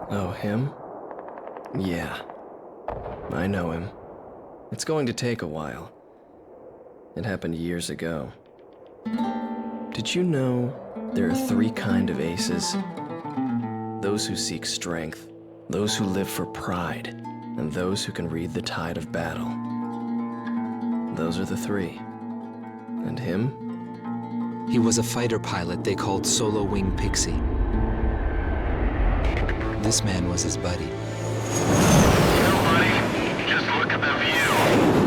Oh, him? Yeah. I know him. It's going to take a while. It happened years ago. Did you know there are 3 kinds of aces? Those who seek strength, those who live for pride, and those who can read the tide of battle. Those are the 3. And him? He was a fighter pilot they called Solo Wing Pixy. This man was his buddy. You know, buddy, just look at the view.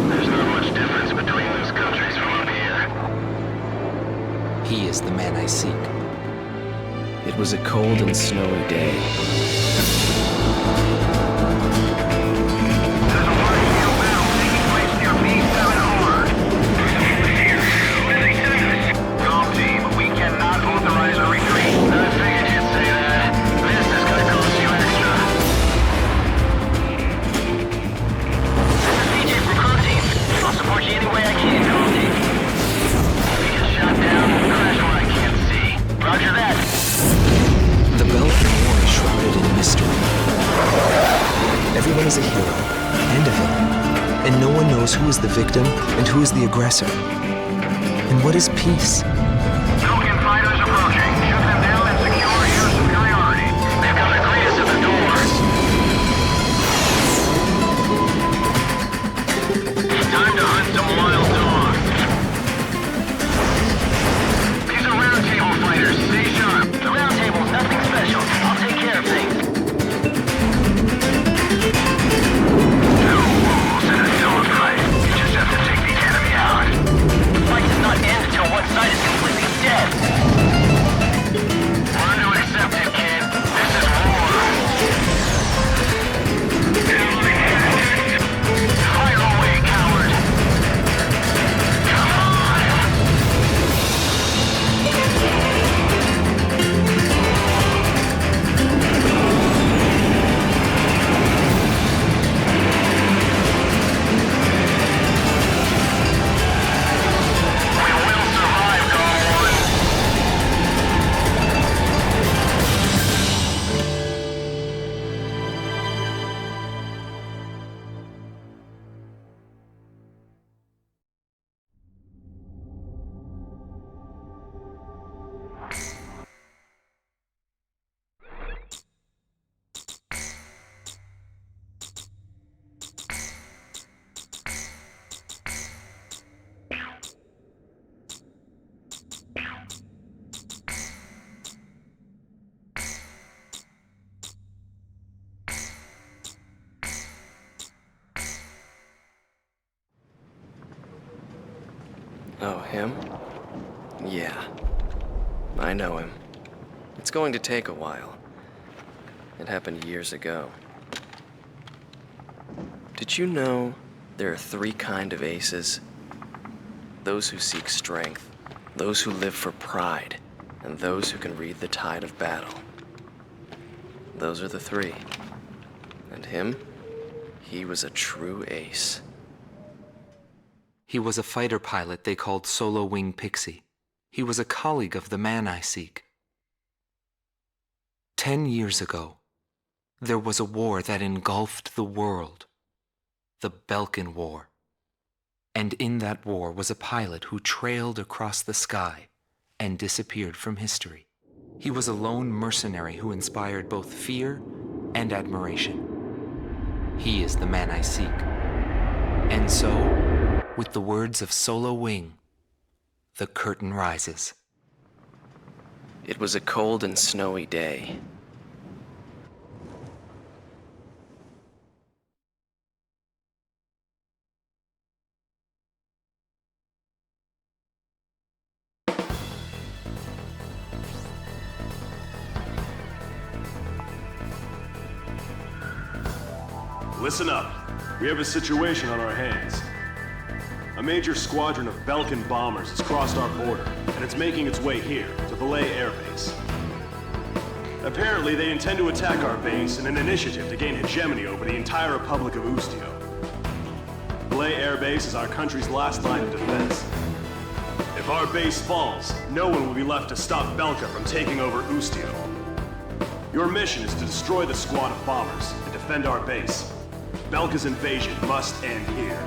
There's not much difference between those countries from up here. He is the man I seek. It was a cold and snowy day. There's a large-scale battle taking place near B7R. What did they send us? Calm team, we cannot authorize a retreat. I figured you'd say that. This is gonna cost you extra. This is CJ from Calm team. I'll support you any way I can, Calm team. We get shot down, crash where I can't see. Roger that. The Belkan War is shrouded in mystery. Everyone is a hero and a villain, and no one knows who is the victim and who is the aggressor. And what is peace? Belkan fighters approaching. Shoot them down and secure your superiority. They've got the greatest at the doors. Time to hunt some wild dogs. These are round table fighters. Stay sharp. The round table's nothing special. I'll take care of things. No walls in a dogfight. You just have to take the enemy out. The fight does not end until one side is completely dead. Learn to accept it, kid. This is war. Fire away, coward. Come on! We will survive, Galwan. Oh, him? Yeah. I know him. It's going to take a while. It happened years ago. Did you know there are 3 kinds of aces? Those who seek strength, those who live for pride, and those who can read the tide of battle. Those are the 3. And him? He was a true ace. He was a fighter pilot they called Solo Wing Pixy. He was a colleague of the man I seek. 10 years ago, there was a war that engulfed the world. The Belkan War. And in that war was a pilot who trailed across the sky and disappeared from history. He was a lone mercenary who inspired both fear and admiration. He is the man I seek. And so, with the words of Solo Wing, the curtain rises. It was a cold and snowy day. Listen up. We have a situation on our hands. A major squadron of Belkan bombers has crossed our border, and it's making its way here, to Belay Air Base. Apparently, they intend to attack our base in an initiative to gain hegemony over the entire Republic of Ustio. Belay Air Base is our country's last line of defense. If our base falls, no one will be left to stop Belka from taking over Ustio. Your mission is to destroy the squad of bombers and defend our base. Belka's invasion must end here.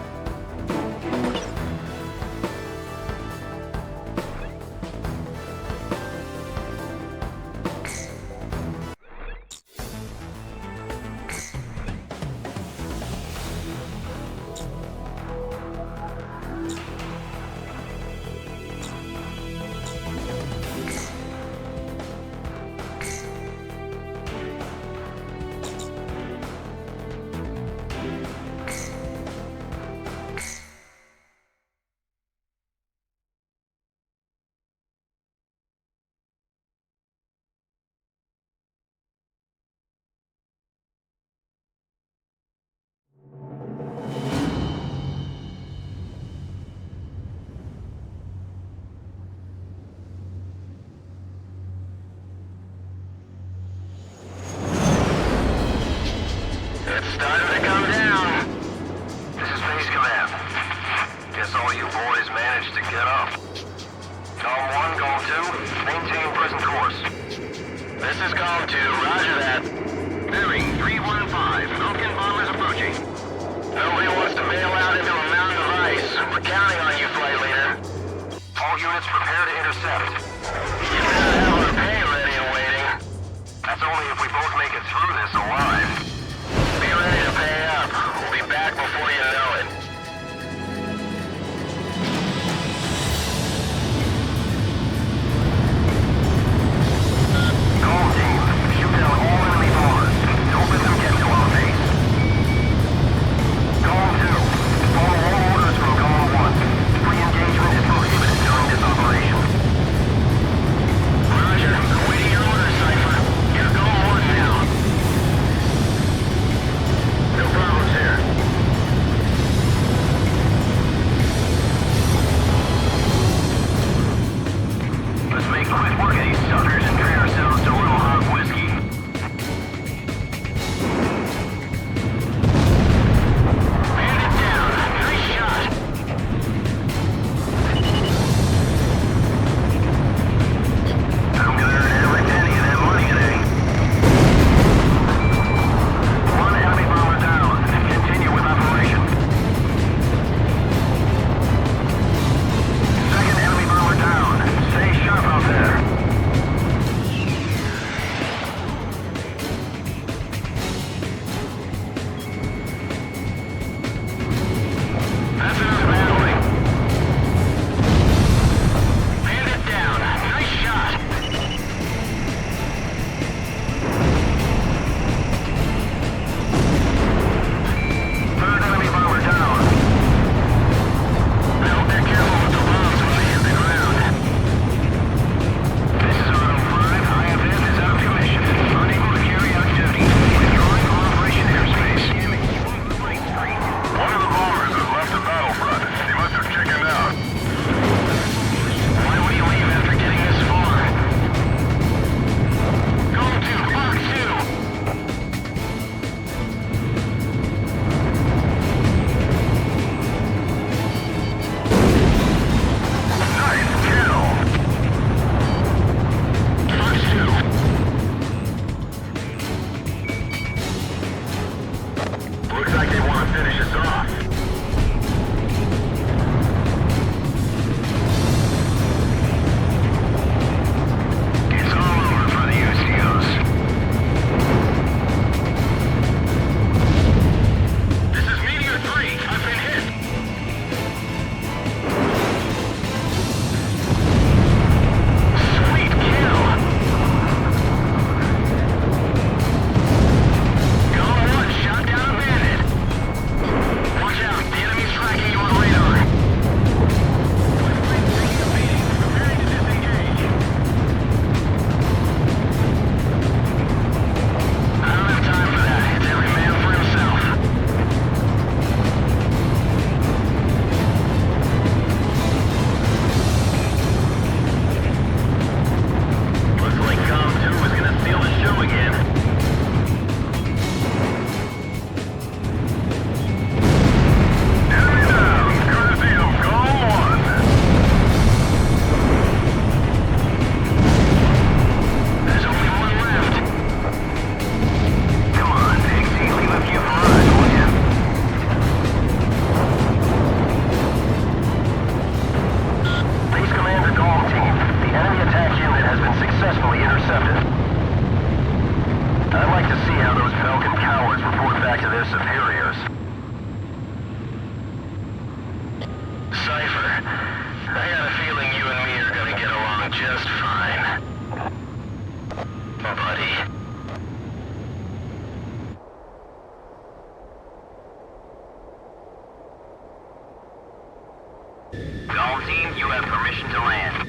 All team, you have permission to land.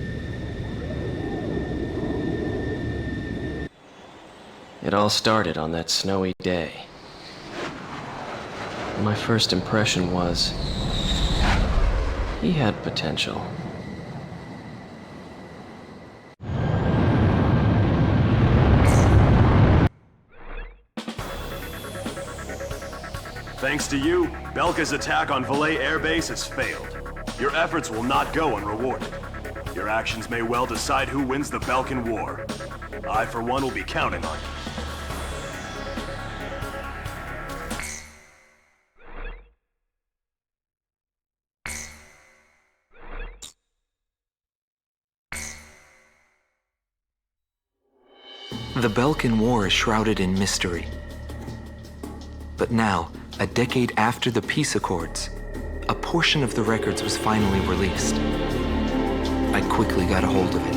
It all started on that snowy day. My first impression was, he had potential. Thanks to you, Belka's attack on Valais Air Base has failed. Your efforts will not go unrewarded. Your actions may well decide who wins the Belkan War. I, for one, will be counting on you. The Belkan War is shrouded in mystery. But now, a decade after the peace accords, a portion of the records was finally released. I quickly got a hold of it.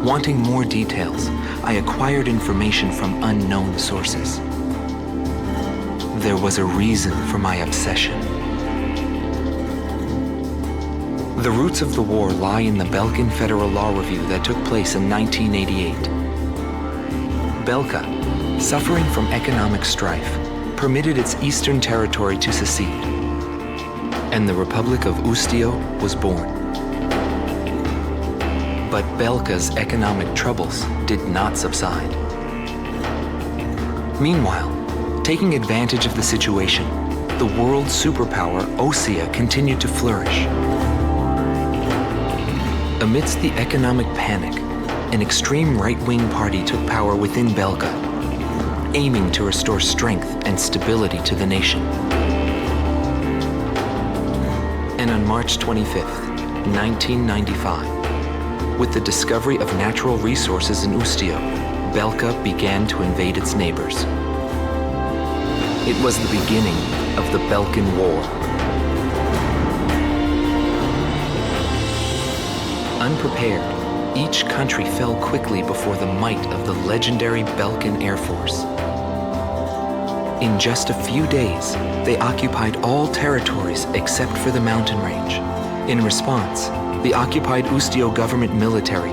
Wanting more details, I acquired information from unknown sources. There was a reason for my obsession. The roots of the war lie in the Belkan Federal Law Review that took place in 1988. Belka, suffering from economic strife, permitted its eastern territory to secede, and the Republic of Ustio was born. But Belka's economic troubles did not subside. Meanwhile, taking advantage of the situation, the world superpower Ustio continued to flourish. Amidst the economic panic, an extreme right-wing party took power within Belka, aiming to restore strength and stability to the nation. And on March 25th, 1995, with the discovery of natural resources in Ustio, Belka began to invade its neighbors. It was the beginning of the Belkan War. Unprepared, each country fell quickly before the might of the legendary Belkan Air Force. In just a few days, they occupied all territories except for the mountain range. In response, the occupied Ustio government military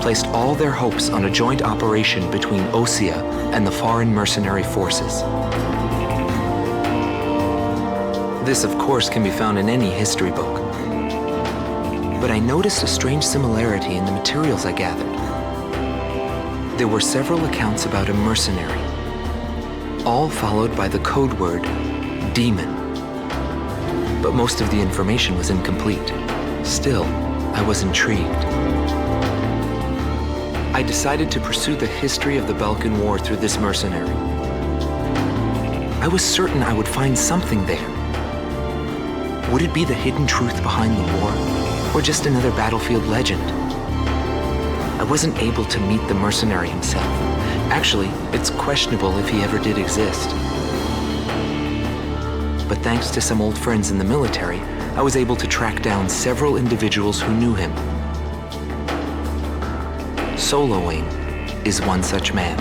placed all their hopes on a joint operation between Ustio and the foreign mercenary forces. This, of course, can be found in any history book. But I noticed a strange similarity in the materials I gathered. There were several accounts about a mercenary, all followed by the code word, demon. But most of the information was incomplete. Still, I was intrigued. I decided to pursue the history of the Belkan War through this mercenary. I was certain I would find something there. Would it be the hidden truth behind the war? Or just another battlefield legend? I wasn't able to meet the mercenary himself. Actually, it's questionable if he ever did exist. But thanks to some old friends in the military, I was able to track down several individuals who knew him. Soloing is one such man.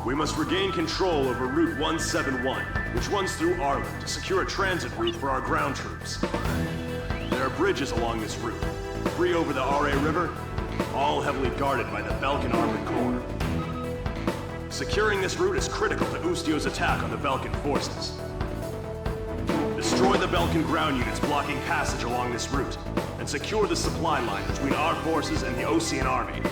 We must regain control over Route 171, which runs through Arlen to secure a transit route for our ground troops. There are bridges along this route, 3 over the RA River, all heavily guarded by the Belkan Armored Corps. Securing this route is critical to Ustio's attack on the Belkan forces. Destroy the Belkan ground units blocking passage along this route, and secure the supply line between our forces and the Osean army.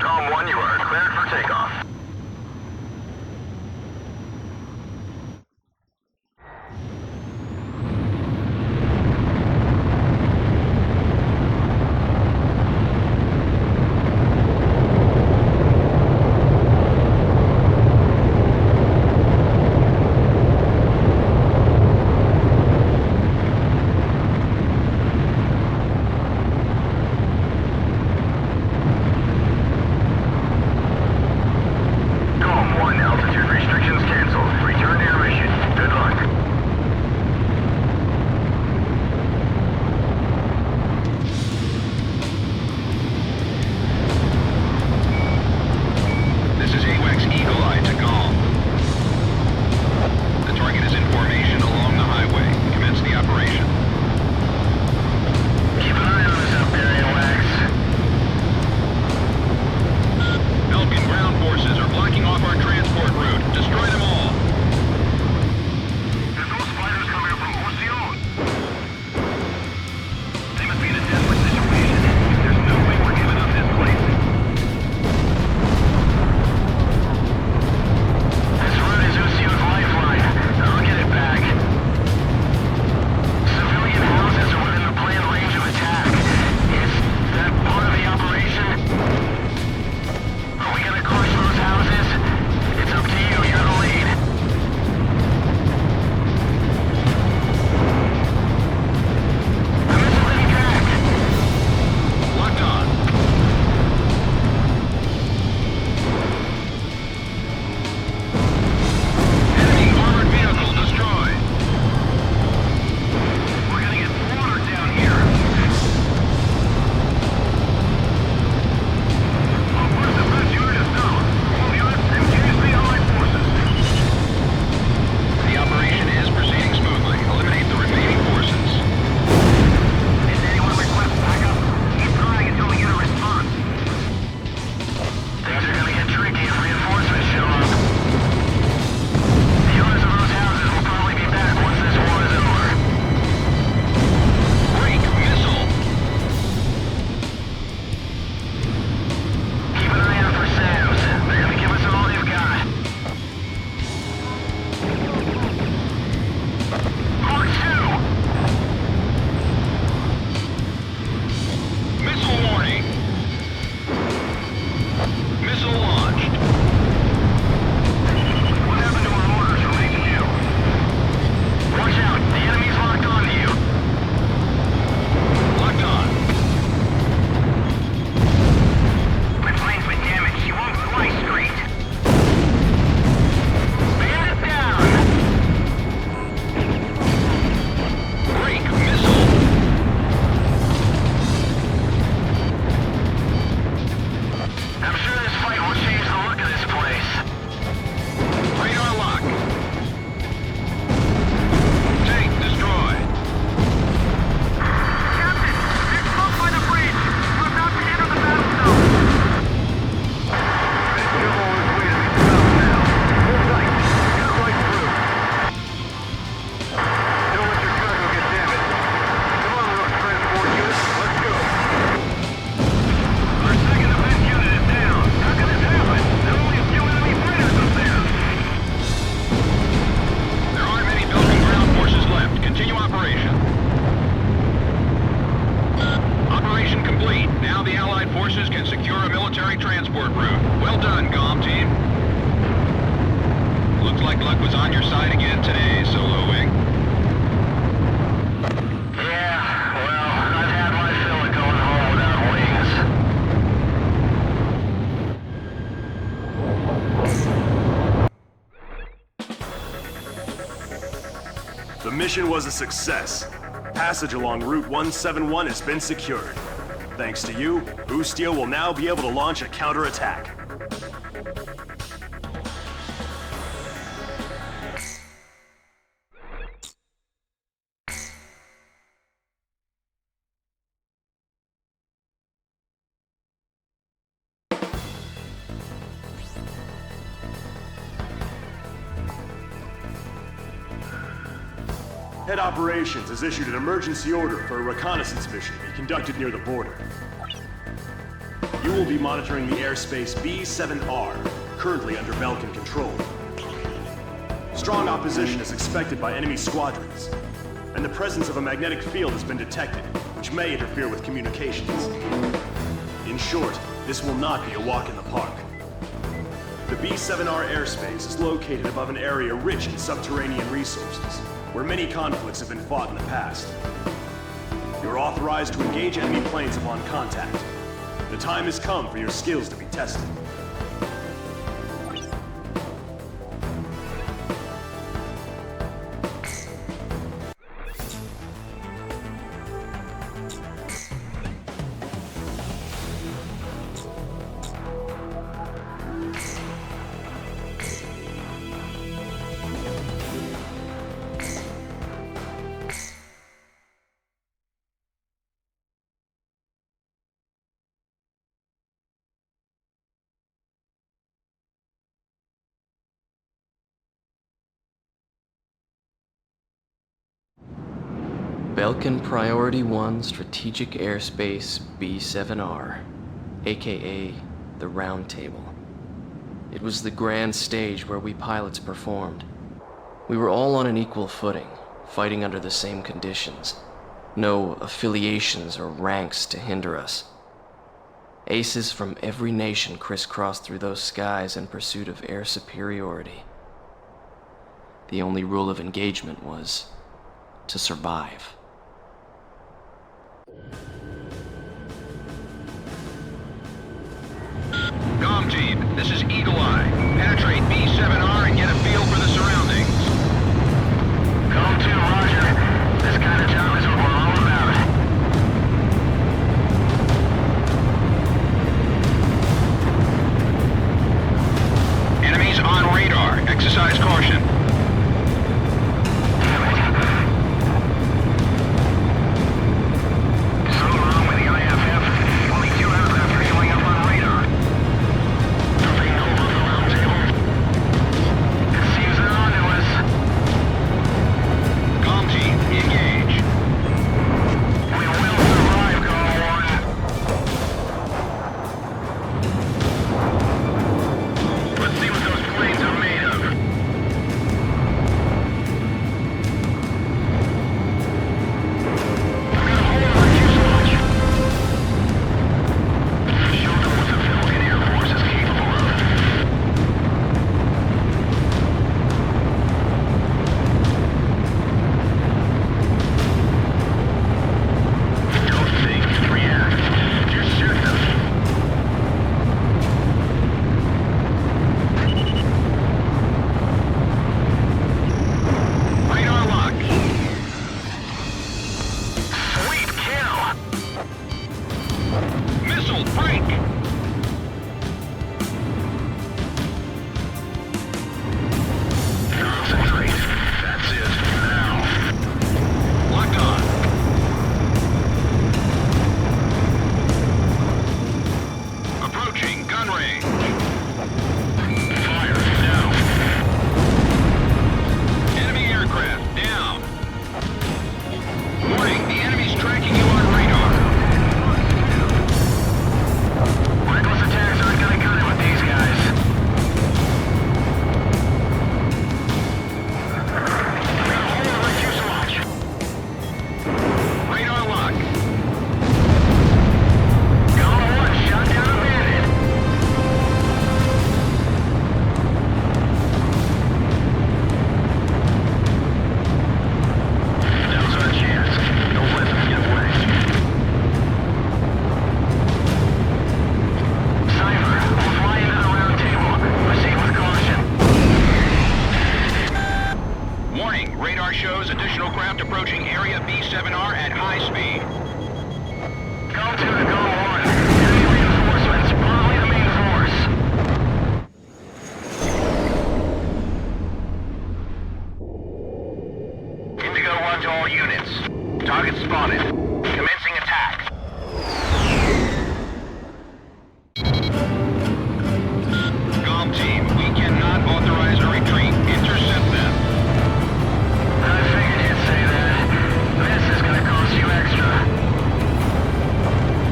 Com 1, you are cleared for takeoff. The mission was a success. Passage along Route 171 has been secured. Thanks to you, Ustio will now be able to launch a counterattack. Head Operations has issued an emergency order for a reconnaissance mission to be conducted near the border. You will be monitoring the airspace B-7R, currently under Belkan control. Strong opposition is expected by enemy squadrons, and the presence of a magnetic field has been detected, which may interfere with communications. In short, this will not be a walk in the park. The B-7R airspace is located above an area rich in subterranean resources, where many conflicts have been fought in the past. You are authorized to engage enemy planes upon contact. The time has come for your skills to be tested. Belkan Priority 1 Strategic Airspace B-7R, aka the Round Table. It was the grand stage where we pilots performed. We were all on an equal footing, fighting under the same conditions. No affiliations or ranks to hinder us. Aces from every nation crisscrossed through those skies in pursuit of air superiority. The only rule of engagement was to survive. Comm team, this is Eagle Eye. Penetrate B-7R and get a feel for the surroundings. Comm 2, roger. This kind of job is what we're all about. Enemies on radar. Exercise caution.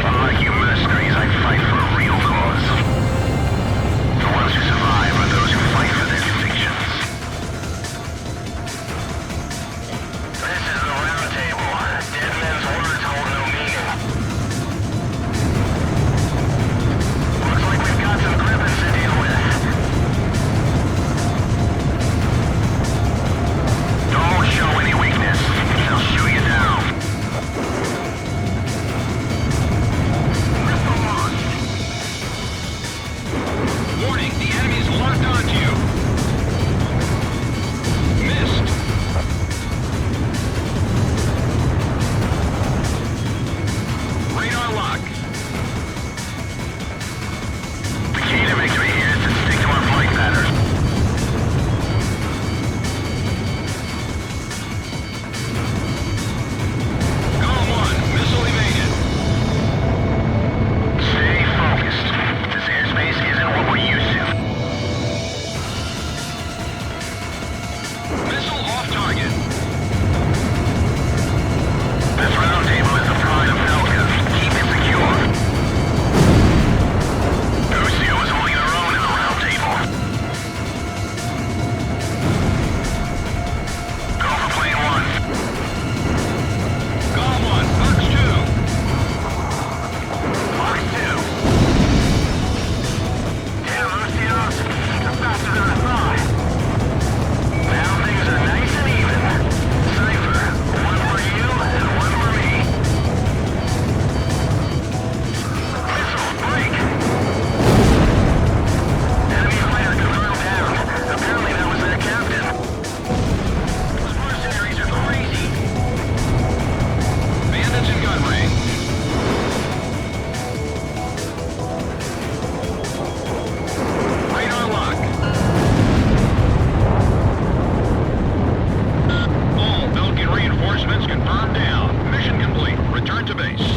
Unlike you mercenaries, I fight for a real Missile off target. This round table is the pride of Belka. Keep it secure. Ustio is holding their own in the round table. Go for plane 1. Golem 1, Fox 2. Fox 2. Damn, Ustio. You're faster than I thought. Now things are nice and even. Cipher, 1 for you and 1 for me. Missile, break. Enemy fighter confirmed down. Apparently that was their captain. Those mercenaries are crazy. Bandits in gun range. Radar lock. All Belkan reinforcements confirmed down. Mission complete. Return to base.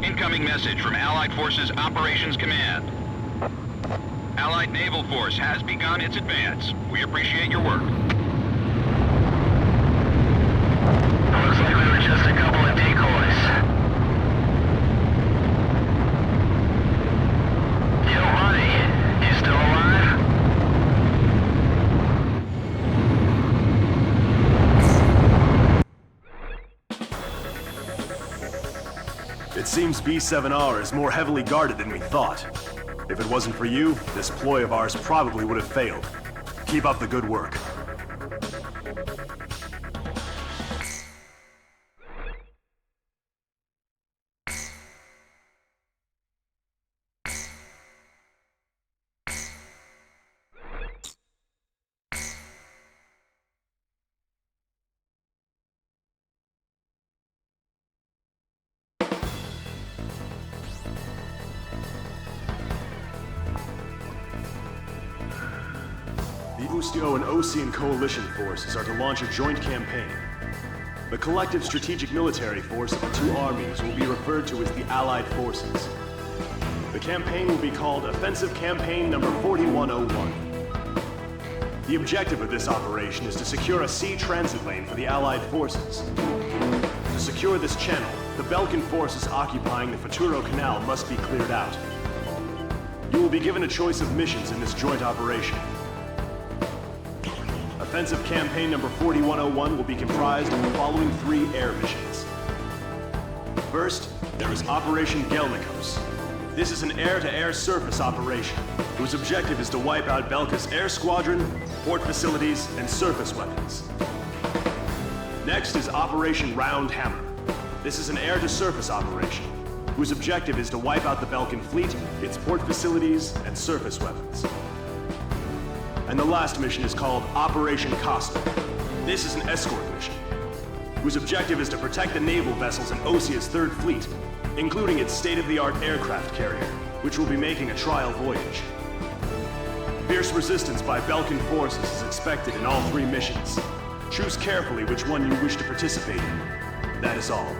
Incoming message from Allied Forces Operations Command. Allied Naval Force has begun its advance. We appreciate your work. Looks like we were just a couple of decoys. Yo, buddy. You still alive? It seems B7R is more heavily guarded than we thought. If it wasn't for you, this ploy of ours probably would have failed. Keep up the good work. The Ustio and Osean coalition forces are to launch a joint campaign. The collective strategic military force of the two armies will be referred to as the Allied Forces. The campaign will be called Offensive Campaign Number 4101. The objective of this operation is to secure a sea transit lane for the Allied forces. To secure this channel, the Belkan forces occupying the Futuro Canal must be cleared out. You will be given a choice of missions in this joint operation. Offensive Campaign Number 4101 will be comprised of the following 3 air missions. First, there is Operation Gelnikos. This is an air-to-air surface operation, whose objective is to wipe out Belka's air squadron, port facilities, and surface weapons. Next is Operation Round Hammer. This is an air-to-surface operation, whose objective is to wipe out the Belkan fleet, its port facilities, and surface weapons. And the last mission is called Operation Costa. This is an escort mission, whose objective is to protect the naval vessels in Osea's Third Fleet, including its state-of-the-art aircraft carrier, which will be making a trial voyage. Fierce resistance by Belkan forces is expected in all 3 missions. Choose carefully which one you wish to participate in. That is all.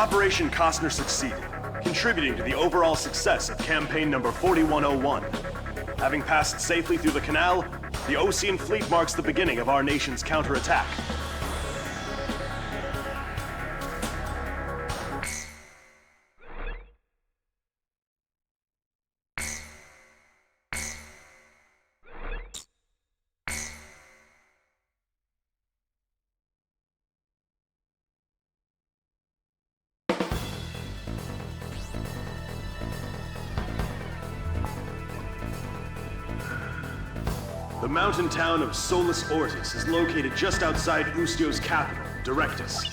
Operation Costner succeeded, contributing to the overall success of campaign number 4101. Having passed safely through the canal, the Ocean Fleet marks the beginning of our nation's counterattack. The mountain town of Solus Ortis is located just outside Ustio's capital, Directus.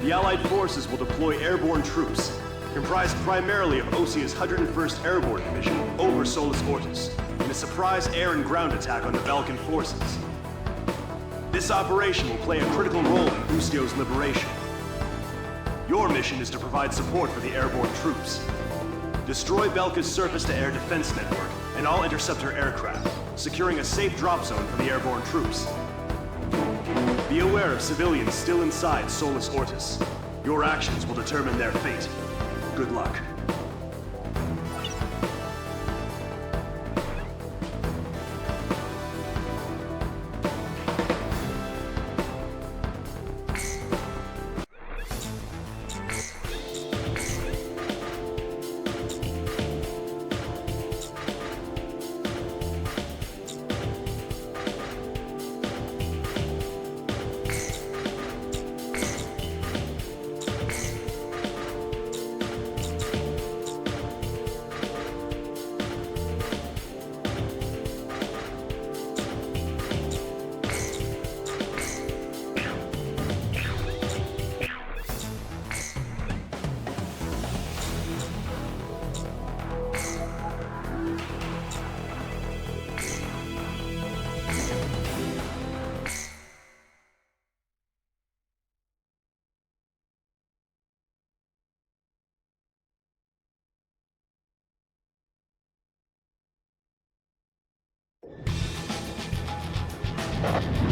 The Allied forces will deploy airborne troops, comprised primarily of Osia's 101st Airborne Division, over Solus Ortis, in a surprise air and ground attack on the Belkan forces. This operation will play a critical role in Ustio's liberation. Your mission is to provide support for the airborne troops. Destroy Belka's surface-to-air defense network and all interceptor aircraft, securing a safe drop zone for the airborne troops. Be aware of civilians still inside Solus Ortis. Your actions will determine their fate. Good luck.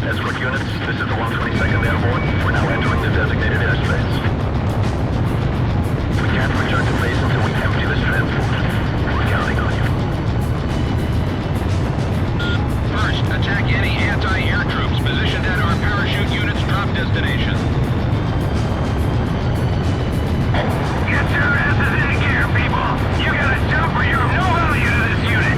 Escort units, this is the 122nd Airborne. We're now entering the designated airspace. We can't return to base until we empty this transport. We're counting on you. First, attack any anti-air troops positioned at our parachute unit's drop destination. Get your asses in gear, people! You gotta jump or you're of no value to this unit!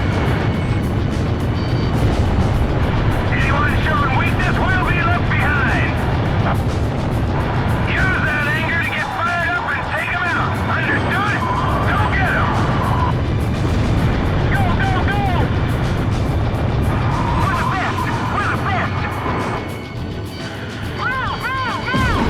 Anyone showing weakness will be left behind! Use that anger to get fired up and take them out! Understood? Go get them! Go, go, go! We're the best! We're the best! Move, move, move!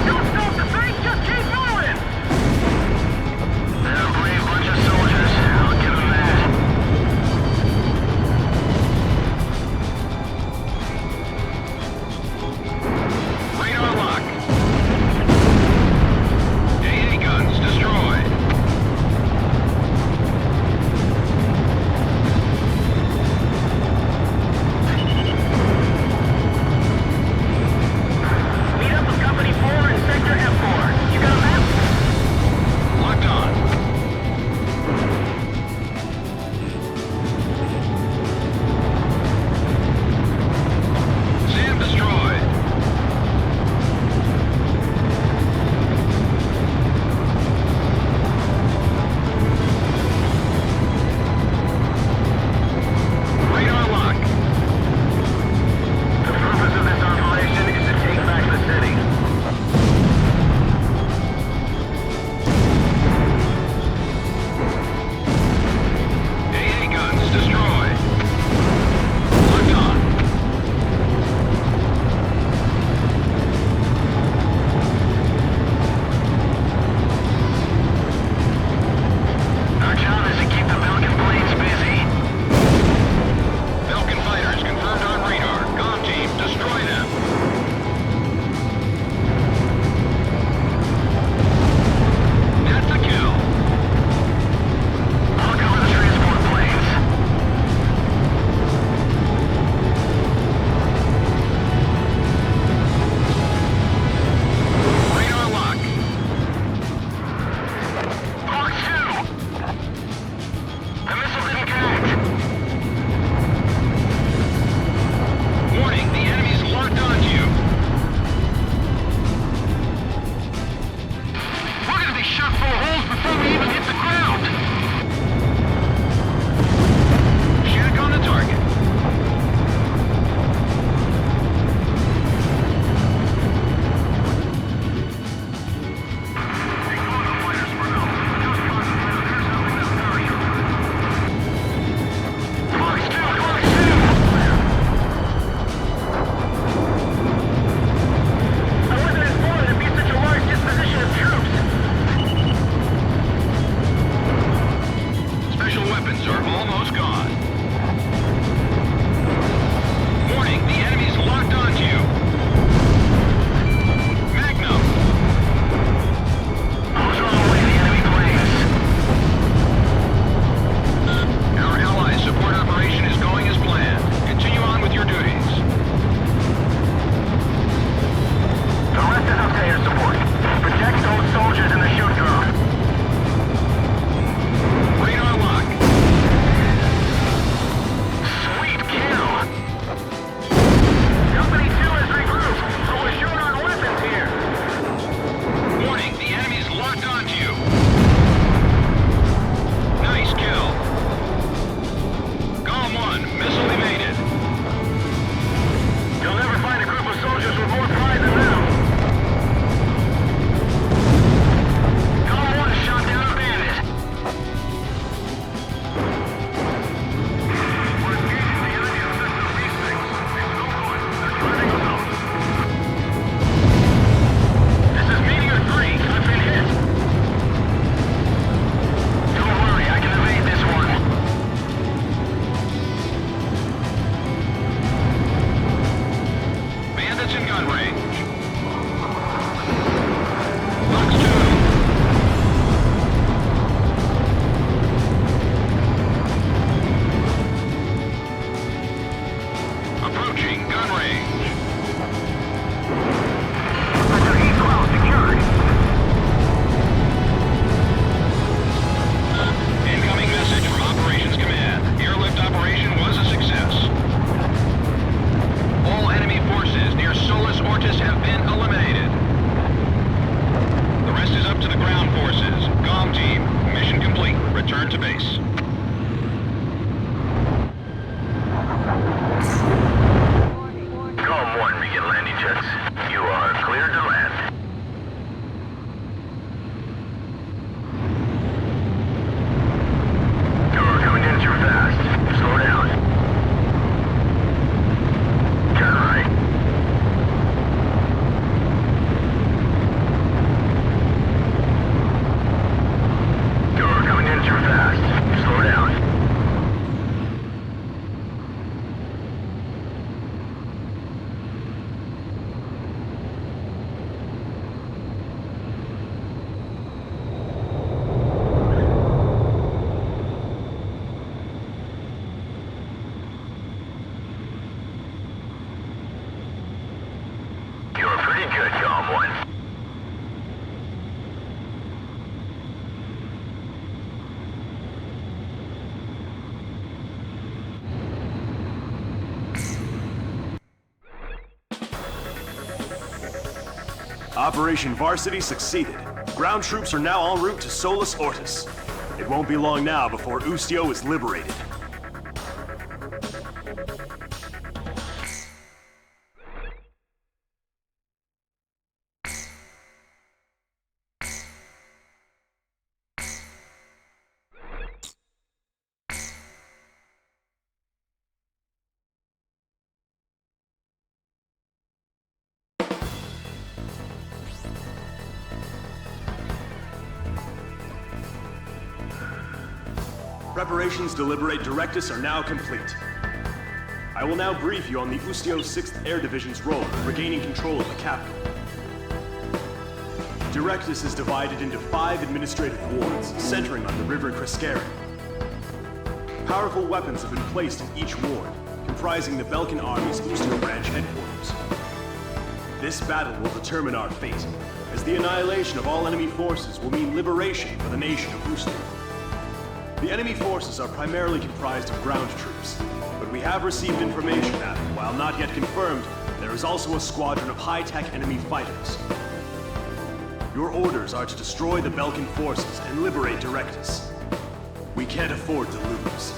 duties. The rest is up to air support. Protect those soldiers in the shoot drone. Radar lock. Sweet kill. Company 2 has regrouped, but we're short on weapons here. Warning, the enemy's locked onto you. Nice kill. Golem 1, missile evaded. You'll never find a group of soldiers with more pride than them. Golem 1 shot down a bandit. We're engaging the enemy in sector B6. It's no good. They're driving us out. This is Meteor 3. I've been hit. Don't worry, I can evade this one. Bandits in gun range. Box 2. Approaching gun range. Sector E12 secured. Incoming message from Operations Command. Airlift operation was a success. All enemy forces near Solus Ortis have been eliminated. The rest is up to the ground forces. GOM team, mission complete. Return to base. GOM 1, begin landing jets. You are cleared to land. You're coming in too fast. Slow down. Turn right. You're coming in too fast. Slow down. You're pretty good, GOM 1. Operation Varsity succeeded. Ground troops are now en route to Solus Ortis. It won't be long now before Ustio is liberated. Preparations to liberate Directus are now complete. I will now brief you on the Ustio 6th Air Division's role in regaining control of the capital. Directus is divided into 5 administrative wards, centering on the River Crescere. Powerful weapons have been placed in each ward, comprising the Belkan Army's Ustio branch headquarters. This battle will determine our fate, as the annihilation of all enemy forces will mean liberation for the nation of Ustio. The enemy forces are primarily comprised of ground troops, but we have received information that, while not yet confirmed, there is also a squadron of high-tech enemy fighters. Your orders are to destroy the Belkan forces and liberate Directus. We can't afford to lose.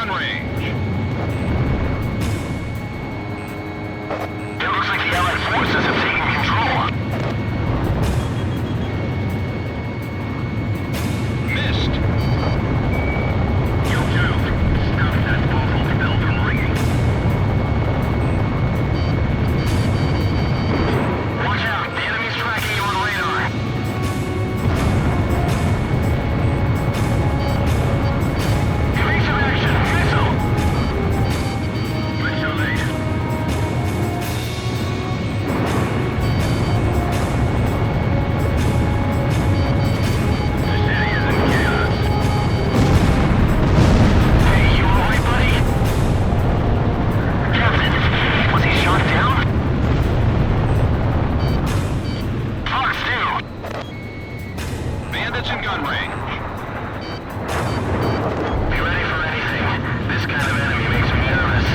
gun range. It looks like the Allied forces have taken control. Missed. You two, stop that full bell from ringing. Watch out, the enemy's tracking you on radar. Evasive action, missile! But too late. The city is in chaos. Hey, you alright, buddy? Captain, was he shot down? Fox 2. Bandits in gun range. Be ready for anything. This kind of enemy makes me nervous.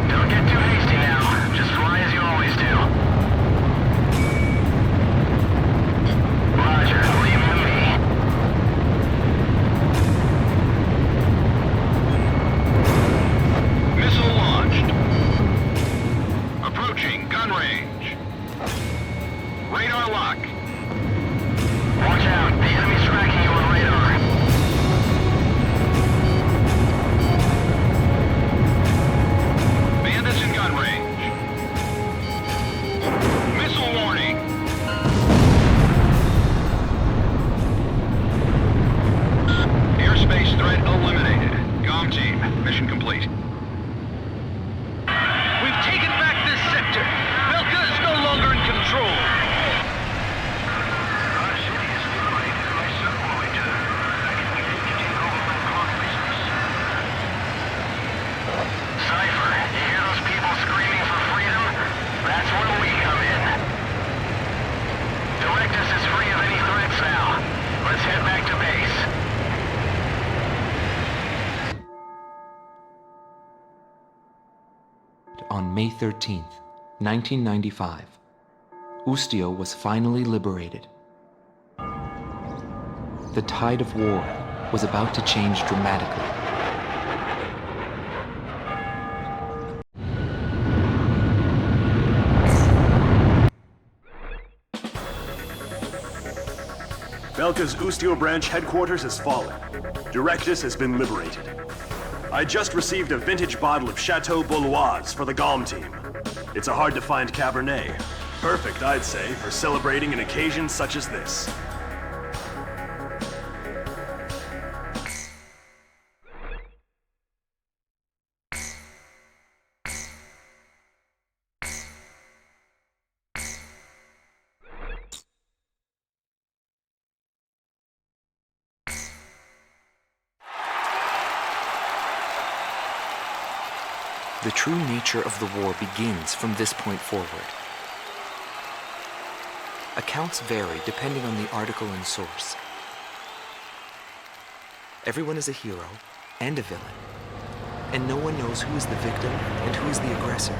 Don't get too hasty now. Just fly as you always do. Roger, leave with me. Missile launched. Approaching gun range. Radar lock. Watch out, the enemy's tracking you on radar. Bandits in gun range. Missile warning. Airspace threat eliminated. COM team, mission complete. We've taken back this sector. Belka is no longer in control. Our city is liberated by superweapons. We need to take over my clock Cipher, you hear those people screaming for freedom? That's where we come in. Directus is free of any threats now. Let's head back to base. On May 13th, 1995, Ustio was finally liberated. The tide of war was about to change dramatically. Belka's Ustio branch headquarters has fallen. Directus has been liberated. I just received a vintage bottle of Chateau Bouloise for the GOM team. It's a hard-to-find Cabernet. Perfect, I'd say, for celebrating an occasion such as this. The true nature of the war begins from this point forward. Accounts vary depending on the article and source. Everyone is a hero and a villain, and no one knows who is the victim and who is the aggressor.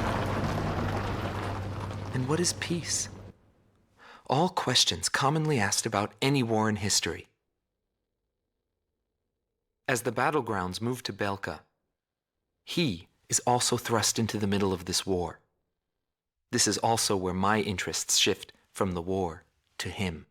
And what is peace? All questions commonly asked about any war in history. As the battlegrounds move to Belka, he is also thrust into the middle of this war. This is also where my interests shift from the war to him.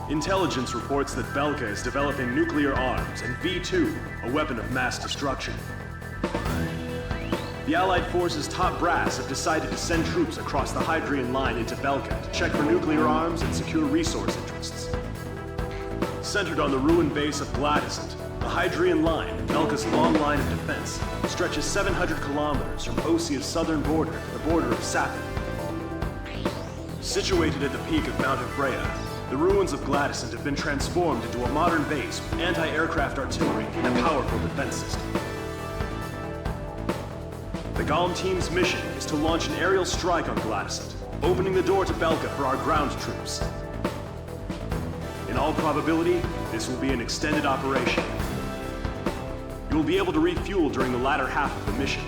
Intelligence reports that Belka is developing nuclear arms and V2, a weapon of mass destruction. The Allied forces' top brass have decided to send troops across the Hydrian line into Belka to check for nuclear arms and secure resource interests. Centered on the ruined base of Glacial, the Hydrian line, Belka's long line of defense, stretches 700 kilometers from Osia's southern border to the border of Cipher. Situated at the peak of Mount Freya, the ruins of Glacial have been transformed into a modern base with anti-aircraft artillery and a powerful defense system. The GOM team's mission is to launch an aerial strike on Glacial, opening the door to Belka for our ground troops. In In all probability, this will be an extended operation. You will be able to refuel during the latter half of the mission.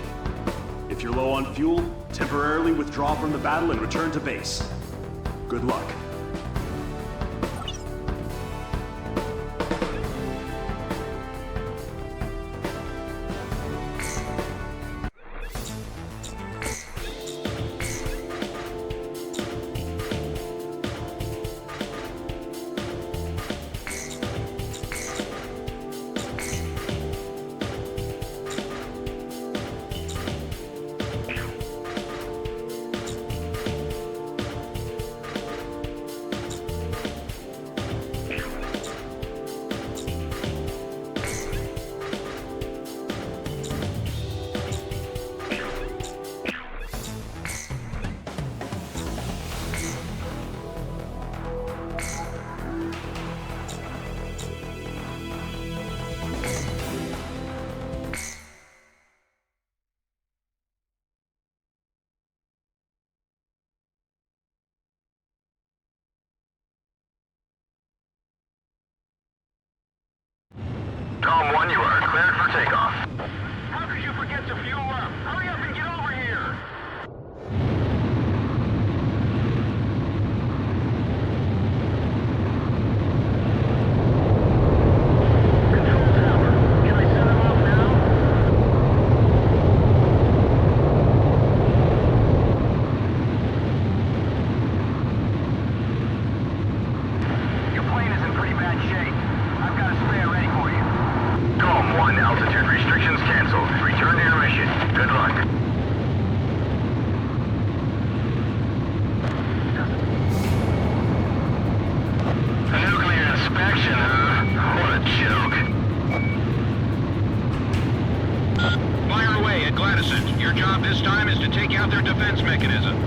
If you're low on fuel, temporarily withdraw from the battle and return to base. Good luck. Tom 1, you are cleared for takeoff. How could you forget to fuel up? Hurry up and get over here! Control tower, can I set him off now? Your plane is in pretty bad shape. I've got a spare ready for you. Tom 1, altitude restrictions canceled. Return to your mission. Good luck. A nuclear inspection, huh? What a joke. Fire away at Gladysons. Your job this time is to take out their defense mechanisms.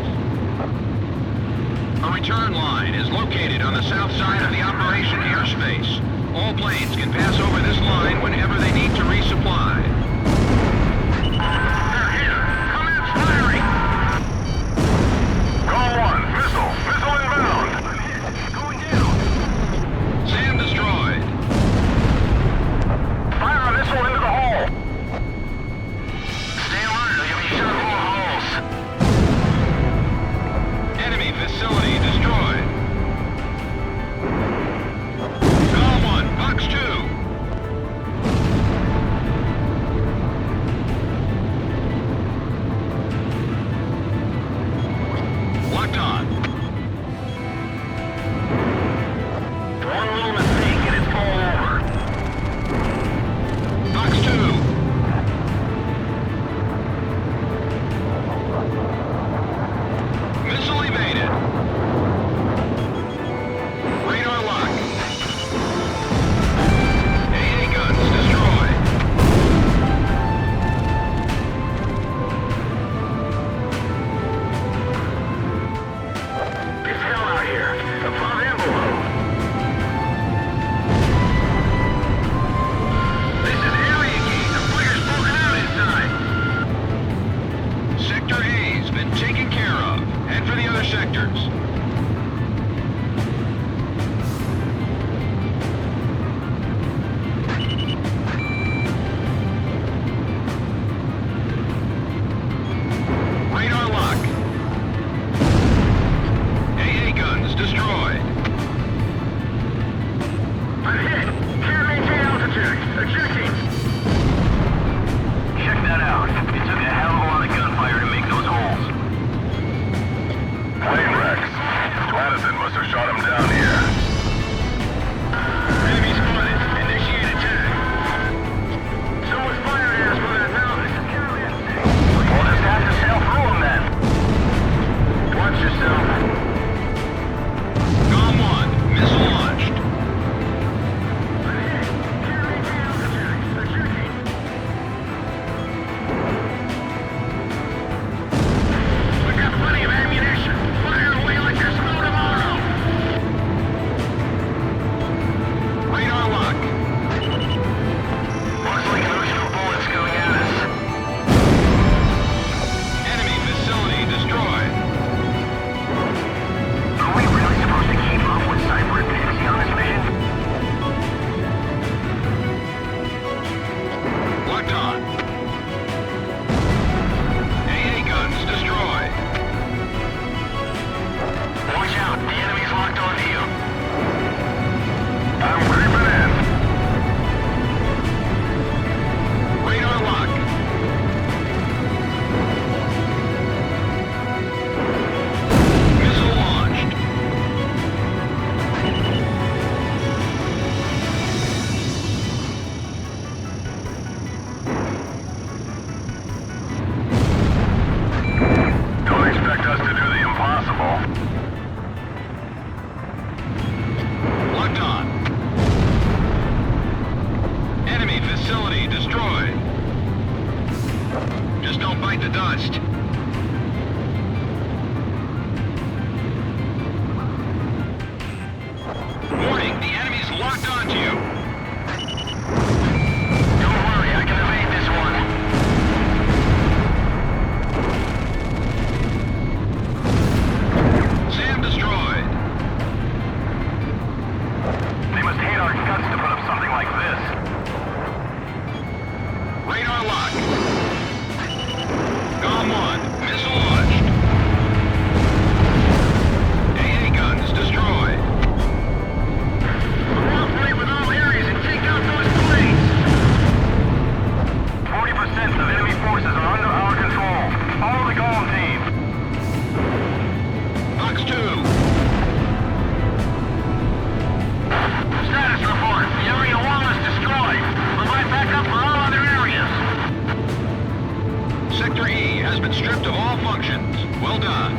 A return line is located on the south side of the operation airspace. All planes can pass over this line whenever they need to resupply. They're here! Commence firing! Call 1, missile! Missile inbound! Going down! SAM destroyed! Fire a missile into the hole! Stay alert, or you'll be shot more holes! Enemy facility destroyed! Box 2! Just don't bite the dust. Warning, the enemy's locked onto you. Don't worry, I can evade this one. SAM destroyed. They must hate our guts to put up something like this. Radar lock. GOM 1, missile launched. AA guns destroyed. Cooperate with all areas and take out those planes. 40% of enemy forces are under our control. Follow the GOM team. Fox 2. Status report. The area wall is destroyed. Provide backup for all other areas. Sector E has been stripped of all functions. Well done.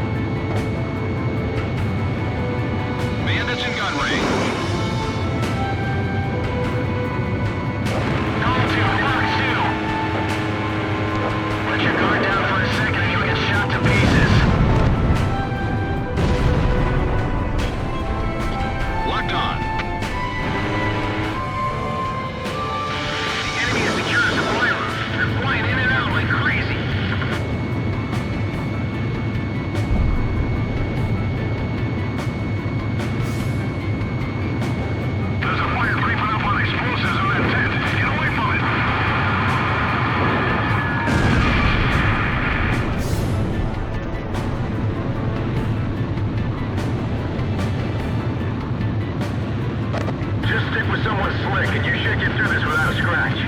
Bandits in gun range. Call to Fox 2. Let your guard down for a second and you'll get shot to pieces. Locked on. The enemy has secured a supply route. They're flying in and out like crazy. There's a fire creeping up on explosives in that tent. Get away from it. Just stick with someone slick and you should get through this without a scratch.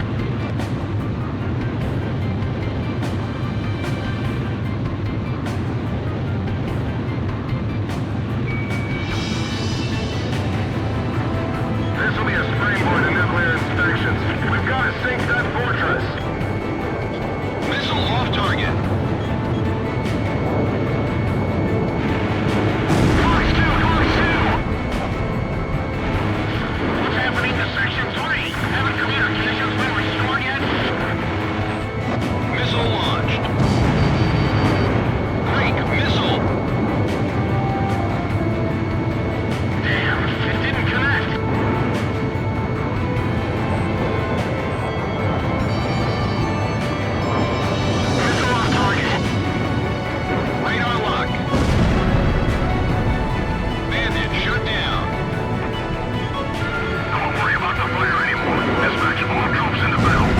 This will be a springboard to nuclear inspections. We've got to sink that fortress. Missile off target. Fox 2, Fox 2! What's happening to Section 3? Haven't communications been restored yet? Missile launched. Great missile. Damn, it didn't connect. Missile off target. Radar lock. Bandit shut down. Don't worry about the fire anymore. Dispatch all troops in the battle.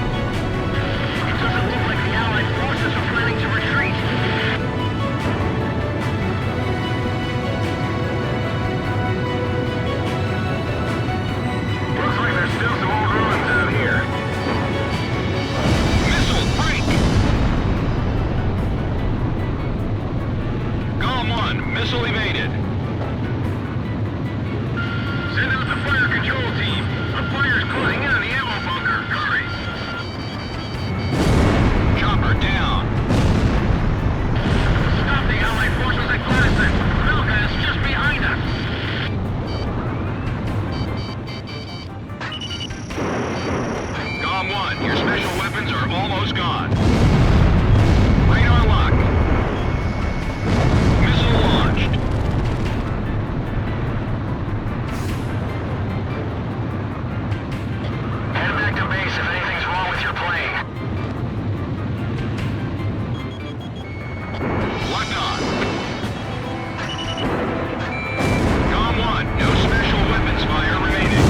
It doesn't look like the Allied forces are planning to retreat. Looks like there's still some old ruins out here. Missile break! GOM 1, missile evaded. Send out the fire control team. The fire's closing in on the ammo bunker. Hurry! Chopper down. Stop the Allied forces at Gladstone. Belka is just behind us. GOM 1, your special weapons are almost gone. Radar lock. Missile launched. Head back to base if anything's wrong with your plane. Locked on. GOM 1, no special weapons fire remaining.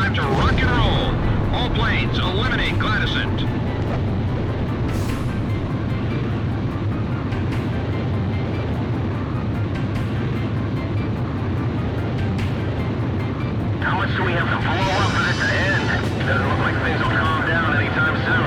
time to rock and roll. All planes, eliminate Gladysant. How much do we have to blow up for this to end? Doesn't look like things will calm down anytime soon.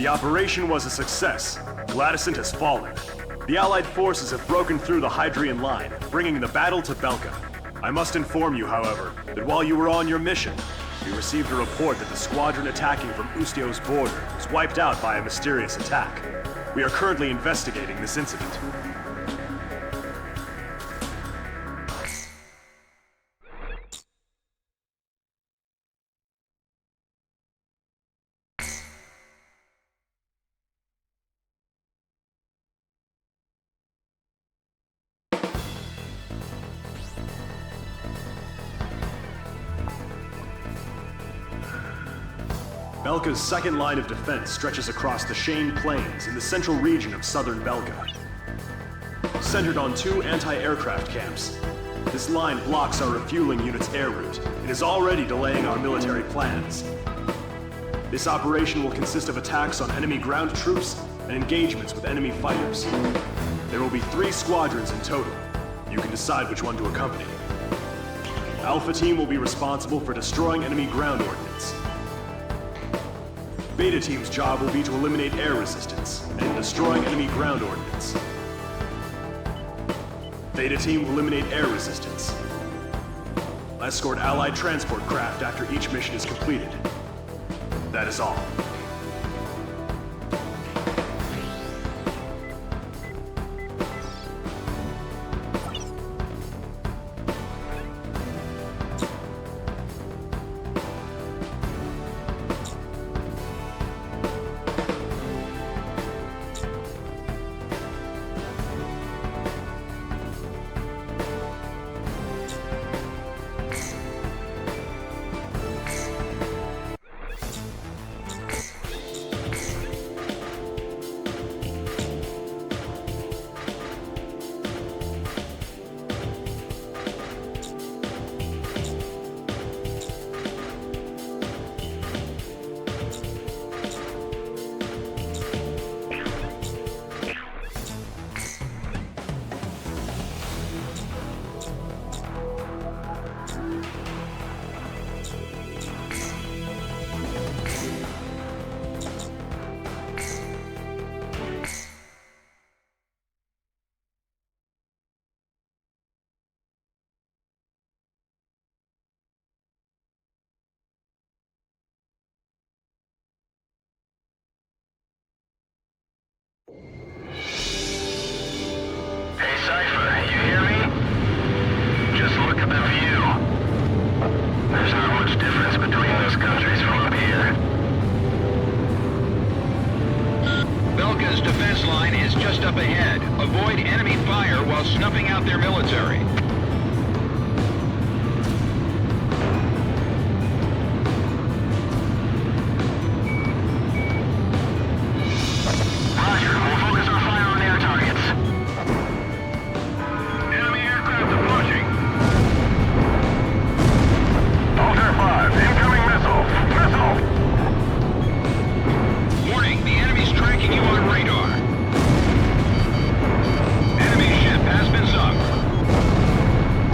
The operation was a success. Gladysant has fallen. The Allied forces have broken through the Hydrian line, bringing the battle to Belka. I must inform you, however, that while you were on your mission, we received a report that the squadron attacking from Ustio's border was wiped out by a mysterious attack. We are currently investigating this incident. Belka's second line of defense stretches across the Shane Plains in the central region of southern Belka. Centered on two anti-aircraft camps, this line blocks our refueling unit's air route and is already delaying our military plans. This operation will consist of attacks on enemy ground troops and engagements with enemy fighters. There will be 3 squadrons in total. You can decide which one to accompany. Alpha Team will be responsible for destroying enemy ground ordnance. Beta Team's job will be to eliminate air resistance and destroying enemy ground ordnance. Theta Team will eliminate air resistance. Escort Allied transport craft after each mission is completed. That is all. defense line is just up ahead. Avoid enemy fire while snuffing out their military. Roger. We'll focus our fire on air targets. Enemy aircraft approaching. Alter 5, incoming missile. Missile! Warning, the enemy's tracking you on radar. Enemy ship has been sunk.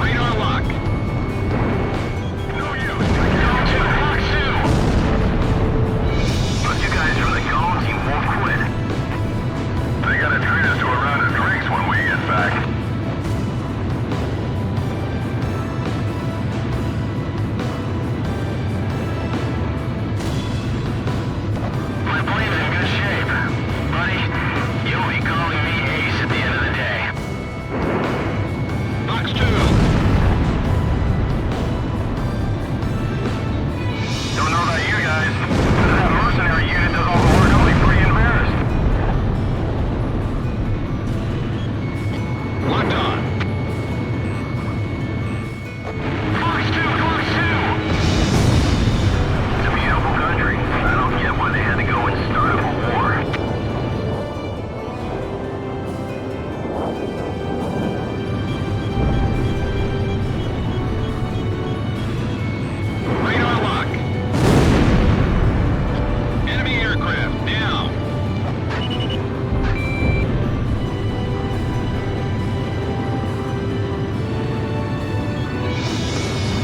Radar lock. No use. Come to Fox 2. Those two guys from the Golem team won't quit. They gotta treat us to a round of drinks when we get back. My plane's in good shape. Buddy, you'll be calling me Ace at the end of the day. Fox 2. Don't know about you guys, but that mercenary unit does all the work. I'll be pretty embarrassed. Locked on. Fox 2, Fox 2! It's a beautiful country. I don't get why they had to go and start up a war. Radar lock. Enemy aircraft down.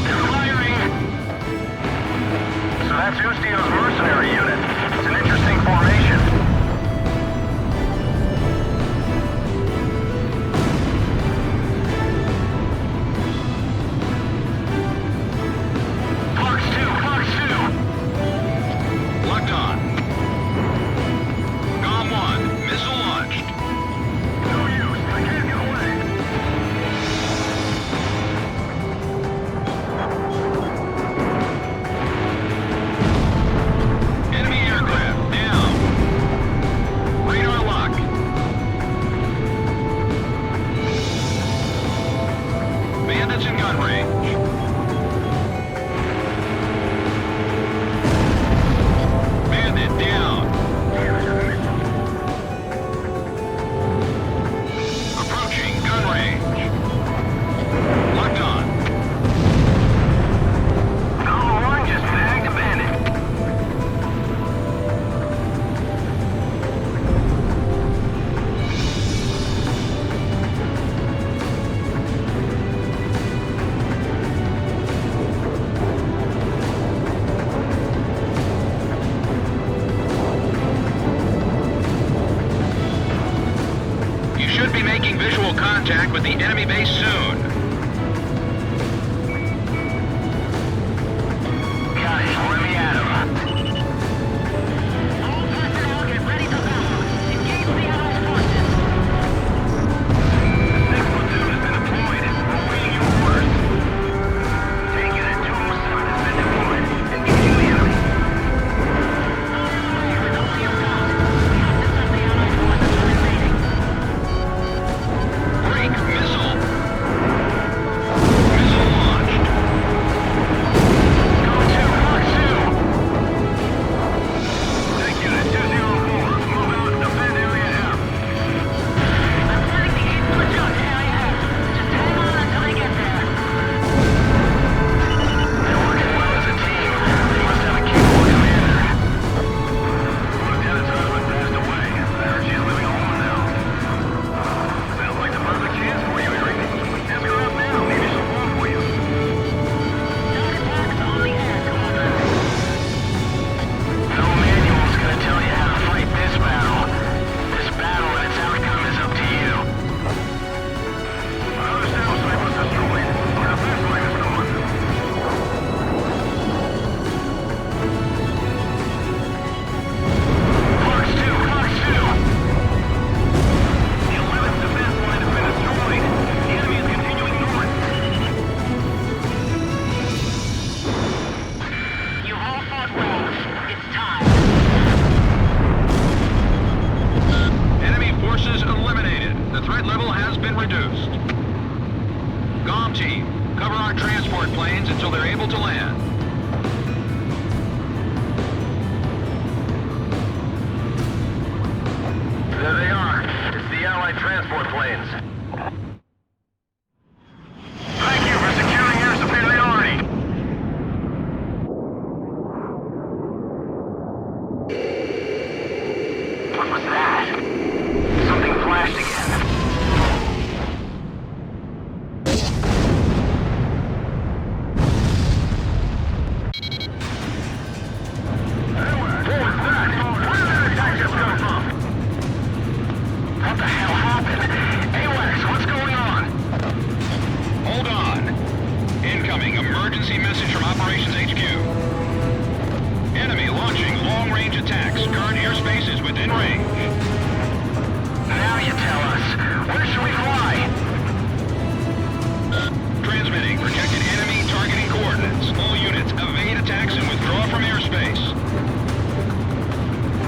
They're firing. So that's Ustio's mercenary unit. It's an interesting formation. Fox 2, Fox 2! Locked on. GOM 1, missile launched. No use, I can't get away. Enemy aircraft down. Radar lock. Bandits in gun range. Bandit down. Approaching gun range. Locked on. Golem 1 just bagged a bandit. You should be making visual contact with the enemy base soon. Guys, let me at him. All personnel get ready for battle. Engage the Allied forces. The 6th platoon has been deployed. We're waiting your orders. Take it at 207 has been deployed. Engaging the enemy. All your guns. We have to stop the Allied forces from invading. Break missile. threat level has been reduced. GOM team, cover our transport planes until they're able to land. There they are. It's the Allied transport planes. Thank you for securing air superiority. What was that? Something flashed again. What the hell happened? AWACS, what's going on? Hold on. Incoming emergency message from Operations HQ. Enemy launching long-range attacks. Current airspace is within range. Now you tell us. Where should we fly? Transmitting projected enemy targeting coordinates. All units evade attacks and withdraw from airspace.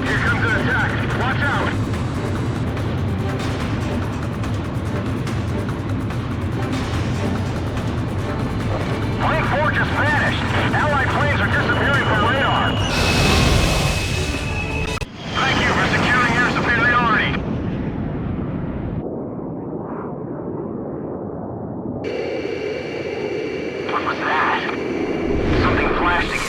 Here comes an attack. Watch out! Plane 4 just vanished. Allied planes are disappearing from radar. Thank you for securing air superiority. What was that? Something flashed again.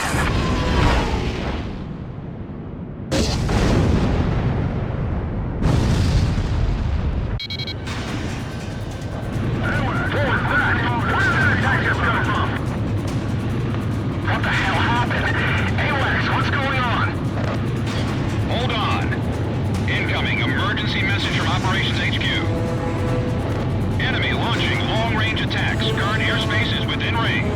What the hell happened? AWACS, what's going on? Hold on. Incoming emergency message from Operations HQ. Enemy launching long-range attacks. Current airspace is within range.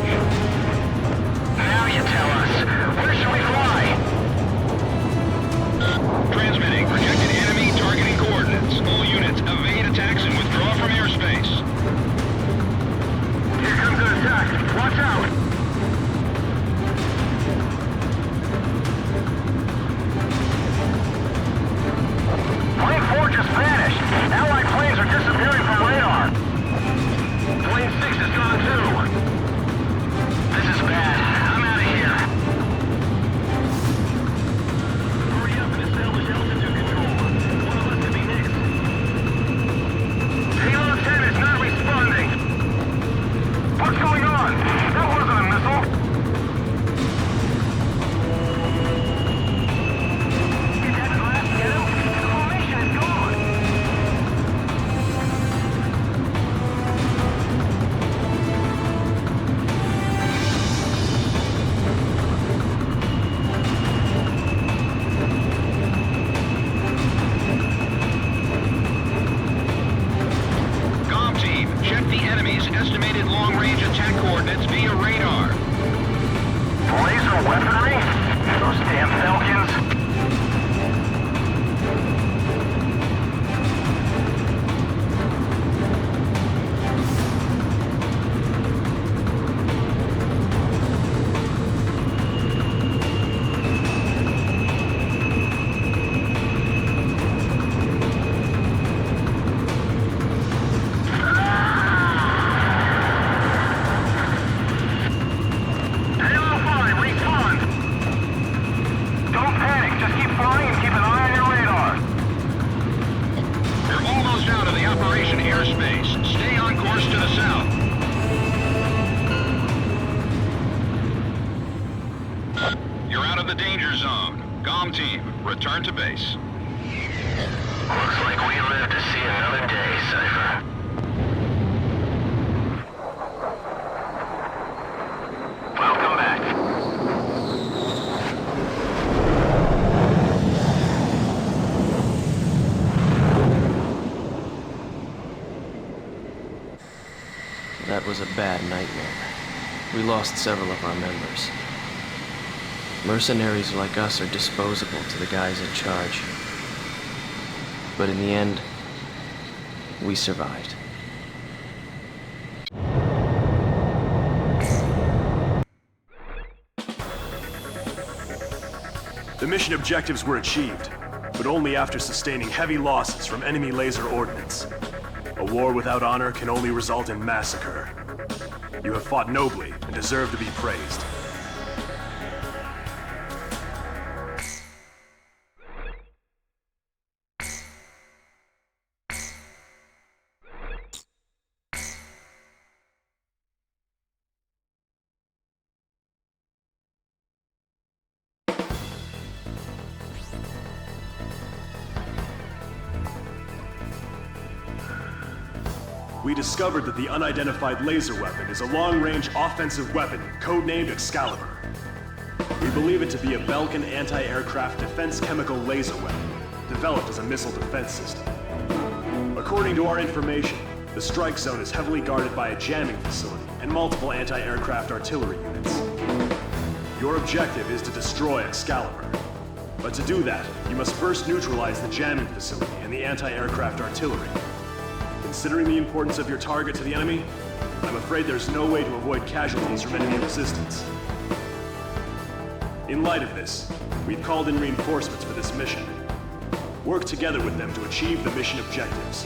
Now you tell us. Where should we fly? Transmitting projected enemy targeting coordinates. All units evade attacks and withdraw from airspace. Here comes an attack. Watch out! Plane 4 just vanished. Allied planes are disappearing from radar. Plane 6 is gone too. This is bad. I'm out of here. Hurry up and establish altitude control. One of us could be next. Talon 10 is not responding. What's going on? That wasn't a missile. Did that blast get him? The formation is gone. GOM team, check the enemy's estimated long-range attack coordinates via radar. Laser weaponry? Those damn Falcons? Halo 5, respond! Don't panic, just keep flying and keep an eye on your radar. We're almost out of the operation airspace. Stay on course to the south. You're out of the danger zone. GOM team, return to base. Looks like we live to see another day, Cipher. Welcome back. That was a bad nightmare. We lost several of our members. Mercenaries like us are disposable to the guys in charge. But in the end, we survived. The mission objectives were achieved, but only after sustaining heavy losses from enemy laser ordnance. A war without honor can only result in massacre. You have fought nobly and deserve to be praised. We discovered that the unidentified laser weapon is a long-range offensive weapon, codenamed Excalibur. We believe it to be a Belkan anti-aircraft defense chemical laser weapon, developed as a missile defense system. According to our information, the strike zone is heavily guarded by a jamming facility and multiple anti-aircraft artillery units. Your objective is to destroy Excalibur. But to do that, you must first neutralize the jamming facility and the anti-aircraft artillery. Considering the importance of your target to the enemy, I'm afraid there's no way to avoid casualties from enemy resistance. In light of this, we've called in reinforcements for this mission. Work together with them to achieve the mission objectives.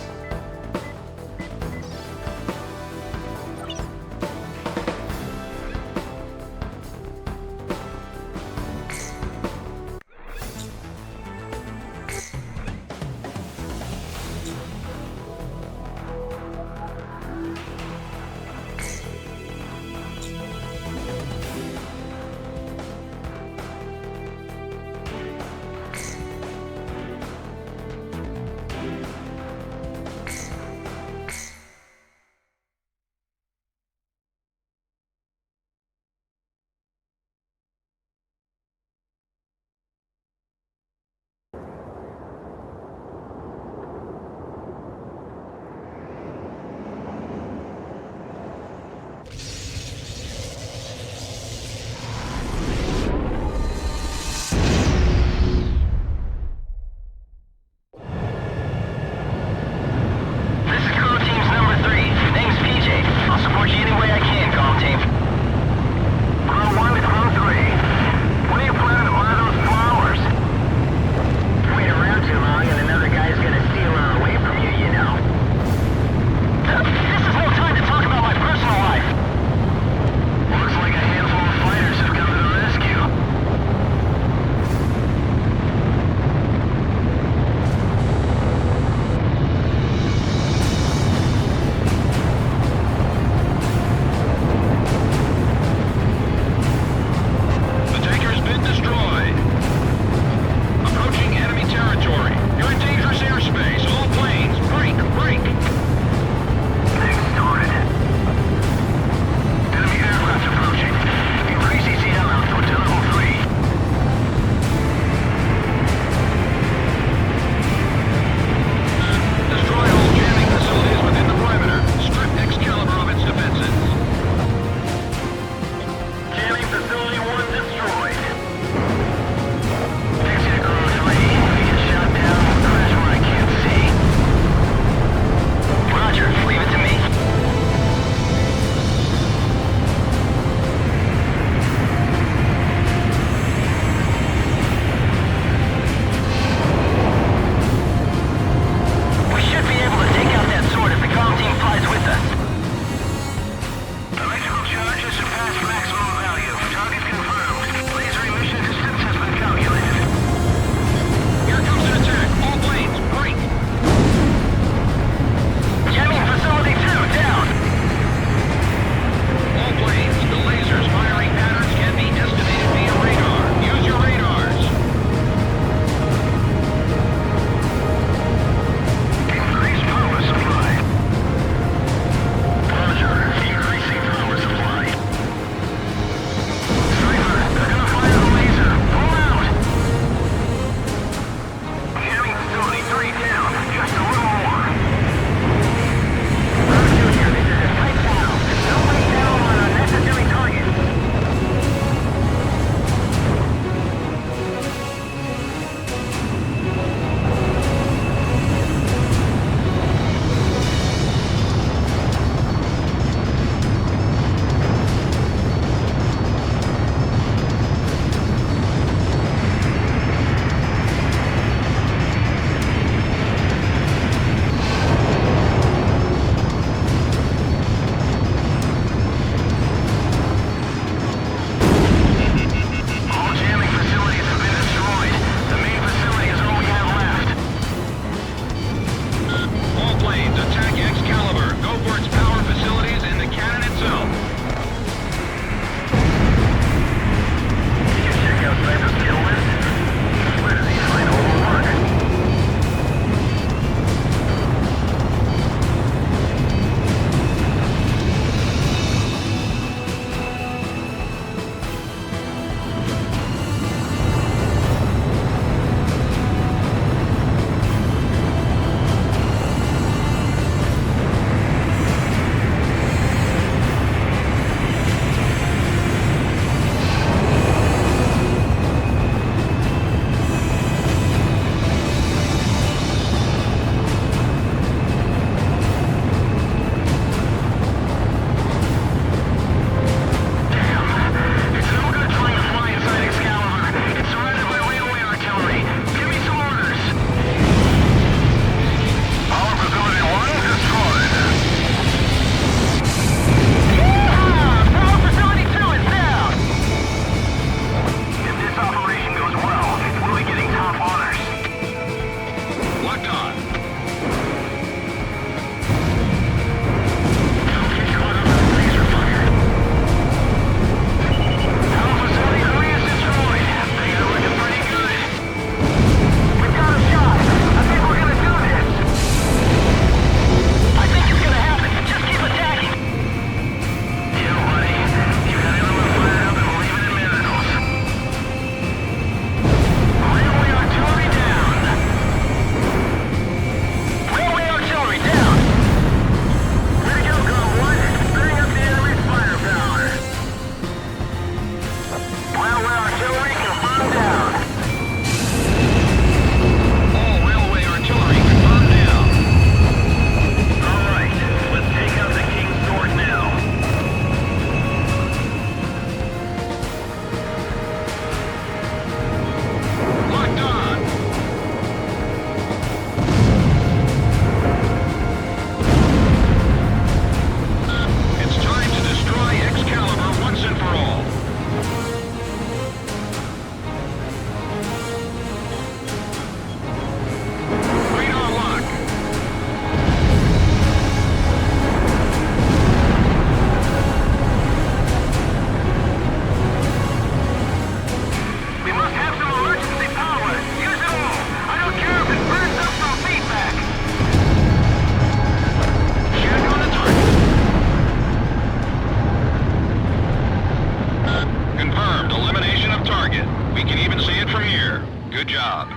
can even see it from here. Good job.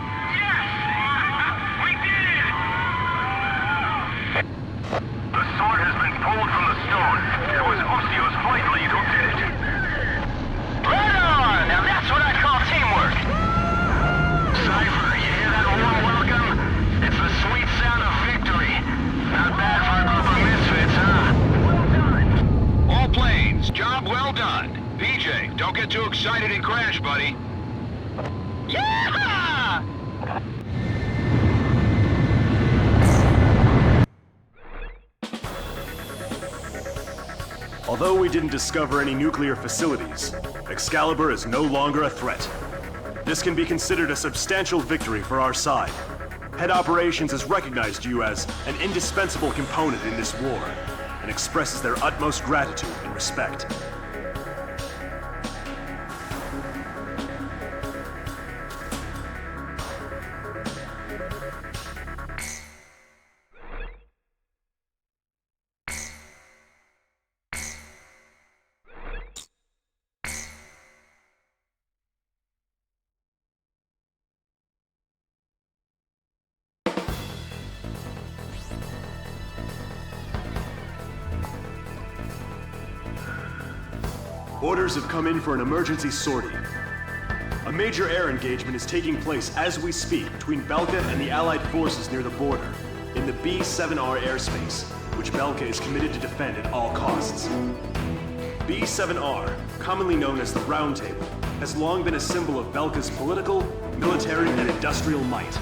The sword has been pulled from the stone. It was Ustio's flight lead who did it. Right on! Now that's what I call teamwork. Cipher, you hear that warm welcome? It's the sweet sound of victory. Not bad for a group of misfits, huh? Well done. All planes, job well done. PJ, don't get too excited and crash, buddy. Yeah! Although we didn't discover any nuclear facilities, Excalibur is no longer a threat. This can be considered a substantial victory for our side. Head Operations has recognized you as an indispensable component in this war, and expresses their utmost gratitude and respect. Orders have come in for an emergency sortie. A major air engagement is taking place as we speak between Belka and the Allied forces near the border, in the B-7R airspace, which Belka is committed to defend at all costs. B-7R, commonly known as the Round Table, has long been a symbol of Belka's political, military, and industrial might.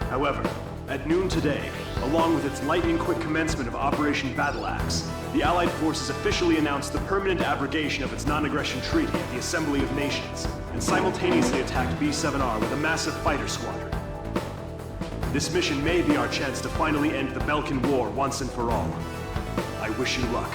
However, at noon today, along with its lightning-quick commencement of Operation Battle Axe, the Allied forces officially announced the permanent abrogation of its non-aggression treaty at the Assembly of Nations, and simultaneously attacked B-7R with a massive fighter squadron. This mission may be our chance to finally end the Belkan War once and for all. I wish you luck.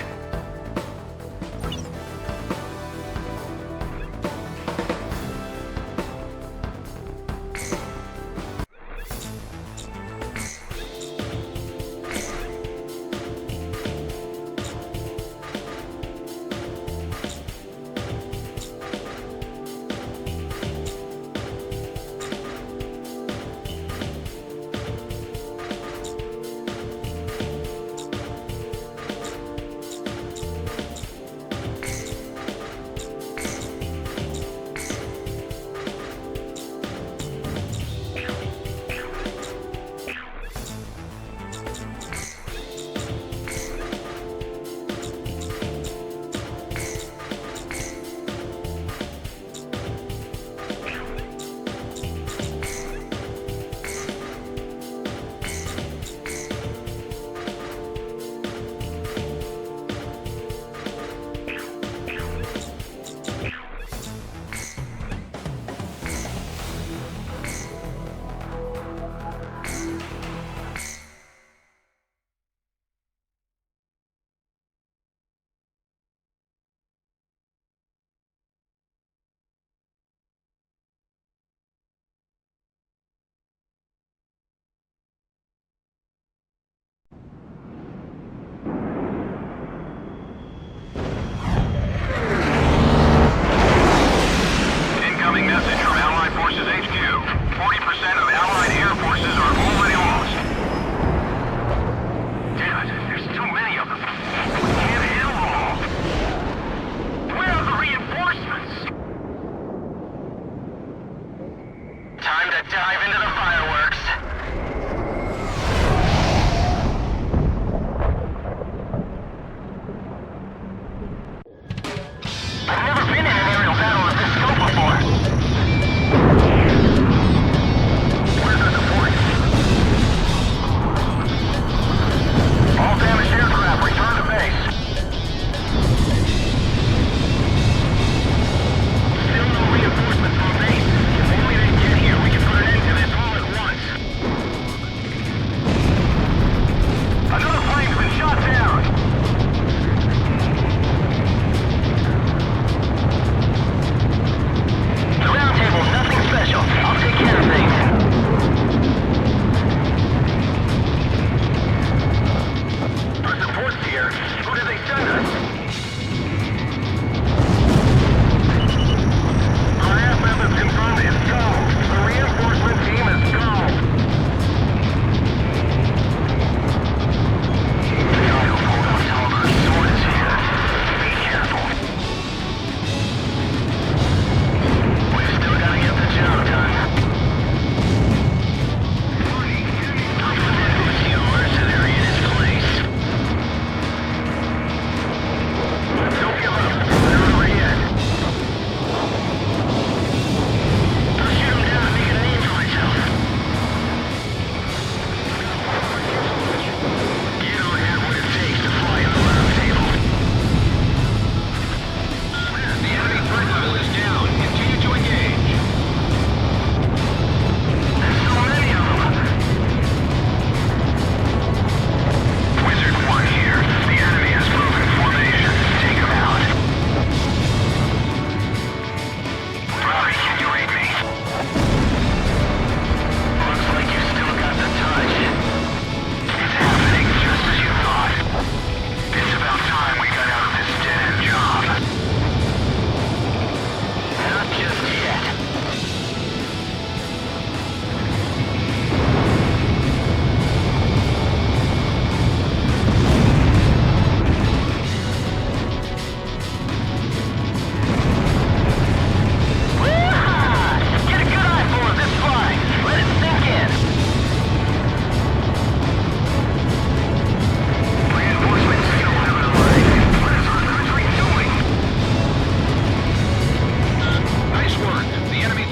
Still no reinforcements from base. If only they get here, we can put an end to this.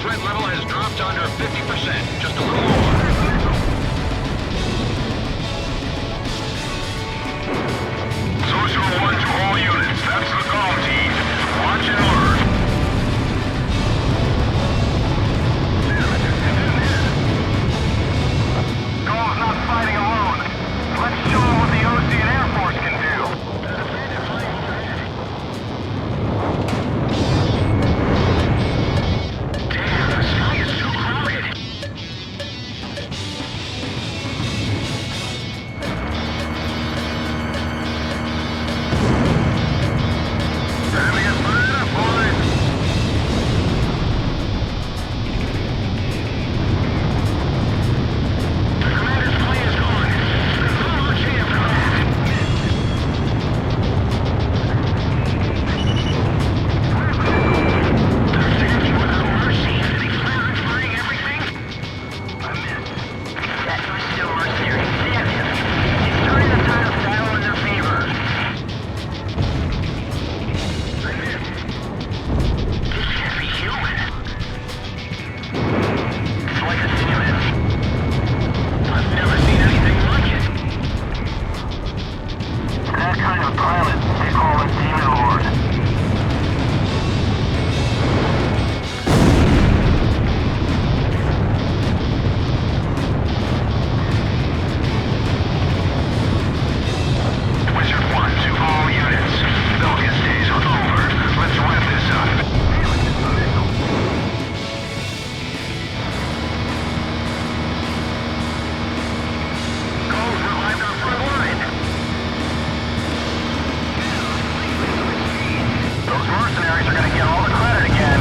threat level has dropped under 50%. Just a little more. Social 1 to all units. That's the call team. Watch and learn. Gall's not fighting alone. Let's show him what the Ocean Air Force can do. Damn, the sky is too crowded. Time to get fired up, boys. The commander's plane is gone. There's no more chance for that. They're attacking without mercy. They plan on firing everything? I missed. That Ustio mercenary. Damn him. He's turning the tide of battle in their favor. I missed. This can't be human. It's like a demon. I've never seen anything like it. That kind of pilot, they call a demon lord. Wizard 1 to all units. Belka's days are over. Let's wrap this up. Gulls revived our front line. Those mercenaries are gonna get all the credit again.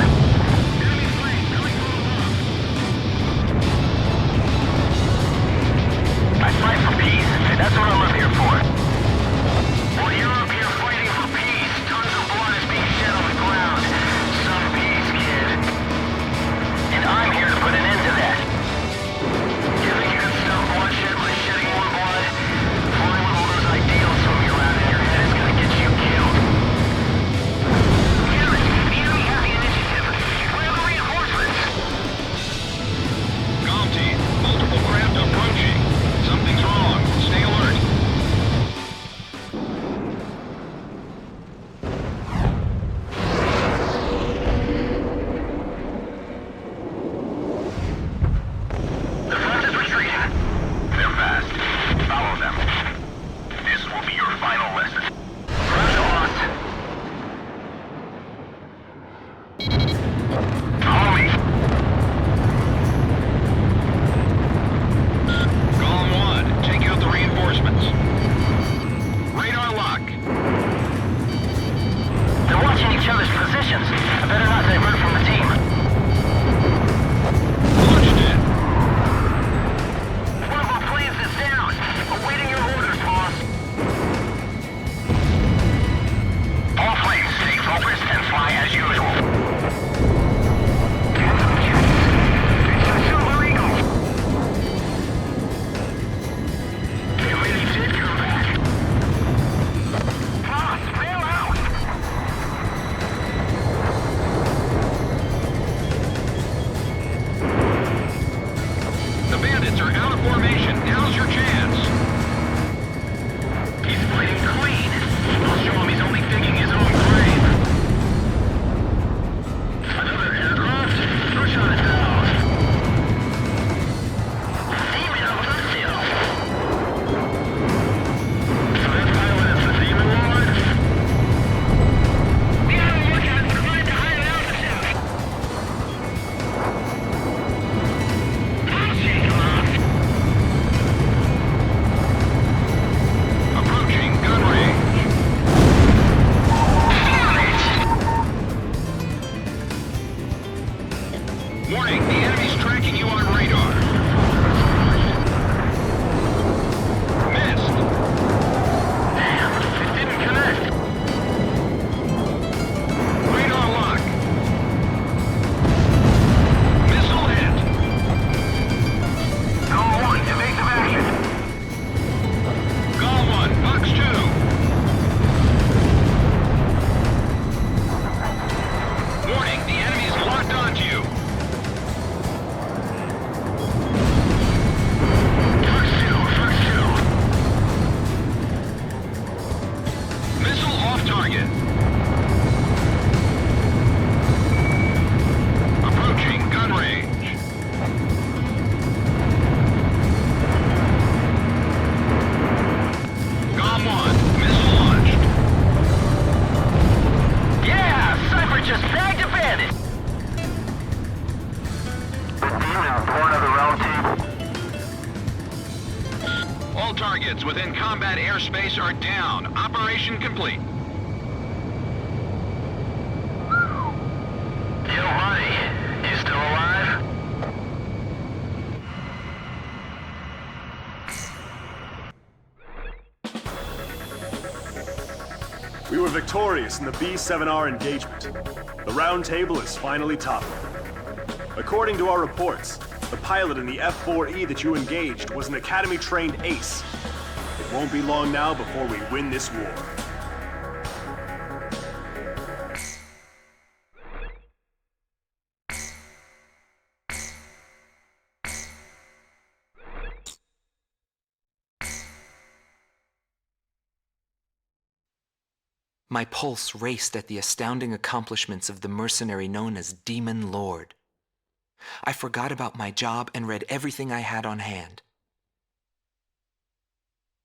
Enemy plane coming from above. I fight for peace. That's what I live here for. While you're up here fighting for peace, tons of blood is being shed on the ground. Some peace, kid. And I'm here to put an end to that. You think you can stop bloodshed by shedding more blood? Flying with all those ideals swimming around in your head is gonna get you killed. Damn it! The enemy has the initiative. Where are the reinforcements? Comm team, multiple craft approaching. Something's wrong. Stay alert. The front is retreating. They're fast. Follow them. This will be your final lesson. Front lost. Follow me. Column 1, take out the reinforcements. Radar lock. They're watching each other's positions. I better not divert from the team. Launched it. One of our planes is down. Awaiting your orders, boss. All planes, stay focused and fly as usual. It's the Silver Eagle. They really did come back. Boss, bail out. The bandits are out of formation. Now's your chance. He's fighting clean. I'll show him he's only digging his own grave. Another aircraft? Push on it now. Demon of Ustio. So that pilot is the demon lord? Be on the lookout. Provide the higher altitude. I'll shake him off. Approaching gun range. Damn it! Warning, the enemy's tracking you on radar. Missed. Damn, it didn't connect. Radar lock. Missile hit. Gull 1, evasive action. Gull 1, box 2. Warning, the enemy is locked onto you. All targets within combat airspace are down. Operation complete. Yo, buddy. You still alive? We were victorious in the B-7R engagement. The round table is finally toppled. According to our reports, the pilot in the F-4E that you engaged was an Academy-trained ace. It won't be long now before we win this war. My pulse raced at the astounding accomplishments of the mercenary known as Demon Lord. I forgot about my job and read everything I had on hand.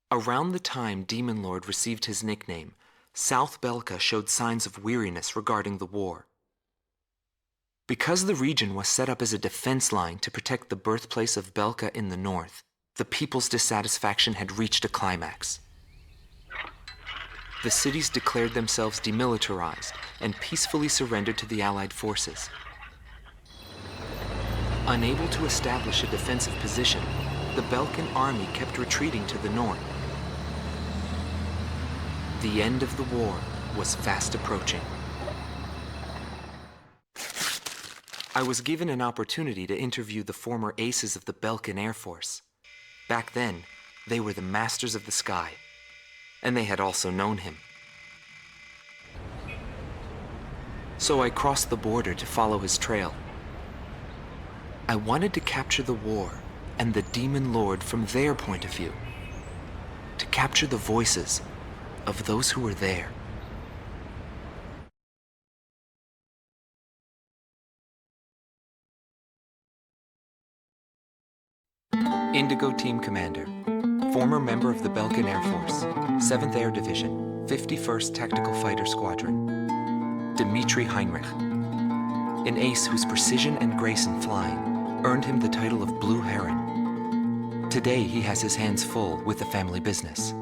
Around the time Demon Lord received his nickname, South Belka showed signs of weariness regarding the war. Because the region was set up as a defense line to protect the birthplace of Belka in the north, the people's dissatisfaction had reached a climax. The cities declared themselves demilitarized and peacefully surrendered to the Allied forces. Unable to establish a defensive position, the Belkan army kept retreating to the north. The end of the war was fast approaching. I was given an opportunity to interview the former aces of the Belkan Air Force. Back then, they were the masters of the sky, and they had also known him. So I crossed the border to follow his trail. I wanted to capture the war and the Demon Lord from their point of view, to capture the voices of those who were there. Indigo Team Commander, former member of the Belkan Air Force, 7th Air Division, 51st Tactical Fighter Squadron, Dmitri Heinrich, an ace whose precision and grace in flying earned him the title of Blue Heron. Today he has his hands full with the family business.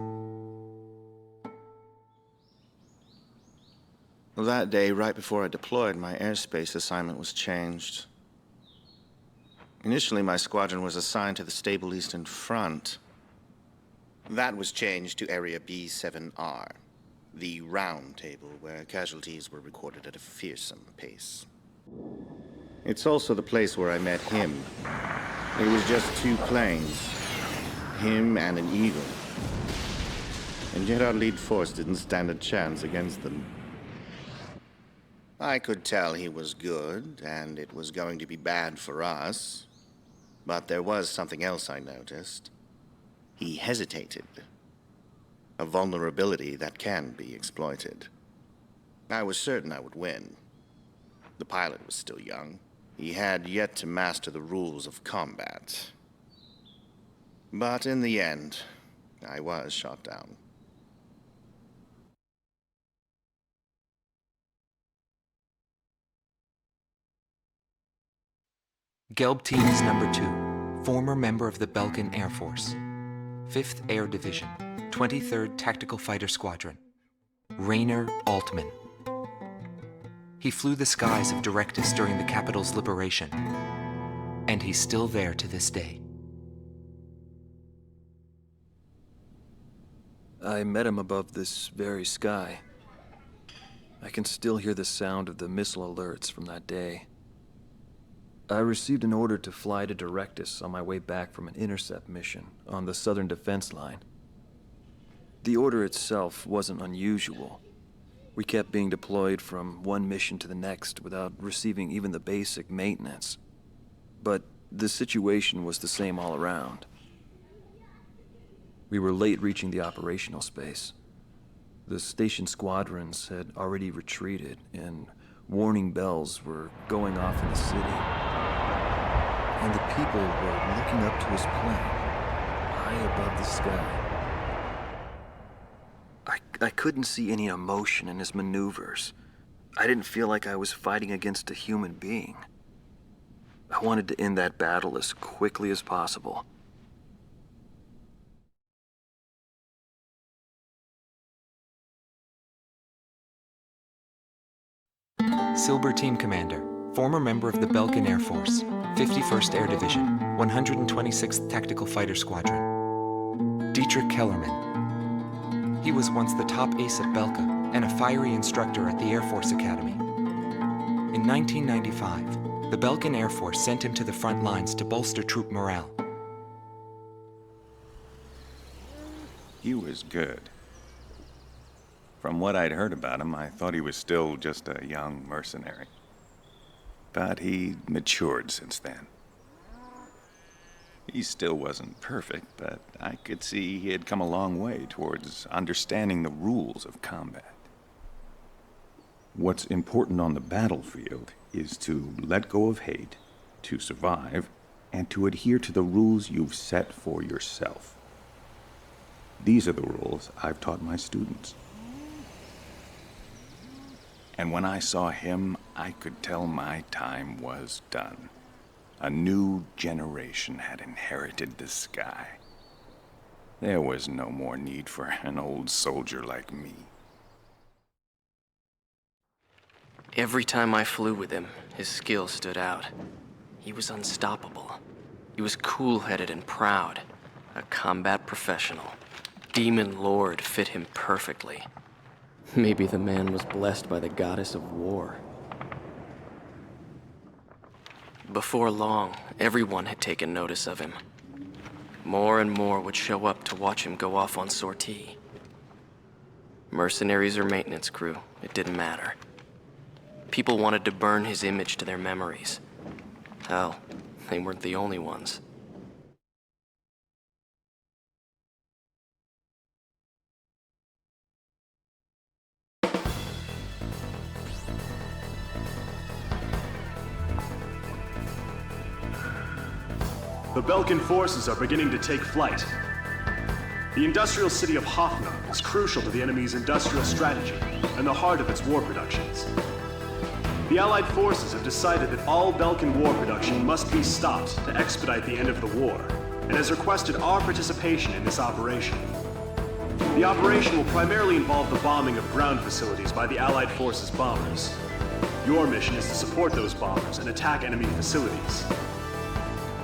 That day, right before I deployed, my airspace assignment was changed. Initially, my squadron was assigned to the stable Eastern Front. That was changed to Area B-7R, the round table where casualties were recorded at a fearsome pace. It's also the place where I met him. It was just 2 planes, him and an eagle. And yet our lead force didn't stand a chance against them. I could tell he was good, and it was going to be bad for us. But there was something else I noticed. He hesitated. A vulnerability that can be exploited. I was certain I would win. The pilot was still young. He had yet to master the rules of combat. But in the end, I was shot down. Gelb Teams Number 2, former member of the Belkan Air Force, 5th Air Division, 23rd Tactical Fighter Squadron, Rainer Altman. He flew the skies of Directus during the capital's liberation, and he's still there to this day. I met him above this very sky. I can still hear the sound of the missile alerts from that day. I received an order to fly to Directus on my way back from an intercept mission on the southern defense line. The order itself wasn't unusual. We kept being deployed from one mission to the next without receiving even the basic maintenance. But the situation was the same all around. We were late reaching the operational space. The station squadrons had already retreated, and warning bells were going off in the city. And the people were looking up to his plane, high above the sky. I couldn't see any emotion in his maneuvers. I didn't feel like I was fighting against a human being. I wanted to end that battle as quickly as possible. Silber Team Commander, former member of the Belkan Air Force, 51st Air Division, 126th Tactical Fighter Squadron. Dietrich Kellerman. He was once the top ace at Belka and a fiery instructor at the Air Force Academy. In 1995, the Belkan Air Force sent him to the front lines to bolster troop morale. He was good. From what I'd heard about him, I thought he was still just a young mercenary. But he matured since then. He still wasn't perfect, but I could see he had come a long way towards understanding the rules of combat. What's important on the battlefield is to let go of hate, to survive, and to adhere to the rules you've set for yourself. These are the rules I've taught my students. And when I saw him, I could tell my time was done. A new generation had inherited the sky. There was no more need for an old soldier like me. Every time I flew with him, his skill stood out. He was unstoppable. He was cool-headed and proud. A combat professional. Demon Lord fit him perfectly. Maybe the man was blessed by the goddess of war. Before long, everyone had taken notice of him. More and more would show up to watch him go off on sortie. Mercenaries or maintenance crew, it didn't matter. People wanted to burn his image to their memories. Hell, they weren't the only ones. The Belkan forces are beginning to take flight. The industrial city of Hoffner is crucial to the enemy's industrial strategy and the heart of its war productions. The Allied forces have decided that all Belkan war production must be stopped to expedite the end of the war, and has requested our participation in this operation. The operation will primarily involve the bombing of ground facilities by the Allied forces' bombers. Your mission is to support those bombers and attack enemy facilities.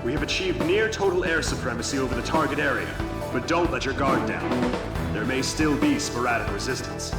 We have achieved near total air supremacy over the target area, but don't let your guard down. There may still be sporadic resistance.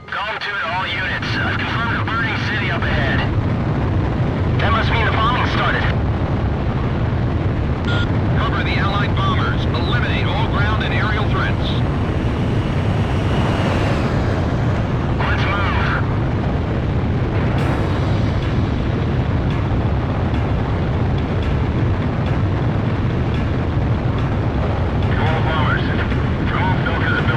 Calm 2 to all units. I've confirmed a burning city up ahead. That must mean the bombing started. Cover the Allied bombers. Eliminate all ground and aerial threats. Let's move. Come on, bombers. Come on, Belka.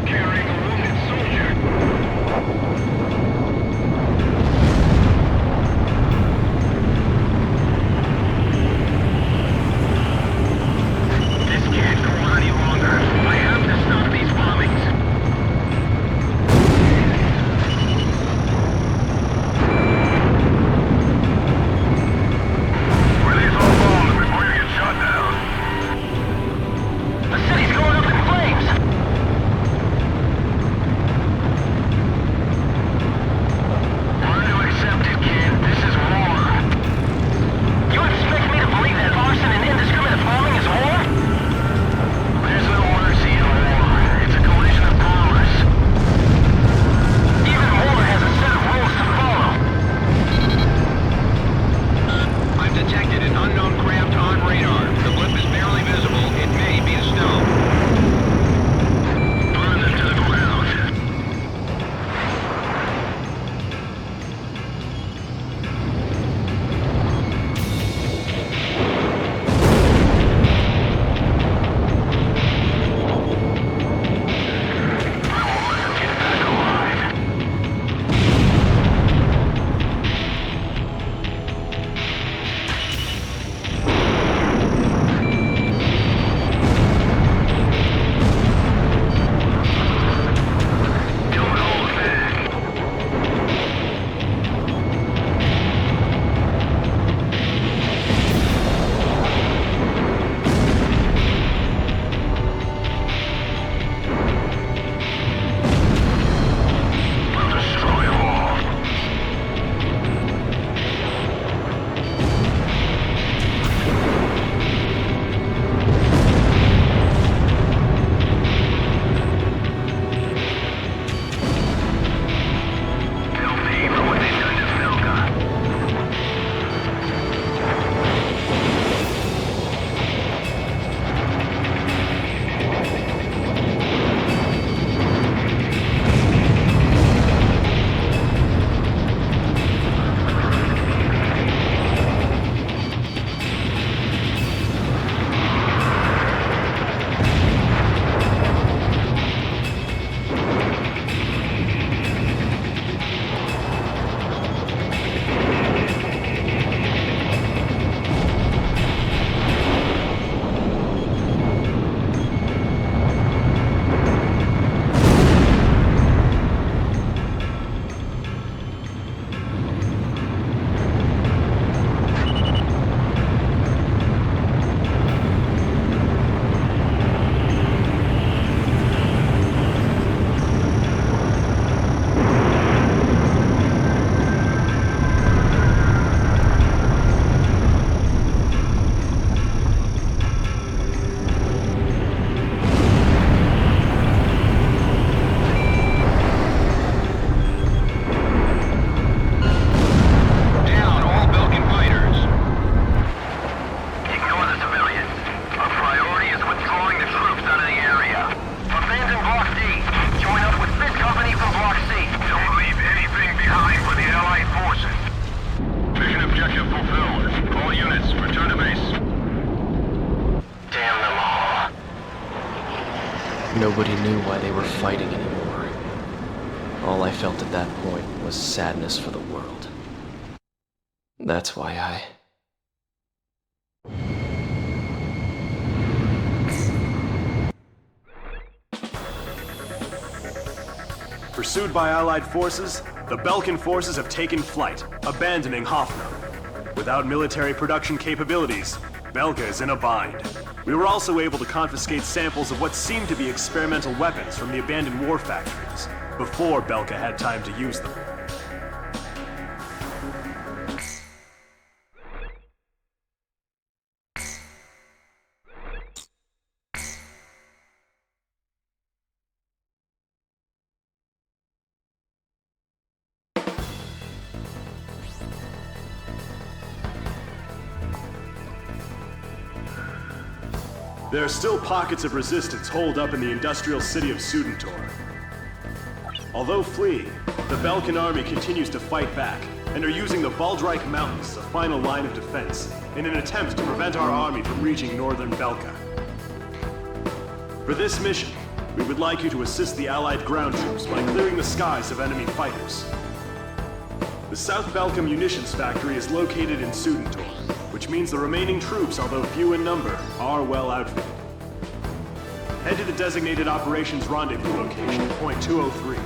carrying a wounded soldier. This can't go on any longer. I have to stop these bombings. Release all bombs before you get shot down. The city's going up in flames! Learn to accept it, kid. This is war. You expect me to believe that arson and indiscriminate bombing is war? There's no mercy in war. It's a collision of powers. Even war has a set of rules to follow. I've detected an unknown craft on radar. The blip is barely visible. It may be a stone. Burn them to the ground. I won't let them get back alive. Don't hold back. We'll destroy them all. They'll pay for what they've done to Belka. Down all Belkan fighters. Ignore the civilians. Our priority is withdrawing the troops out of the area. Abandon Block D. Join up with this company from Block C. Don't leave anything behind for the Allied forces. Mission objective fulfilled. All units, return to base. Damn them all. Nobody knew why they were fighting anymore. All I felt at that point was sadness for the world. That's why I... Pursued by Allied forces, the Belkan forces have taken flight, abandoning Hoffner. Without military production capabilities, Belka is in a bind. We were also able to confiscate samples of what seemed to be experimental weapons from the abandoned war factories, before Belka had time to use them. There are still pockets of resistance holed up in the industrial city of Sudentor. Although fleeing, the Belkan army continues to fight back, and are using the Baldreich Mountains as a final line of defense, in an attempt to prevent our army from reaching northern Belka. For this mission, We would like you to assist the Allied ground troops by clearing the skies of enemy fighters. The South Belka munitions factory is located in Sudentor, which means the remaining troops, although few in number, are well outfitted. Head to the designated operations rendezvous location, point 203.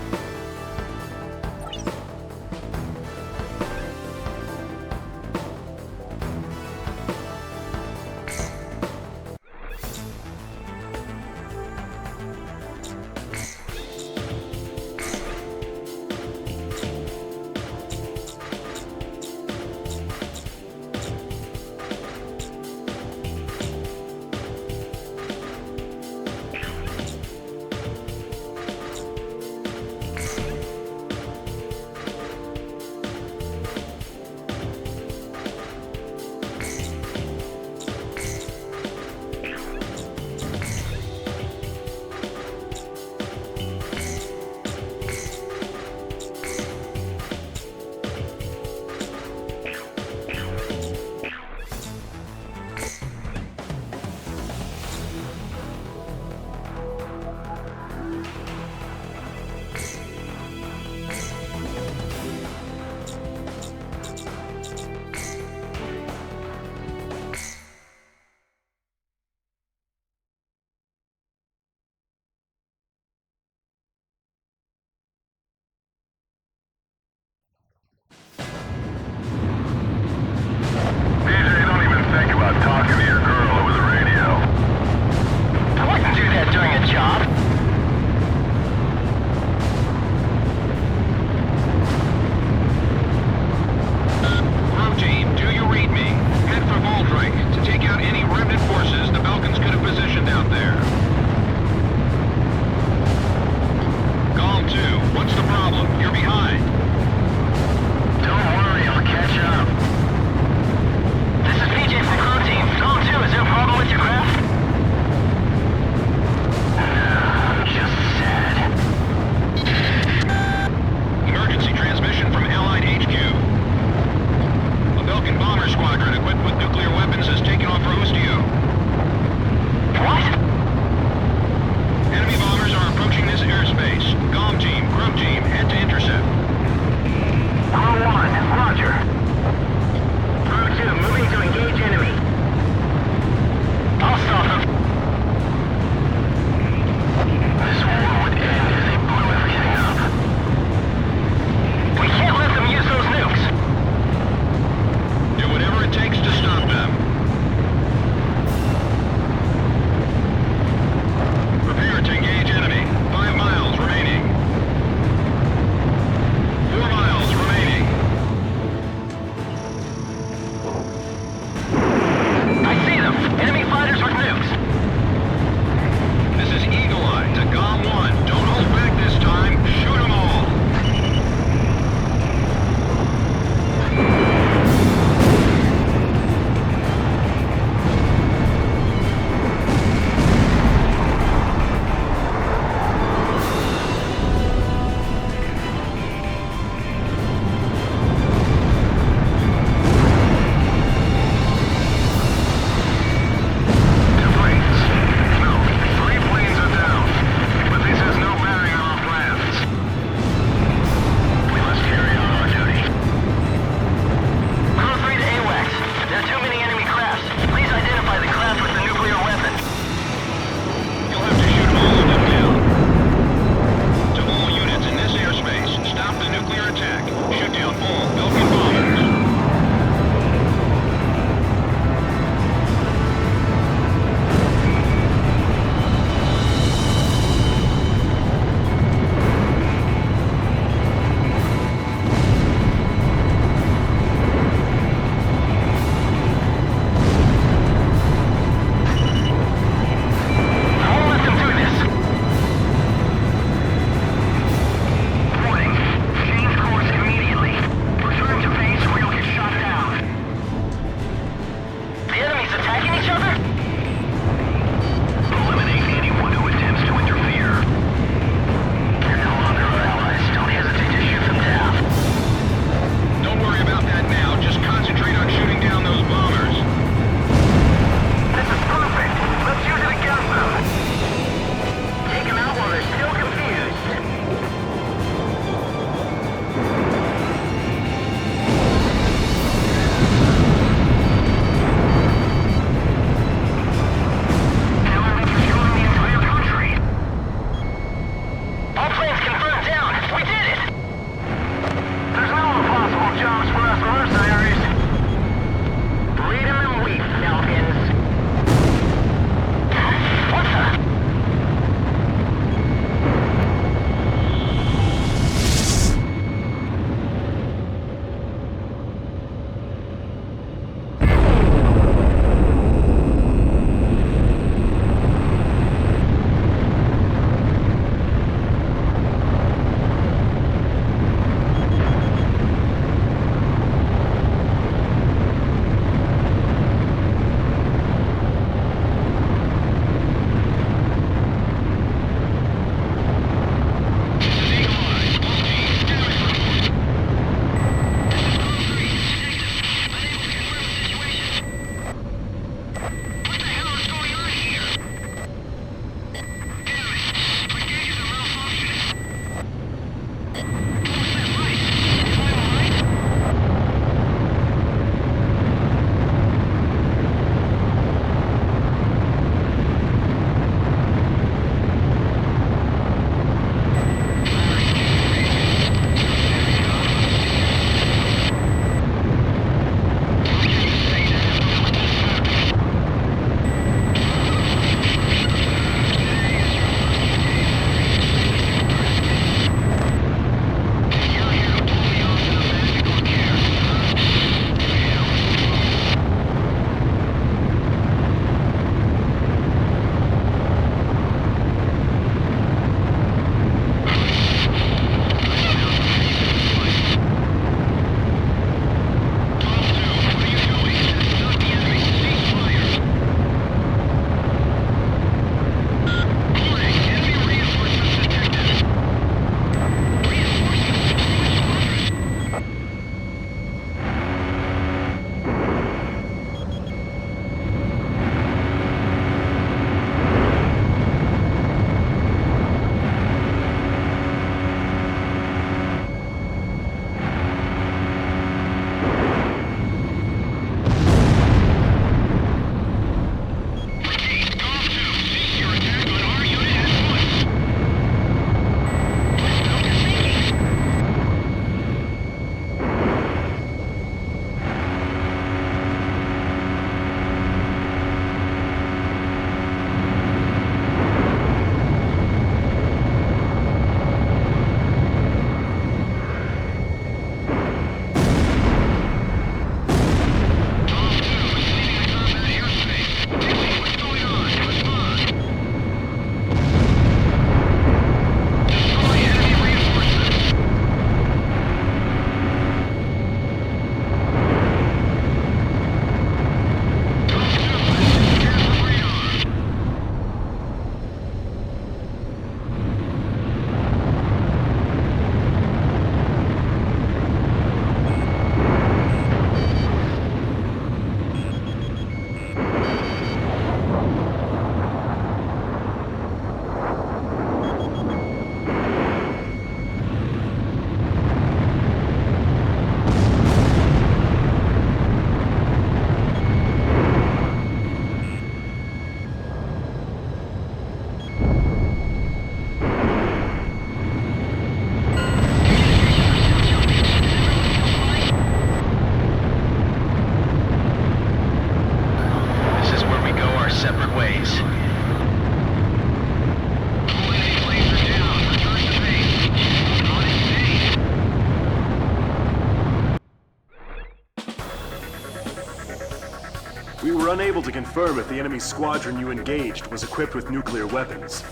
are unable to confirm if the enemy squadron you engaged was equipped with nuclear weapons.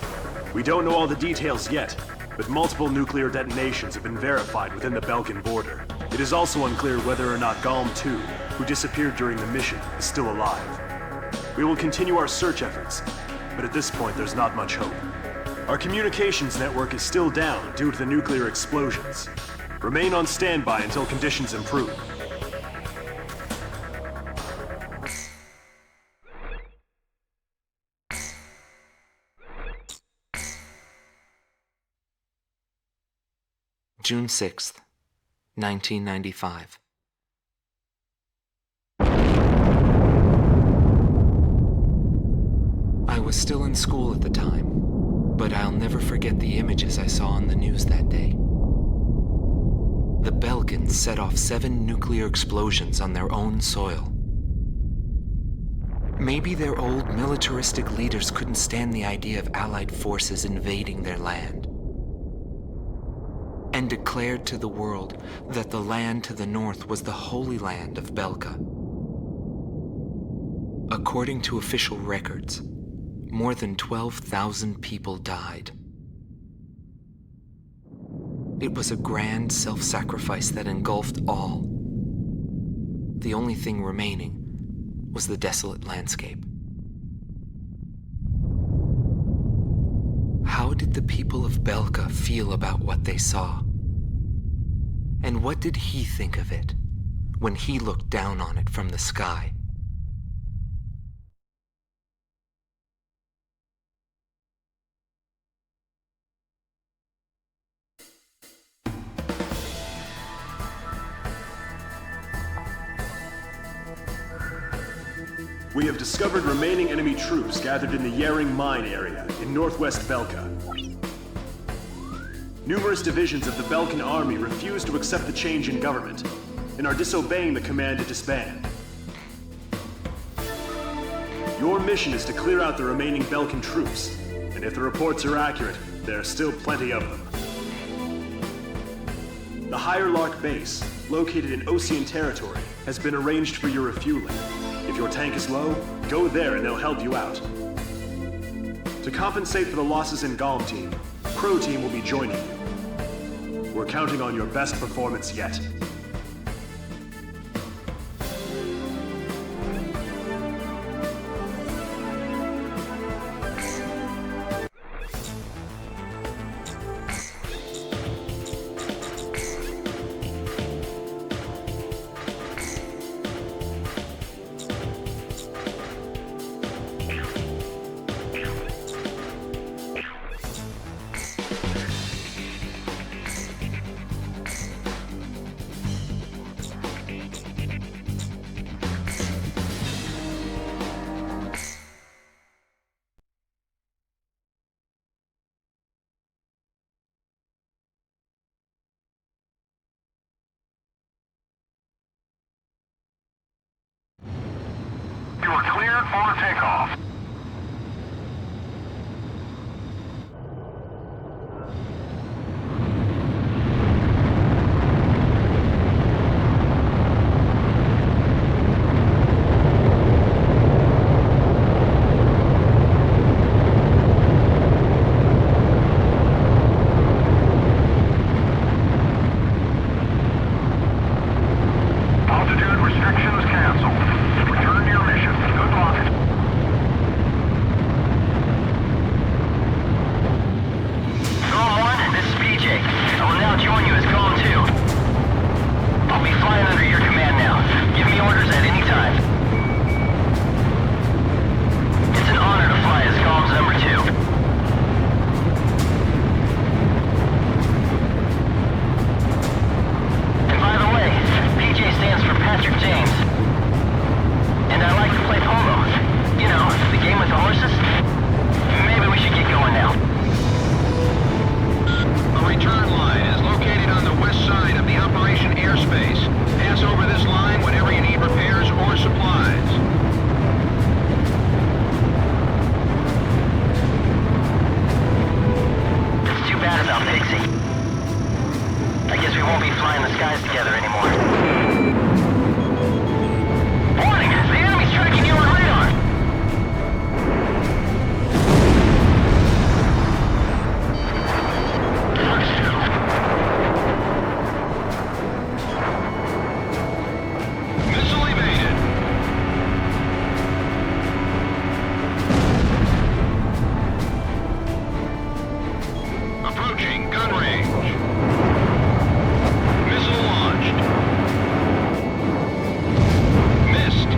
We don't know all the details yet, but multiple nuclear detonations have been verified within the Belkan border. It is also unclear whether or not Galm 2, who disappeared during the mission, is still alive. We will continue our search efforts, but at this point there's not much hope. Our communications network is still down due to the nuclear explosions. Remain on standby until conditions improve. June 6th, 1995. I was still in school at the time, but I'll never forget the images I saw on the news that day. The Belkans set off 7 nuclear explosions on their own soil. Maybe their old militaristic leaders couldn't stand the idea of Allied forces invading their land, and declared to the world that the land to the north was the Holy Land of Belka. According to official records, more than 12,000 people died. It was a grand self-sacrifice that engulfed all. The only thing remaining was the desolate landscape. How did the people of Belka feel about what they saw? And what did he think of it when he looked down on it from the sky? We have discovered remaining enemy troops gathered in the Yaring mine area in northwest Belka. Numerous divisions of the Belkan army refuse to accept the change in government and are disobeying the command to disband. Your mission is to clear out the remaining Belkan troops, and if the reports are accurate, there are still plenty of them. The Higher Lark base, located in Ocean territory, has been arranged for your refueling. If your tank is low, go there and they'll help you out. To compensate for the losses in Galm team, Crow team will be joining you. We're counting on your best performance yet. You are cleared for takeoff. Altitude restrictions canceled. Return to your mission. Good luck. Galm 1, this is PJ. I will now join you as Galm 2. I'll be flying under your command now. Give me orders at any time. It's an honor to fly as Galm's number 2. And by the way, PJ stands for Patrick James. And I like to play polo. You know, the game with the horses. Maybe we should get going now. The return line is located on the west side of the operation airspace. Pass over this line whenever you need repairs or supplies. It's too bad about Pixy. I guess we won't be flying the skies together anymore. Warning! The enemy's tracking you on radar! approaching gun range. Missile launched. Missed.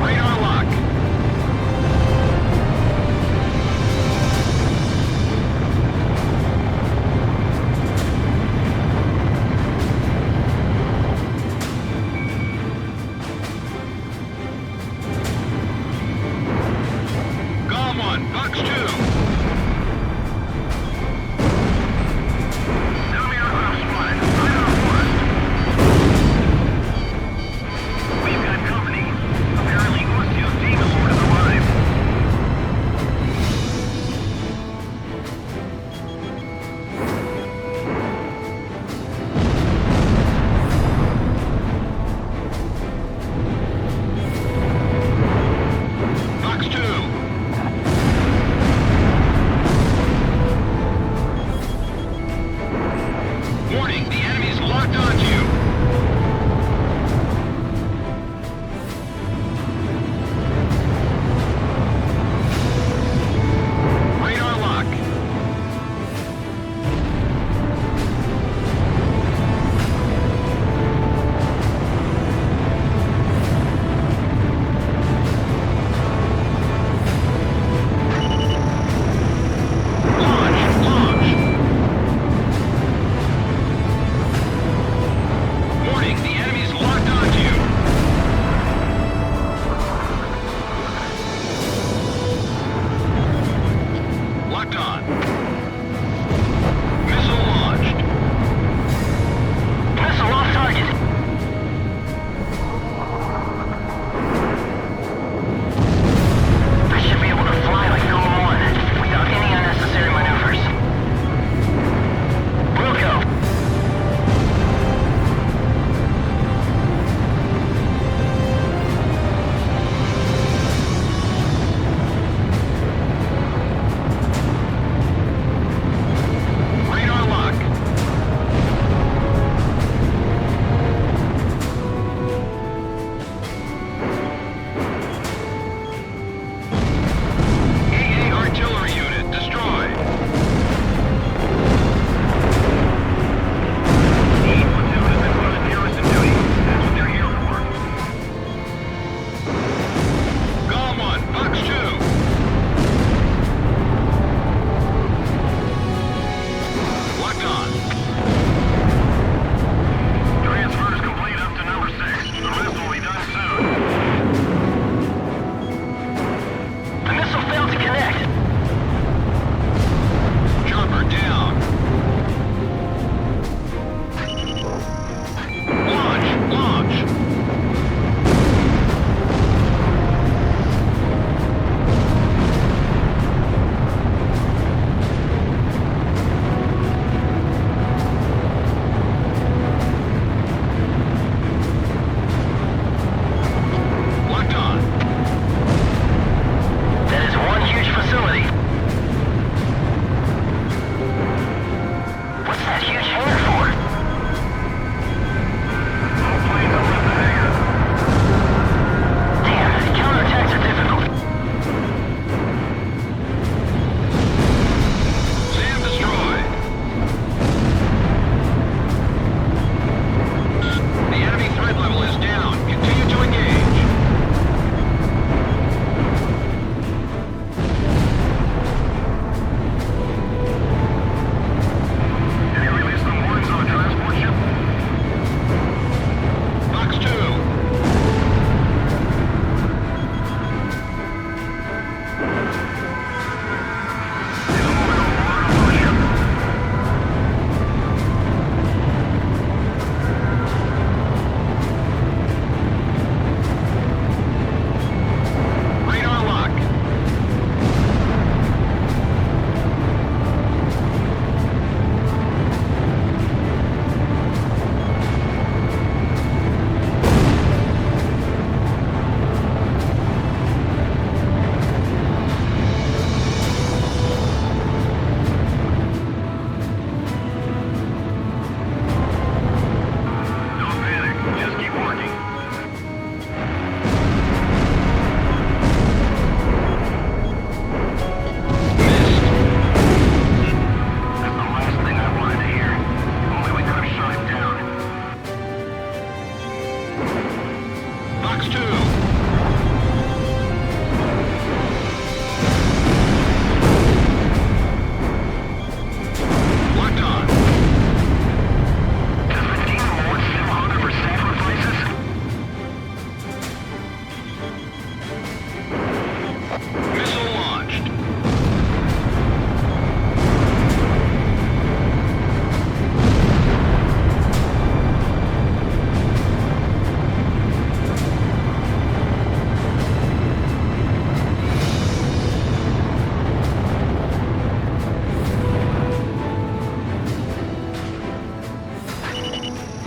Radar lock. Golem 1, Box 2. Enemy aircraft spotted. Right on forest. We've got company. Apparently Ustio's Demon Lord has arrived. Box 2. Warning, the enemy's locked onto you. Radar lock. Launch.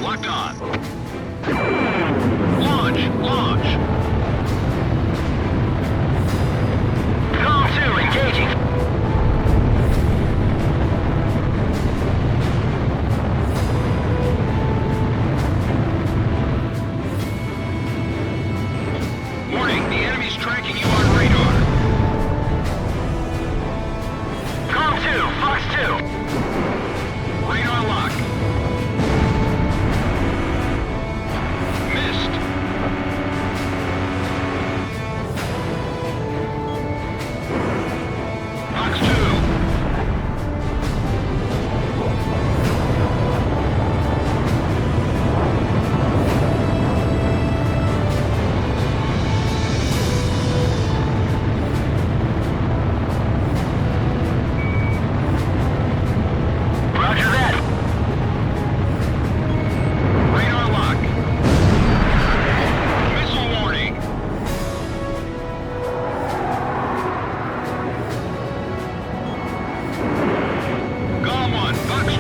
Locked on. Launch. Calm 2, engaging. Warning, the enemy's tracking you on radar. Calm 2, Fox 2. Radar lock. Missed. Fox 2. Roger that. Radar lock. Missile warning. Golem 1, Fox 2.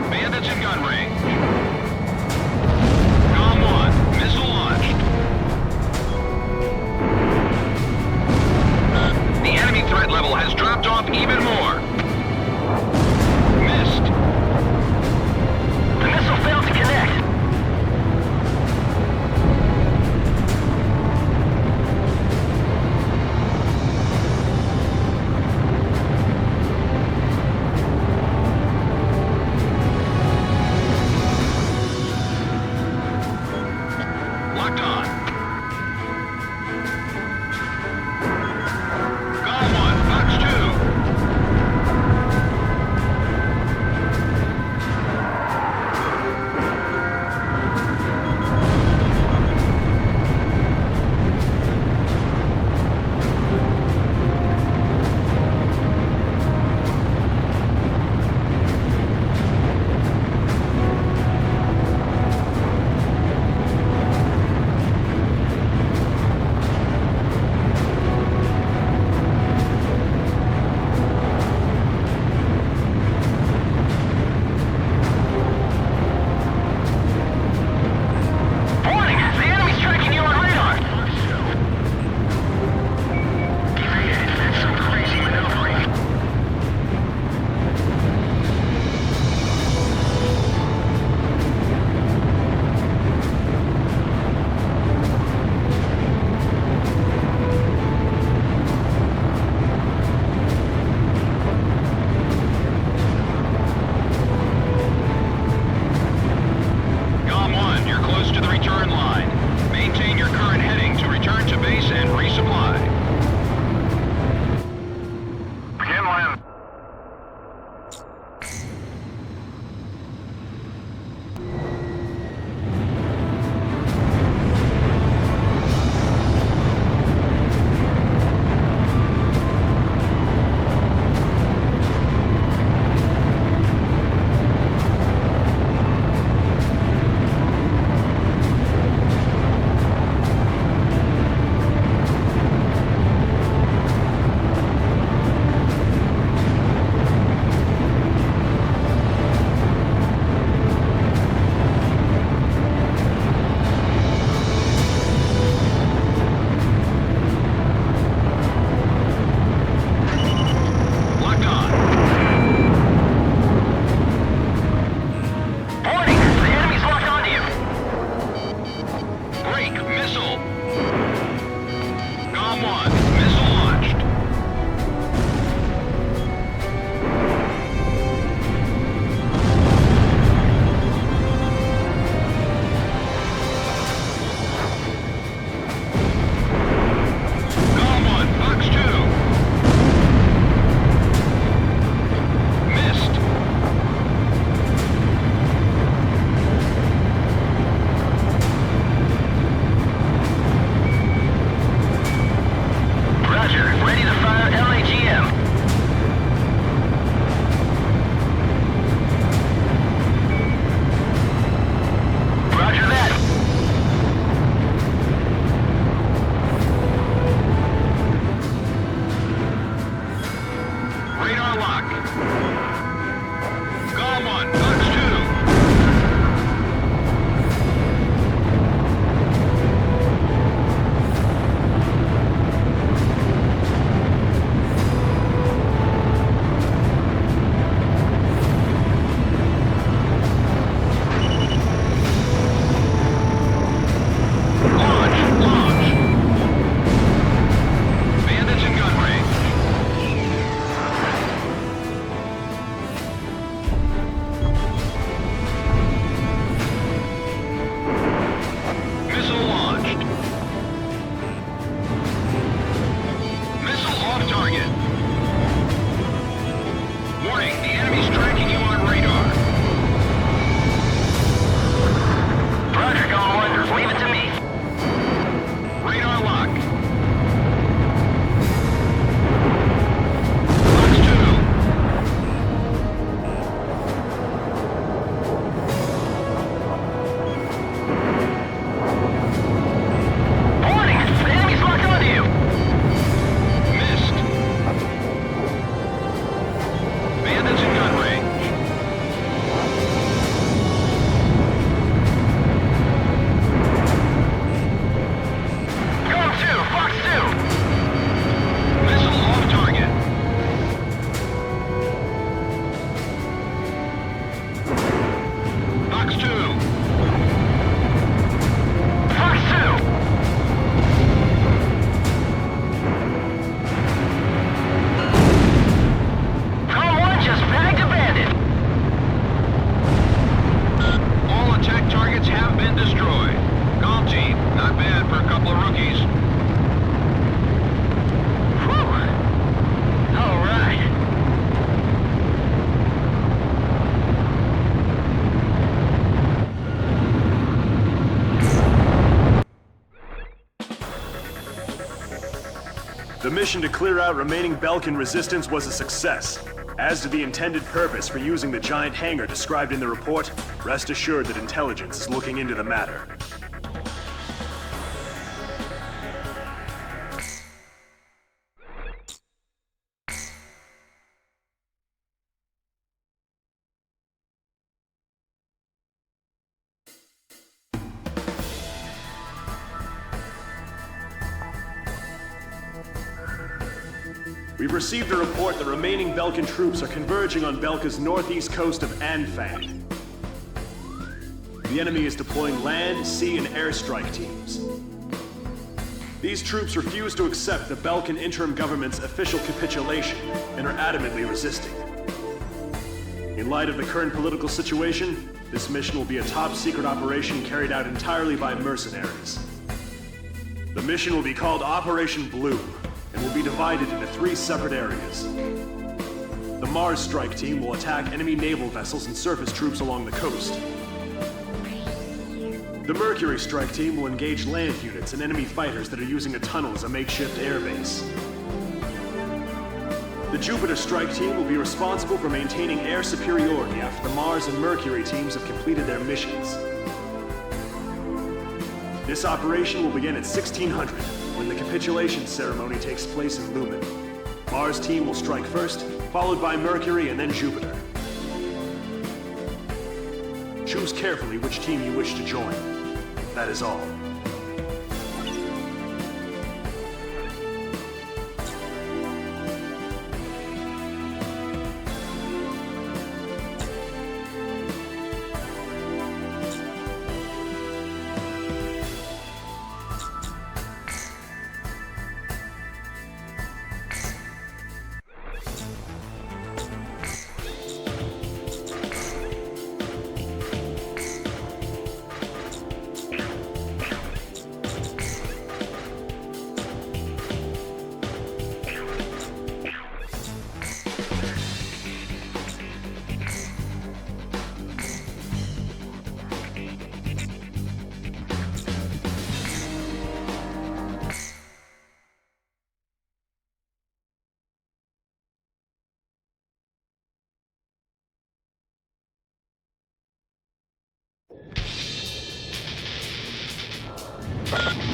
Bandits in gun range. Golem 1, missile launched. The enemy threat level has dropped off even more. Missed. The missile failed to connect. Locked on. Golem 1, Fox 2. Launch! Bandits in gun range. Missile launched. Missile off target. Warning, the enemy's tracking you on radar. Roger, Golem 1. Leave it to me. Radar lock. Box 2. Warning! The enemy's locked onto you! Missed. Bandits in gun range. Golem 2, Fox 2! Missile off target. Fox 2. Fox 2! Golem 1 just bagged a bandit! All attack targets have been destroyed. Golem team, not bad for a couple of rookies. Whew! All right. The mission to clear out remaining Belkan resistance was a success. As to the intended purpose for using the giant hangar described in the report, rest assured that intelligence is looking into the matter. We've received a report that remaining Belkan troops are converging on Belka's northeast coast of Anfang. The enemy is deploying land, sea, and airstrike teams. These troops refuse to accept the Belkan interim government's official capitulation and are adamantly resisting. In light of the current political situation, this mission will be a top-secret operation carried out entirely by mercenaries. The mission will be called Operation Blue, and will be divided into 3 separate areas. The Mars strike team will attack enemy naval vessels and surface troops along the coast. The Mercury strike team will engage land units and enemy fighters that are using a tunnel as a makeshift airbase. The Jupiter strike team will be responsible for maintaining air superiority after the Mars and Mercury teams have completed their missions. This operation will begin at 1600, when the capitulation ceremony takes place in Lumen. Mars team will strike first, followed by Mercury and then Jupiter. Choose carefully which team you wish to join. That is all.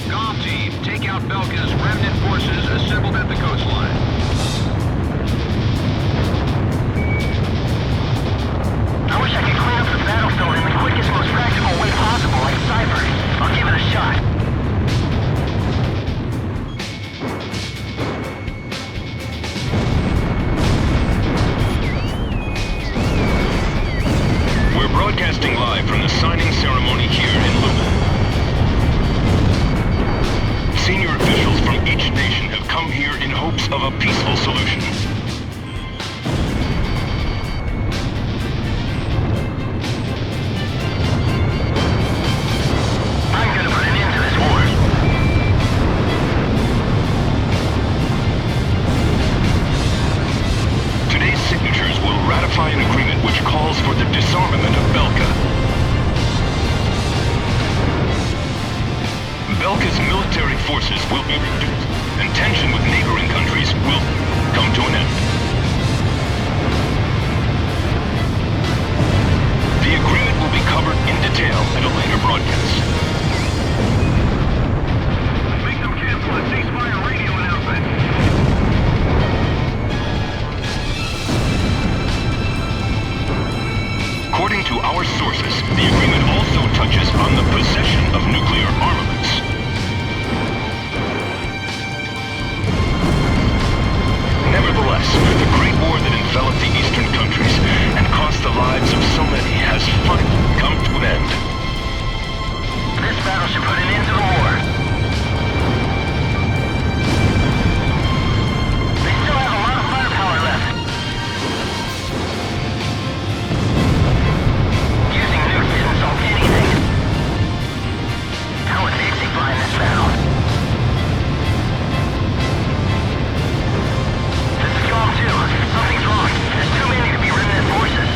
Golem team, take out Belka's remnant forces assembled at the coastline. I wish I could clean up the battlefield in the quickest, most practical way possible, like Cipher. I'll give it a shot. We're broadcasting live from the signing ceremony here in Lumen. Belka's military forces will be reduced, and tension with neighboring countries will come to an end. The agreement will be covered in detail at a later broadcast. Make them cancel a ceasefire radio announcement. According to our sources, the agreement also touches on the possession of nuclear armaments. Nevertheless, the Great War that enveloped the eastern countries and cost the lives of so many has finally come to an end. This battle should put an end to the war. They still have a lot of firepower left. Using nukes didn't solve anything. How would Pixy fly in this battle? This is Calm 2. Something's wrong. There's too many to be remnant forces.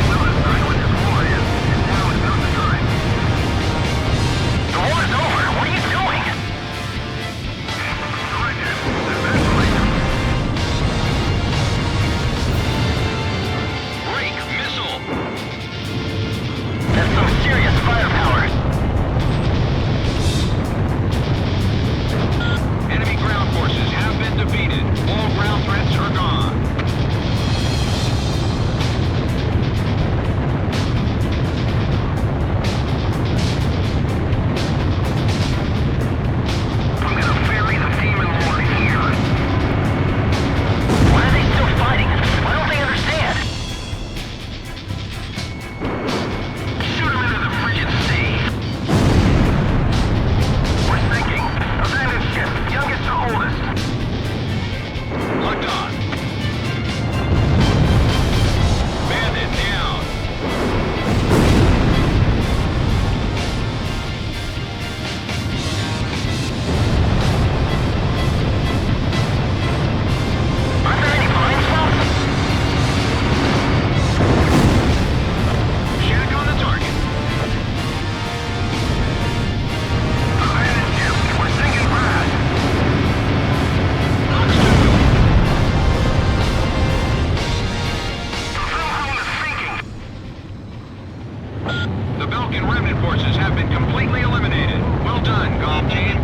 Well, it's not what this war is, and now is not the time. The war is over. What are you doing? Break missile. That's some serious firepower. Enemy ground forces have been defeated. All ground threats are gone. I'm gonna ferry the Demon Lord here. Why are they still fighting? Why don't they understand? Shoot them into the frigid sea. We're sinking. Abandoned ship, youngest to oldest. Locked on. Bandit down. Aren't there any blind spots? Shack on the target. Abandoned ship, we're sinking fast. The Belkan remnant forces have been completely eliminated. Well done, Calm Team.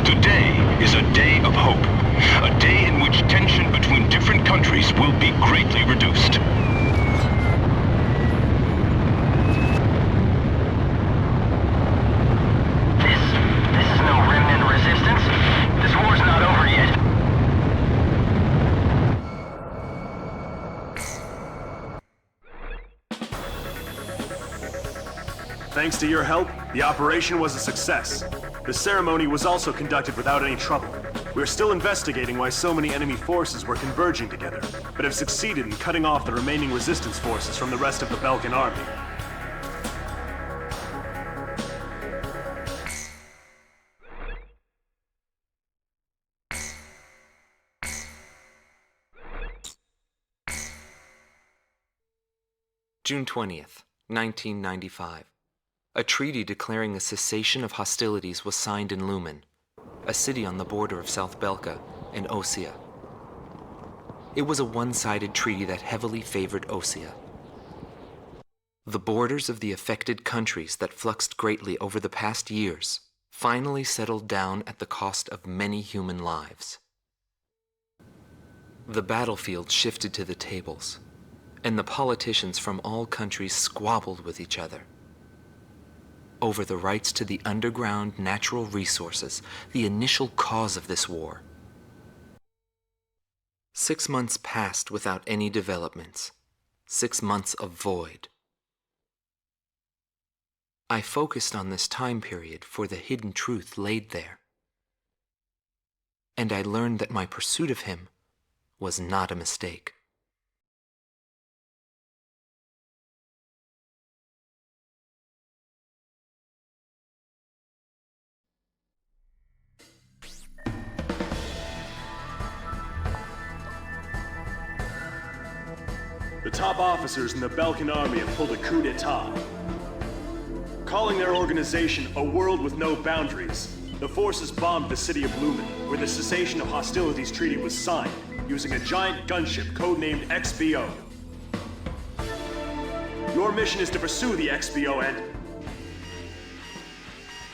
Today is a day of hope. A day in which tension between different countries will be greatly reduced. This is no remnant resistance. This war's not over yet. Thanks to your help, the operation was a success. The ceremony was also conducted without any trouble. We are still investigating why so many enemy forces were converging together, but have succeeded in cutting off the remaining resistance forces from the rest of the Belkan army. June 20th, 1995. A treaty declaring a cessation of hostilities was signed in Lumen, a city on the border of South Belka and Osea. It was a one-sided treaty that heavily favored Osea. The borders of the affected countries that fluxed greatly over the past years finally settled down at the cost of many human lives. The battlefield shifted to the tables, and the politicians from all countries squabbled with each other over the rights to the underground natural resources, the initial cause of this war. 6 months passed without any developments. 6 months of void. I focused on this time period for the hidden truth laid there. And I learned that my pursuit of him was not a mistake. The top officers in the Belkan army have pulled a coup d'etat. calling their organization A World with No Boundaries, the forces bombed the city of Lumen, where the Cessation of Hostilities Treaty was signed, using a giant gunship codenamed XBO. Your mission is to pursue the XBO and...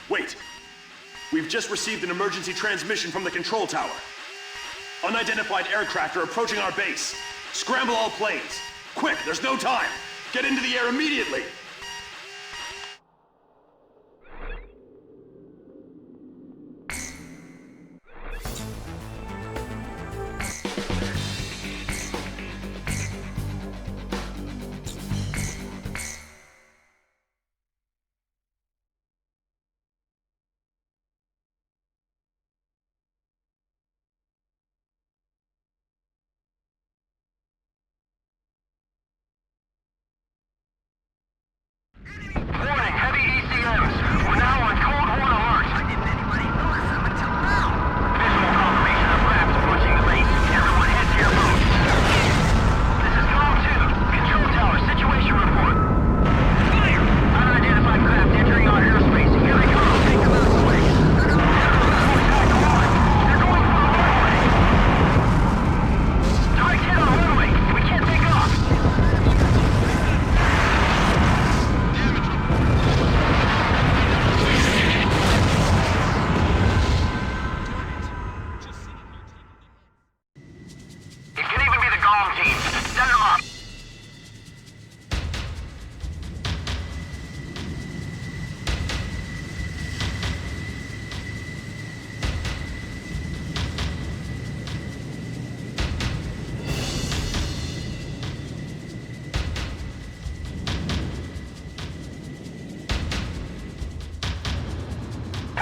Wait! We've just received an emergency transmission from the control tower. Unidentified aircraft are approaching our base. Scramble all planes. Quick, there's no time. Get into the air immediately. Warning, heavy ECMs. We're now on Cold Horn alert. I didn't anybody notice them until now. Visual confirmation of craft approaching the base. Everyone head to your boats. This is Com 2. Control tower, situation report. Fire! Unidentified craft entering our airspace. Here they come. Take them out of the way. They're going for the runway. Direct hit on runway. We can't take off. It can even be the GOM team. Send them up.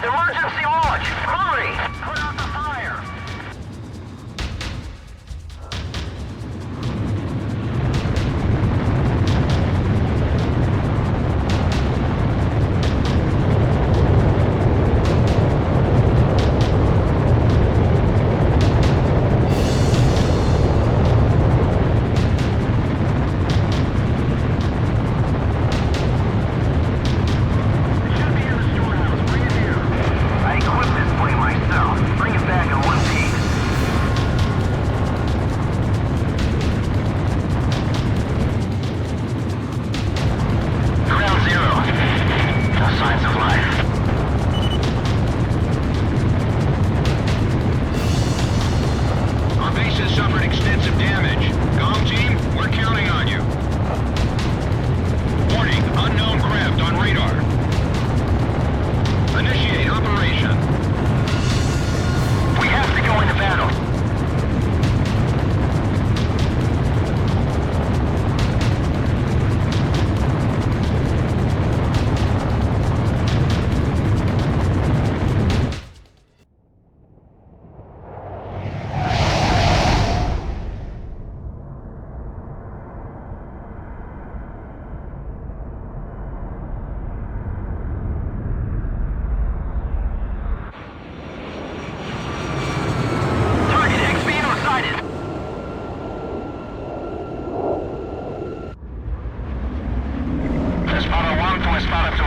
Emergency launch! Hurry! Put out the fire! It should be in the storehouse. Bring it here. I equipped this plane myself. Bring it back in one piece. Ground zero. No signs of life. Our base has suffered extensive damage. GOM team, we're counting on you. Warning, unknown craft on radar. Initiate operation. We have to go into battle. Target XBO sighted. Espada 1 to Espada 2.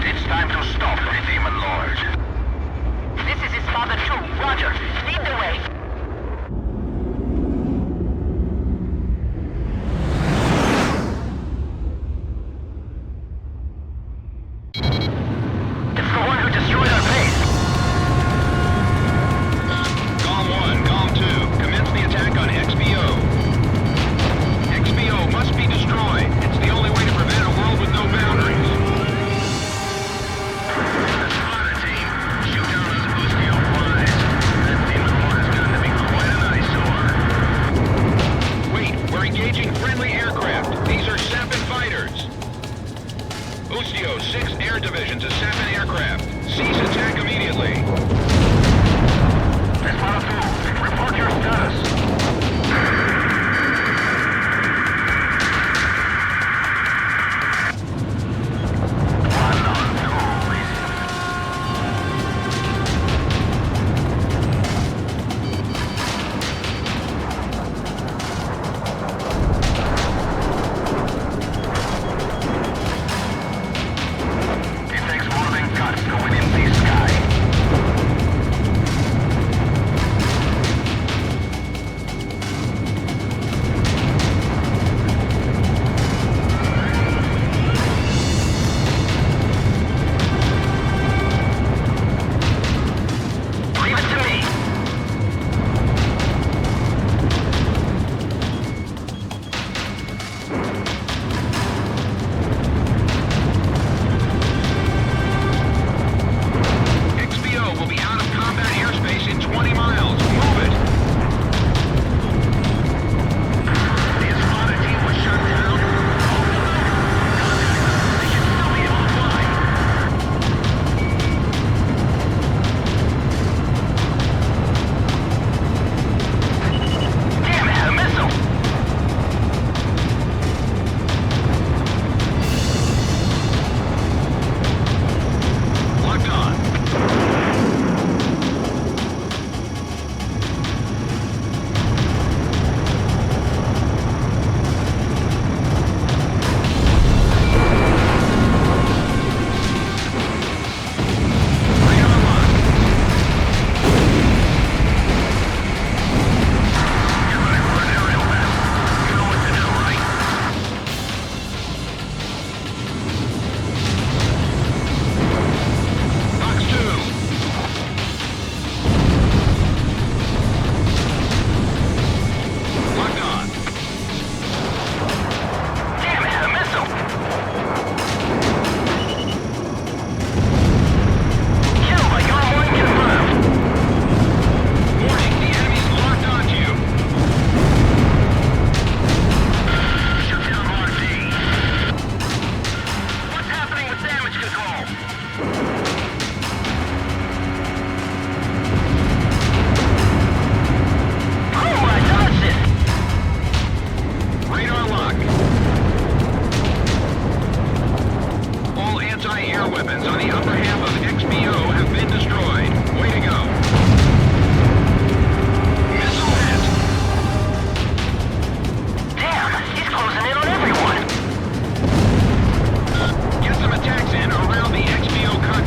It's time to stop the Demon Lord. This is Espada 2. Roger. Lead the way. It's the one who destroyed our base. GOM 1, GOM 2, commence the attack on XBO. XBO must be destroyed. It's the only way to prevent a world with no boundaries. Espada team, shoot down those Ustio flies. That Demon Lord is going to be quite an eyesore. Wait, we're engaging friendly aircraft. These are Sapin fighters. Ustio, 6 air divisions of Sapin aircraft. Cease attack immediately. Espada 2, report your status. One on two,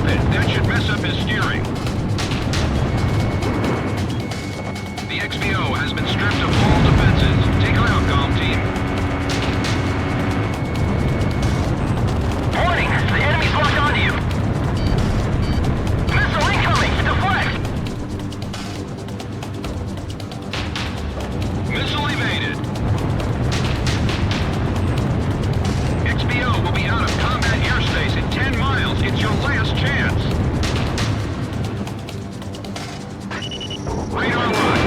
cockpit. That should mess up his steering. The XBO has been stripped of all defenses. Take her out, comm team. Warning! The enemy's locked onto you! Missile incoming! Deflect! Missile evaded. XBO will be out of combat airspace in 10 miles. It's your last chance. Radar lock.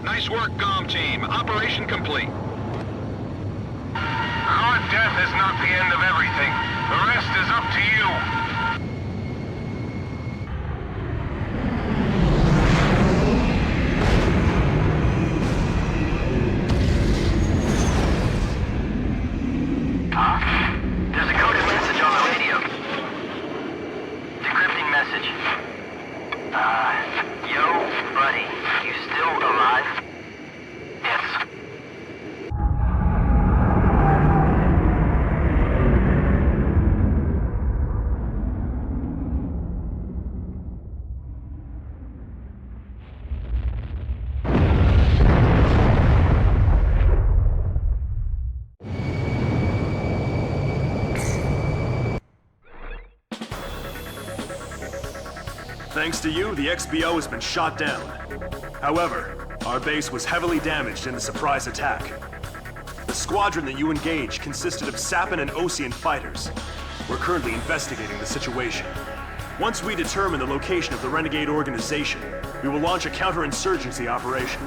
Nice work, comm team. Operation complete. Our death is not the end of everything. The rest is up to you. There's a coded message on the radio. Decrypting message. Yo, buddy, you still alive? Yes. Thanks to you, the XBO has been shot down. However, our base was heavily damaged in the surprise attack. The squadron that you engaged consisted of Sapin and Osean fighters. We're currently investigating the situation. Once we determine the location of the renegade organization, we will launch a counterinsurgency operation.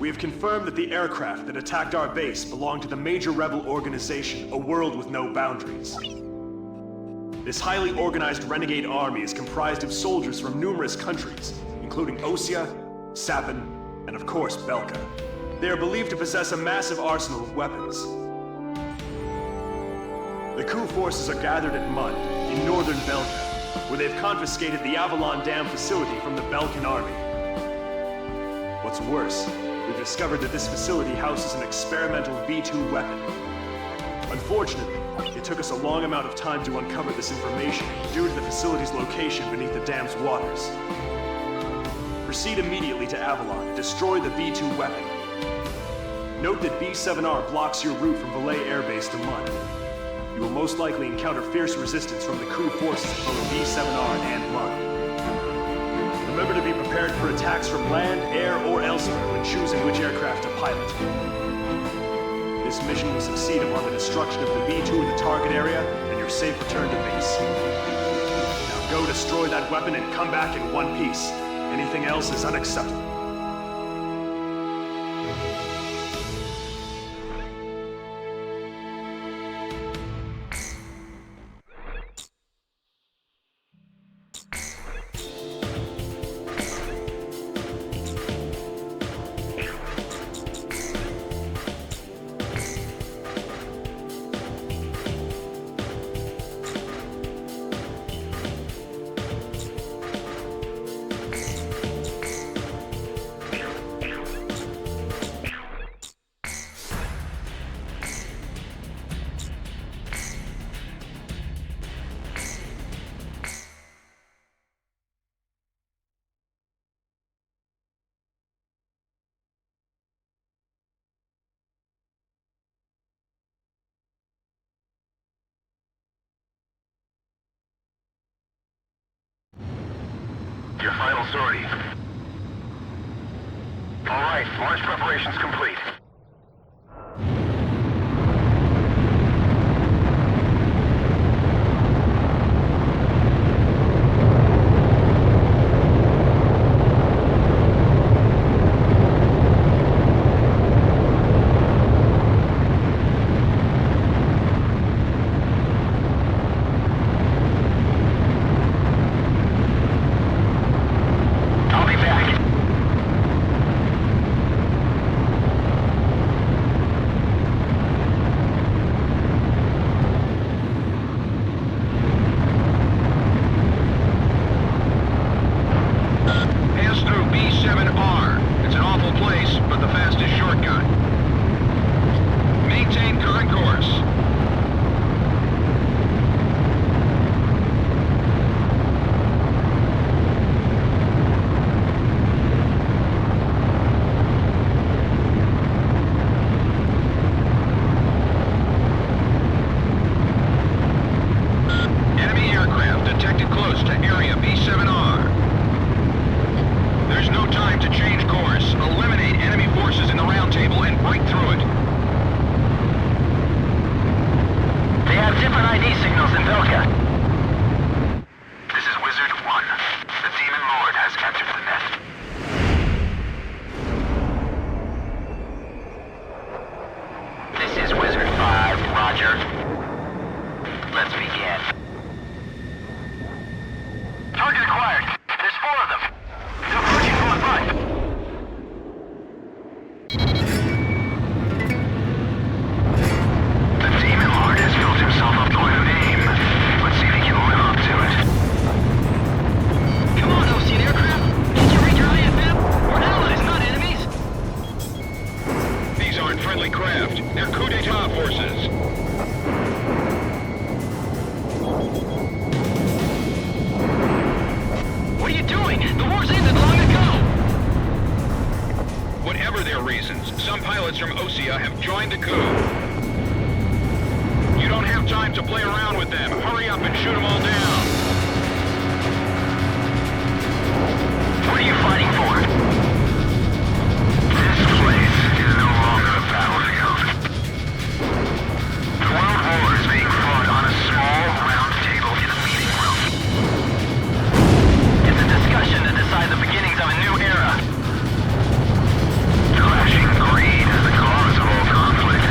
We have confirmed that the aircraft that attacked our base belonged to the major rebel organization, A World with No Boundaries. This highly organized renegade army is comprised of soldiers from numerous countries, including Osea, Sapin, and of course Belka. They are believed to possess a massive arsenal of weapons. The coup forces are gathered at Mud, in northern Belka, where they've confiscated the Avalon Dam facility from the Belkan army. What's worse, we've discovered that this facility houses an experimental V2 weapon. Unfortunately, it took us a long amount of time to uncover this information due to the facility's location beneath the dam's waters. Proceed immediately to Avalon and destroy the V2 weapon. Note that B7R blocks your route from Valais Air Base to Mud. You will most likely encounter fierce resistance from the coup forces of both B7R and Mud. Remember to be prepared for attacks from land, air, or elsewhere when choosing which aircraft to pilot. This mission will succeed upon the destruction of the V2 in the target area and your safe return to base. Now go destroy that weapon and come back in one piece. Anything else is unacceptable. your final sortie. All right, launch preparations complete. I'll be back. Pass through B7R. It's an awful place, but the fastest shortcut. Maintain current course. Enemy aircraft detected close to area B7R. There's no time to change course. Eliminate enemy forces in the round table and break through it. They have different ID signals in Belka. This is Wizard 1. The Demon Lord has captured the net. This is Wizard 5, Roger. Let's begin. Target acquired. There's 4 of them. They're approaching from front. The Demon Lord has built himself up quite a name. Let's see if he can live up to it. Come on, Ocean aircraft. Can't you read your IFM? We're allies, not enemies. These aren't friendly craft. They're coup d'etat forces. What are you doing? The war's ended long ago. Whatever their reasons, some pilots from Osea have joined the coup. You don't have time to play around with them. Hurry up and shoot them all down. What are you fighting for? This place is no longer a battlefield. The World War is being fought on a small round table in a meeting room. It's a discussion to decide the beginnings of a new era. Clashing greed is the cause of all conflict.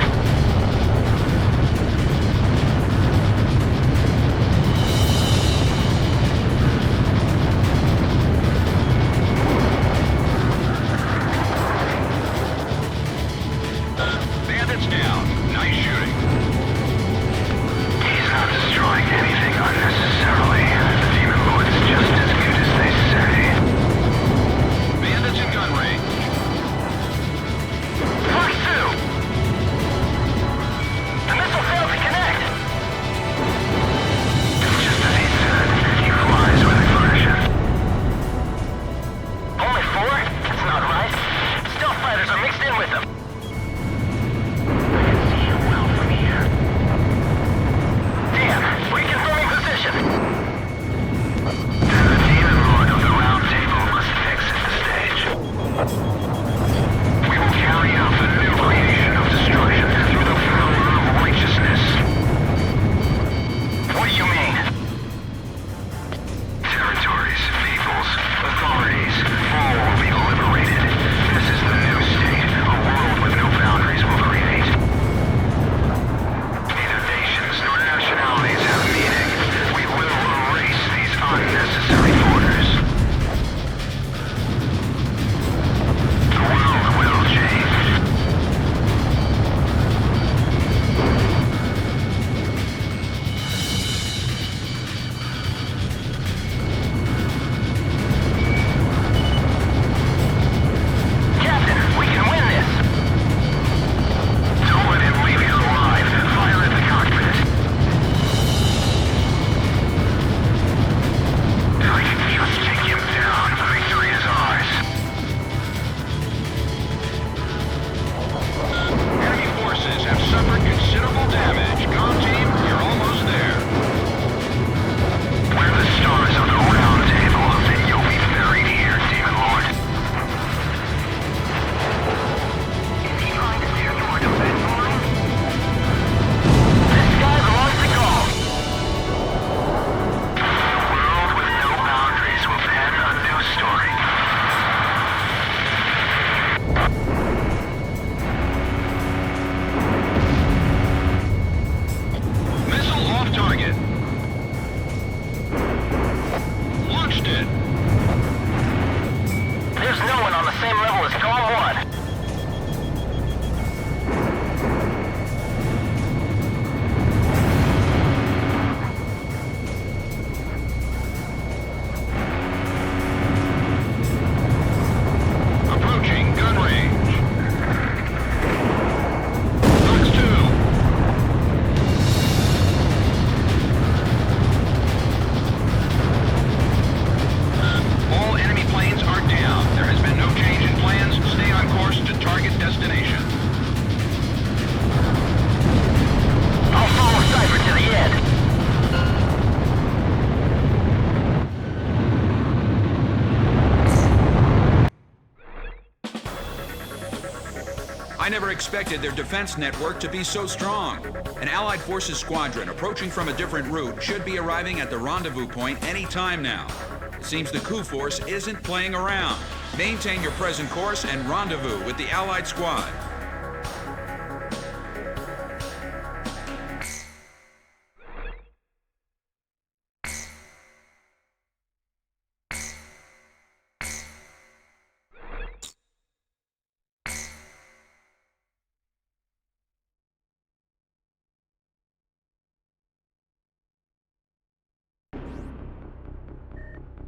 I never expected their defense network to be so strong. An Allied Forces squadron approaching from a different route should be arriving at the rendezvous point any time now. It seems the coup force isn't playing around. Maintain your present course and rendezvous with the Allied squad.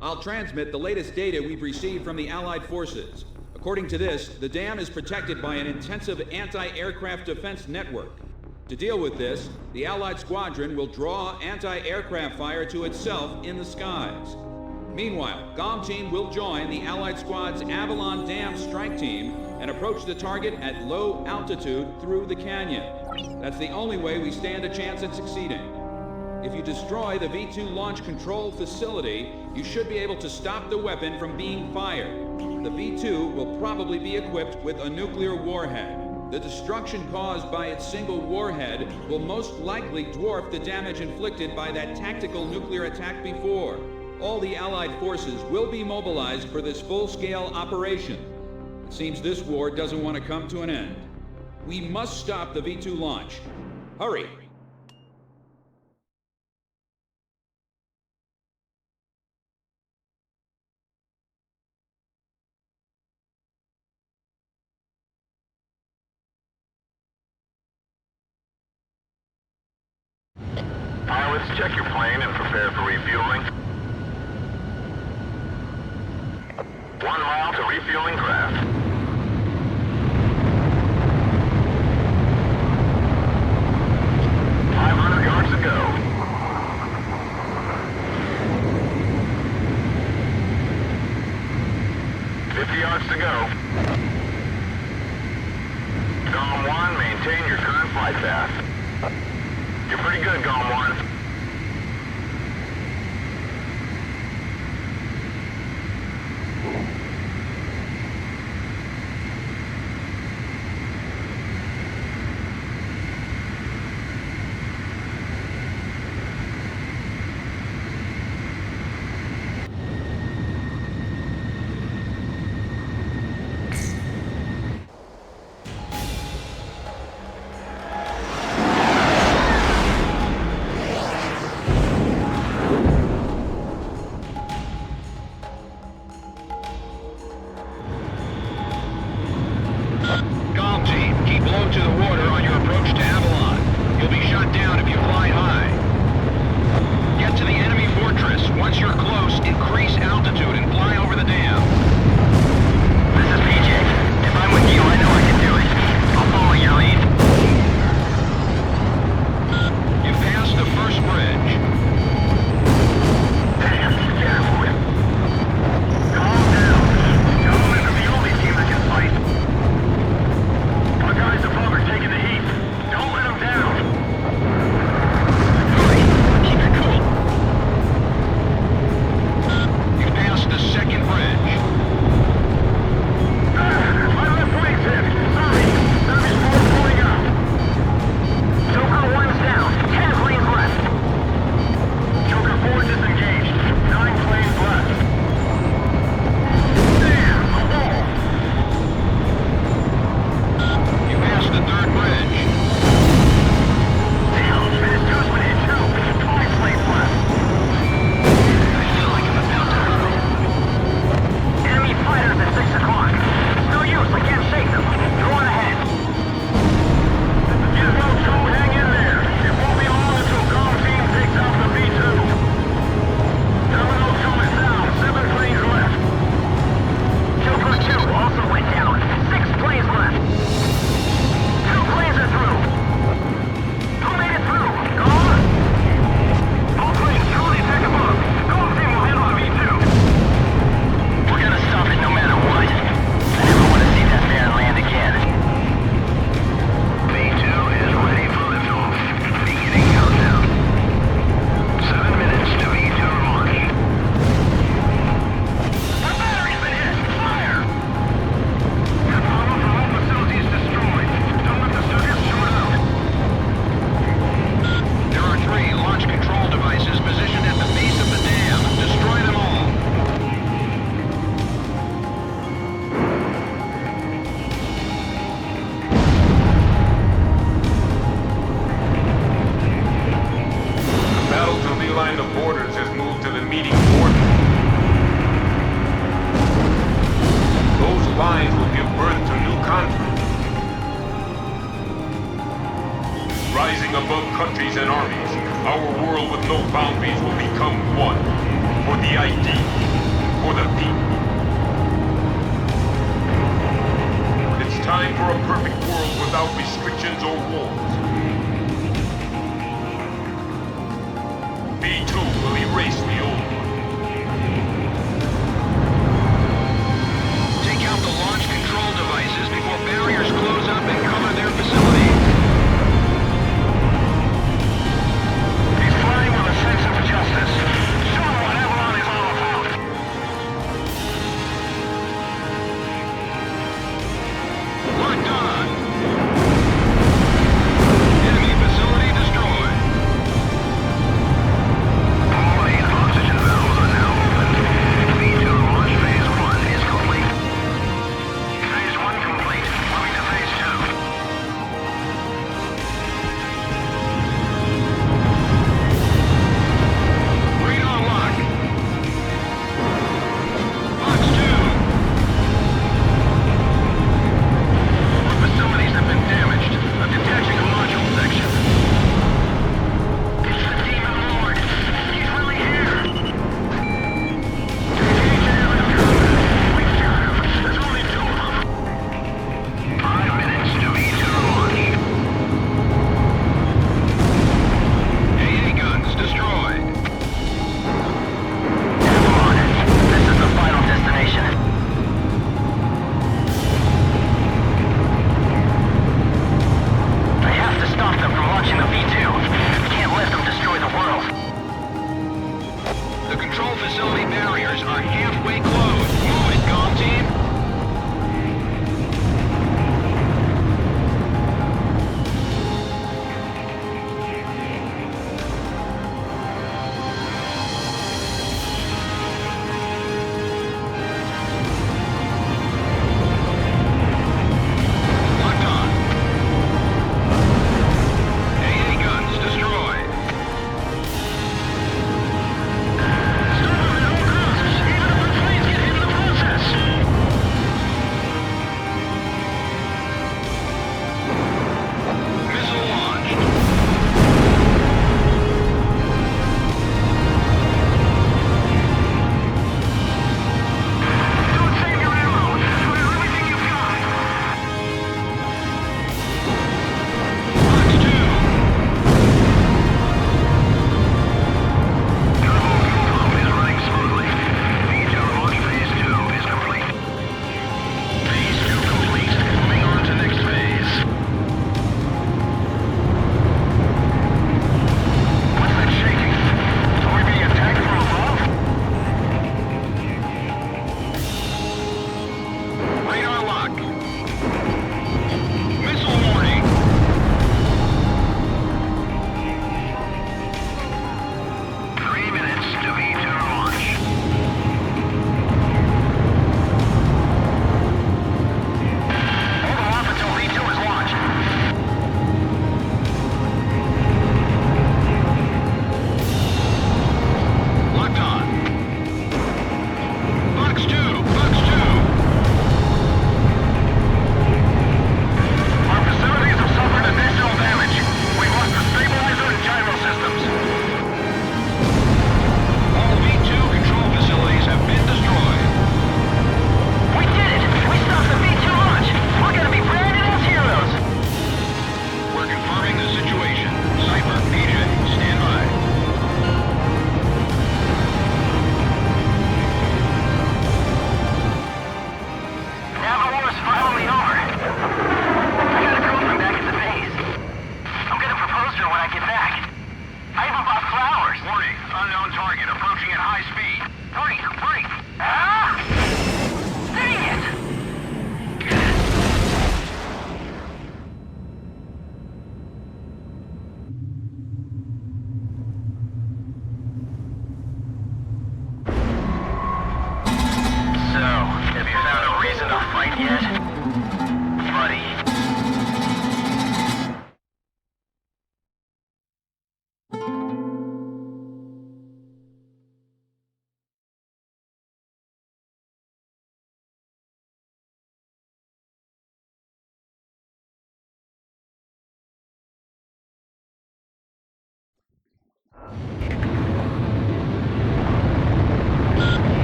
I'll transmit the latest data we've received from the Allied forces. According to this, the dam is protected by an intensive anti-aircraft defense network. To deal with this, the Allied squadron will draw anti-aircraft fire to itself in the skies. Meanwhile, GOM team will join the Allied squad's Avalon Dam strike team and approach the target at low altitude through the canyon. That's the only way we stand a chance at succeeding. If you destroy the V2 launch control facility, you should be able to stop the weapon from being fired. The V2 will probably be equipped with a nuclear warhead. The destruction caused by its single warhead will most likely dwarf the damage inflicted by that tactical nuclear attack before. All the Allied forces will be mobilized for this full-scale operation. It seems this war doesn't want to come to an end. We must stop the V2 launch. Hurry! Pilots, check your plane and prepare for refueling. 1 mile to refueling craft. Yards to go. 50 yards to go. GOM 1, maintain your current flight path. You're pretty good, GOM 1. Second bridge. minds will give birth to new conflicts. Rising above countries and armies, our world with no boundaries will become one. For the ideal, for the people. It's time for a perfect world without restrictions or wars. B2 will erase the old one. Take out the launch control devices before barriers close up and cover their facility. He's flying with a sense of justice. Show him what Avalon is all about. Locked on. Enemy facility destroyed. All 8 oxygen valves are now open. B2 launch phase 1 is complete. Phase 1 complete. Moving to phase 2. Radar lock. Box 2. We're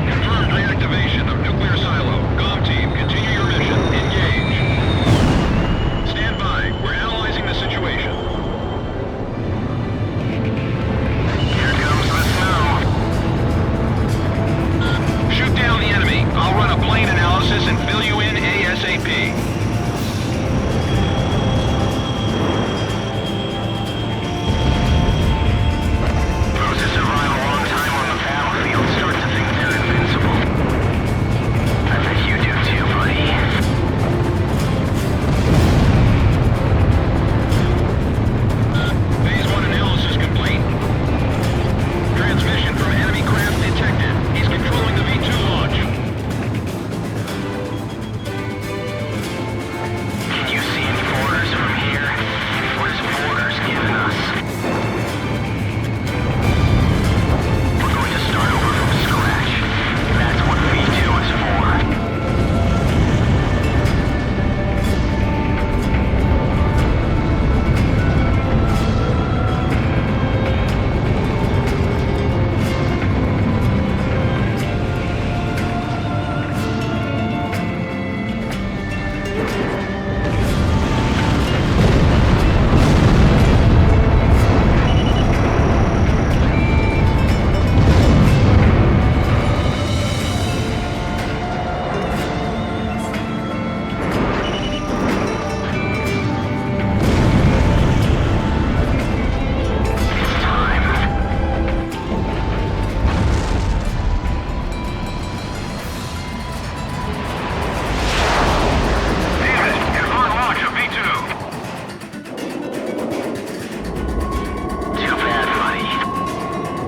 Confirmed reactivation of nuclear silo. Comm team, continue your mission. Engage. Stand by. We're analyzing the situation. Here comes the snow. Shoot down the enemy. I'll run a plane analysis and fill you in ASAP. Those who survive a long time on the battlefield start to think they're invincible. I bet you do too, buddy. Phase 1 analysis complete. Transmission from enemy craft detected. He's controlling the V2 launch. Can you see any borders from here? What is borders giving us? We're going to start over from scratch. That's what V2 is for. It's time. Damn it! Confirmed launch of V2. Too bad, buddy.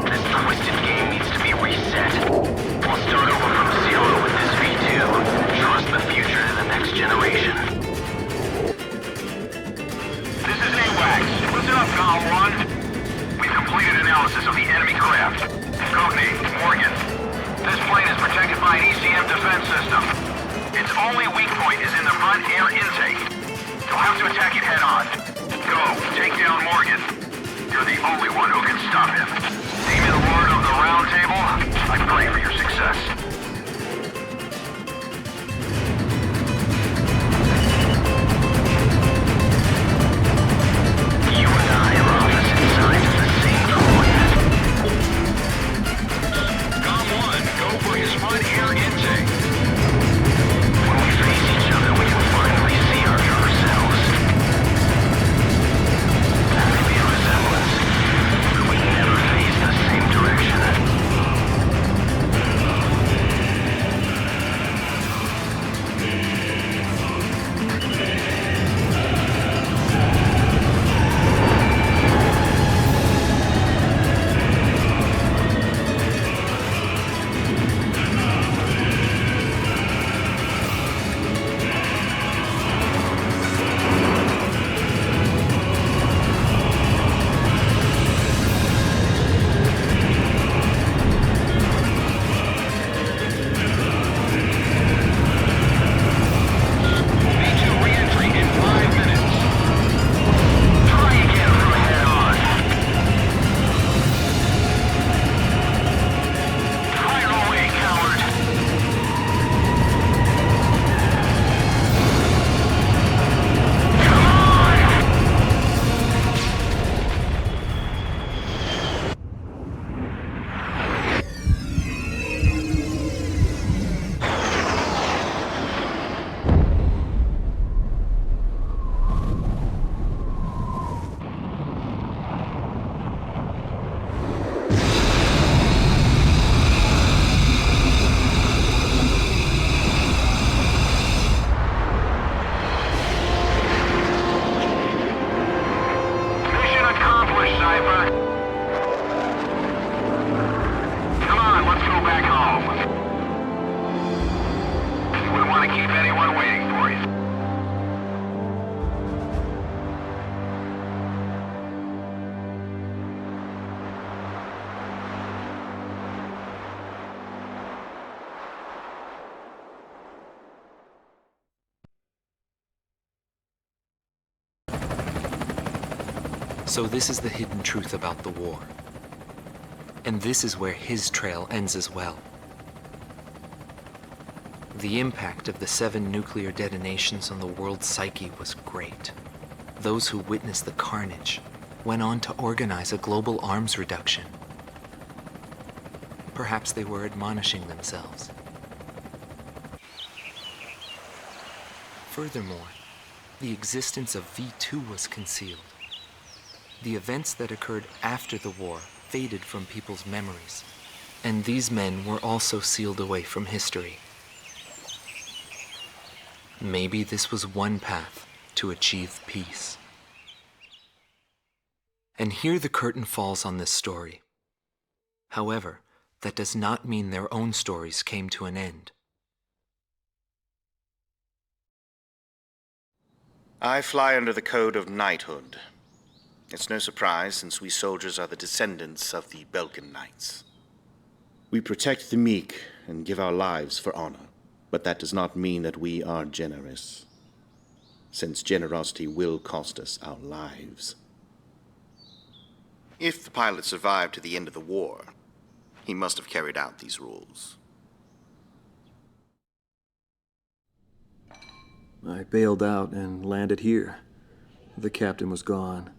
This twisted game needs to be reset. We'll start over from zero with this V2 and trust the future to the next generation. This is AWACS. Listen up, Column 1. We've completed analysis of the enemy craft. Codename Morgan. This plane is protected by an ECM defense system. Its only weak point is in the front air intake. You'll have to attack it head on. Go, take down Morgan. You're the only one who can stop him. Demon Lord of the Round Table, I pray for your success. You and I are opposite sides of the same coin. Comm 1, go for his front air intake. When we face each other, we can finally see our true selves. There may be a resemblance, but we never face the same direction. V2 re-entry in 5 minutes. Try again from head on. Fire away, coward. Come on! Mission accomplished, Cipher. Come on, let's go back home. You wouldn't want to keep anyone waiting for you. So this is the hidden truth about the war. And this is where his trail ends as well. The impact of the 7 nuclear detonations on the world's psyche was great. Those who witnessed the carnage went on to organize a global arms reduction. Perhaps they were admonishing themselves. Furthermore, the existence of V2 was concealed. The events that occurred after the war faded from people's memories, and these men were also sealed away from history. Maybe this was one path to achieve peace. And here the curtain falls on this story. However, that does not mean their own stories came to an end. I fly under the code of knighthood. It's no surprise, since we soldiers are the descendants of the Belkan Knights. We protect the meek and give our lives for honor, but that does not mean that we are generous, since generosity will cost us our lives. If the pilot survived to the end of the war, he must have carried out these rules. I bailed out and landed here. The captain was gone.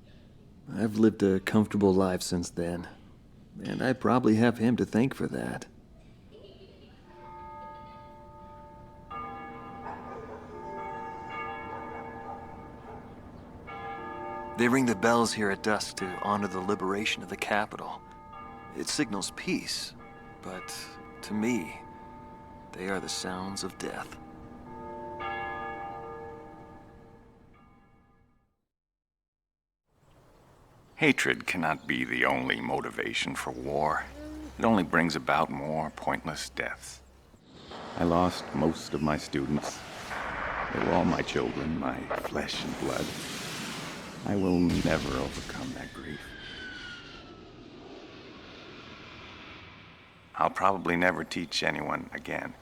I've lived a comfortable life since then, and I probably have him to thank for that. They ring the bells here at dusk to honor the liberation of the capital. It signals peace, but to me, they are the sounds of death. Hatred cannot be the only motivation for war. It only brings about more pointless deaths. I lost most of my students. They were all my children, my flesh and blood. I will never overcome that grief. I'll probably never teach anyone again,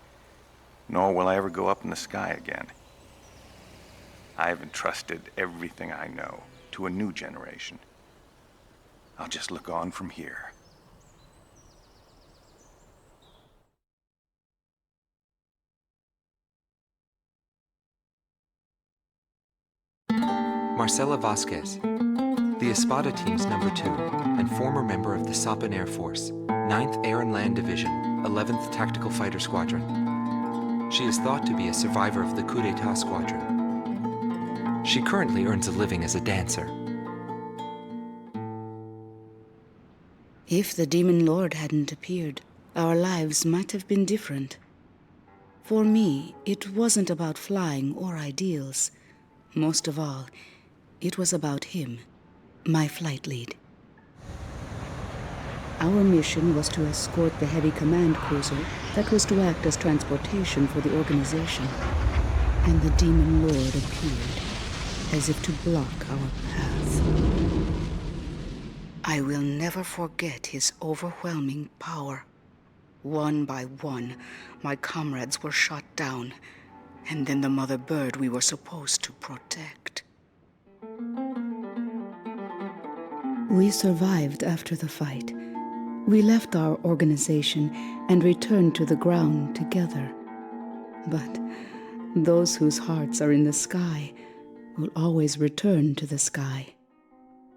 nor will I ever go up in the sky again. I have entrusted everything I know to a new generation. I'll just look on from here. Marcela Vasquez, the Espada Team's number 2 and former member of the Sapan Air Force, 9th Air and Land Division, 11th Tactical Fighter Squadron. She is thought to be a survivor of the Coup d'etat squadron. She currently earns a living as a dancer. If the Demon Lord hadn't appeared, our lives might have been different. For me, it wasn't about flying or ideals. Most of all, it was about him, my flight lead. Our mission was to escort the heavy command cruiser that was to act as transportation for the organization. And the Demon Lord appeared, as if to block our path. I will never forget his overwhelming power. One by one, my comrades were shot down, and then the mother bird we were supposed to protect. We survived after the fight. We left our organization and returned to the ground together. But those whose hearts are in the sky will always return to the sky.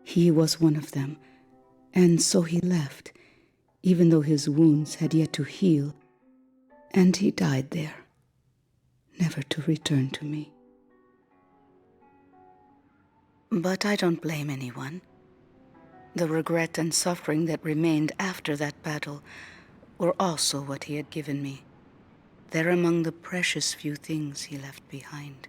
He was one of them. And so he left, even though his wounds had yet to heal, and he died there, never to return to me. But I don't blame anyone. The regret and suffering that remained after that battle were also what he had given me. They're among the precious few things he left behind.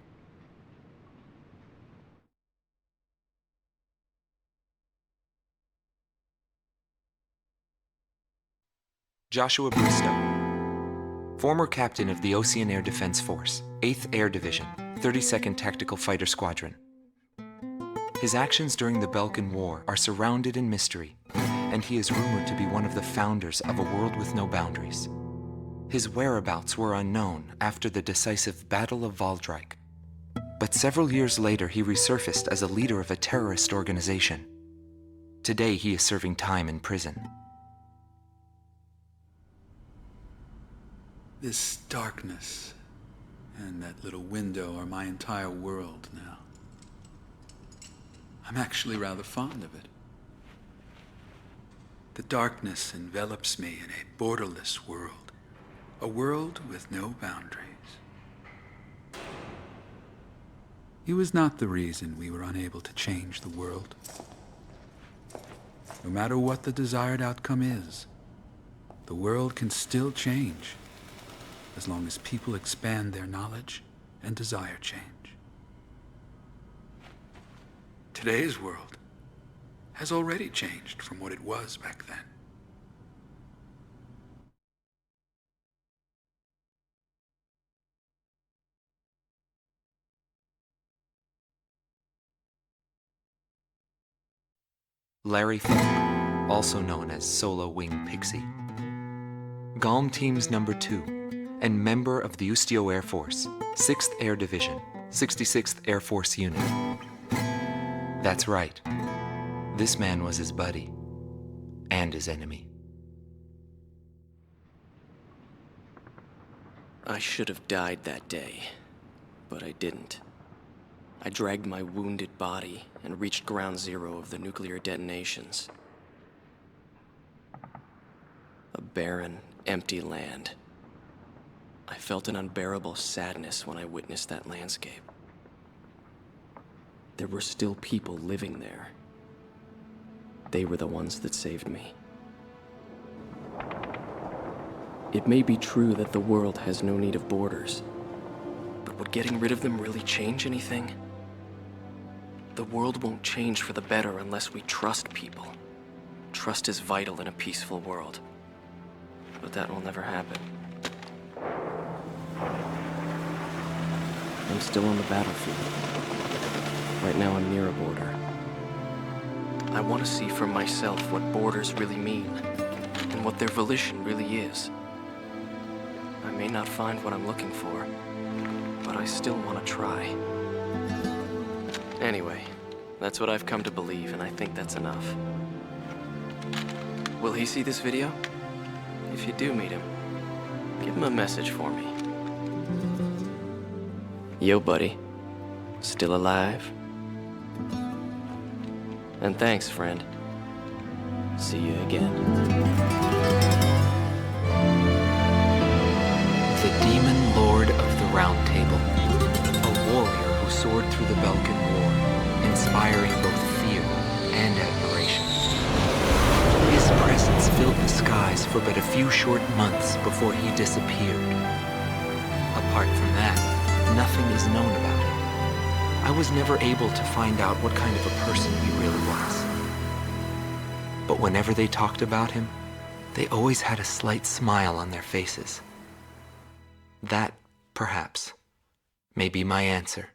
Joshua Bristow, former captain of the Ocean Air Defense Force, 8th Air Division, 32nd Tactical Fighter Squadron. His actions during the Belkan War are surrounded in mystery, and he is rumored to be one of the founders of a world with no boundaries. His whereabouts were unknown after the decisive Battle of Valdreich, but several years later he resurfaced as a leader of a terrorist organization. Today he is serving time in prison. This darkness and that little window are my entire world now. I'm actually rather fond of it. The darkness envelops me in a borderless world, a world with no boundaries. He was not the reason we were unable to change the world. No matter what the desired outcome is, the world can still change, as long as people expand their knowledge and desire change. Today's world has already changed from what it was back then. Larry Falk, also known as Solo Wing Pixy. GALM Team's number 2, and member of the Ustio Air Force, 6th Air Division, 66th Air Force Unit. That's right. This man was his buddy, and his enemy. I should have died that day, but I didn't. I dragged my wounded body and reached ground zero of the nuclear detonations. A barren, empty land. I felt an unbearable sadness when I witnessed that landscape. There were still people living there. They were the ones that saved me. It may be true that the world has no need of borders, but would getting rid of them really change anything? The world won't change for the better unless we trust people. Trust is vital in a peaceful world, but that will never happen. I'm still on the battlefield. Right now I'm near a border. I want to see for myself what borders really mean, and what their volition really is. I may not find what I'm looking for, but I still want to try. Anyway, that's what I've come to believe, and I think that's enough. Will he see this video? If you do meet him, give him a message for me. Yo, buddy. Still alive? And thanks, friend. See you again. The Demon Lord of the Round Table. A warrior who soared through the Belkan War, inspiring both fear and admiration. His presence filled the skies for but a few short months before he disappeared. Apart from that, nothing is known about him. I was never able to find out what kind of a person he really was. But whenever they talked about him, they always had a slight smile on their faces. That, perhaps, may be my answer.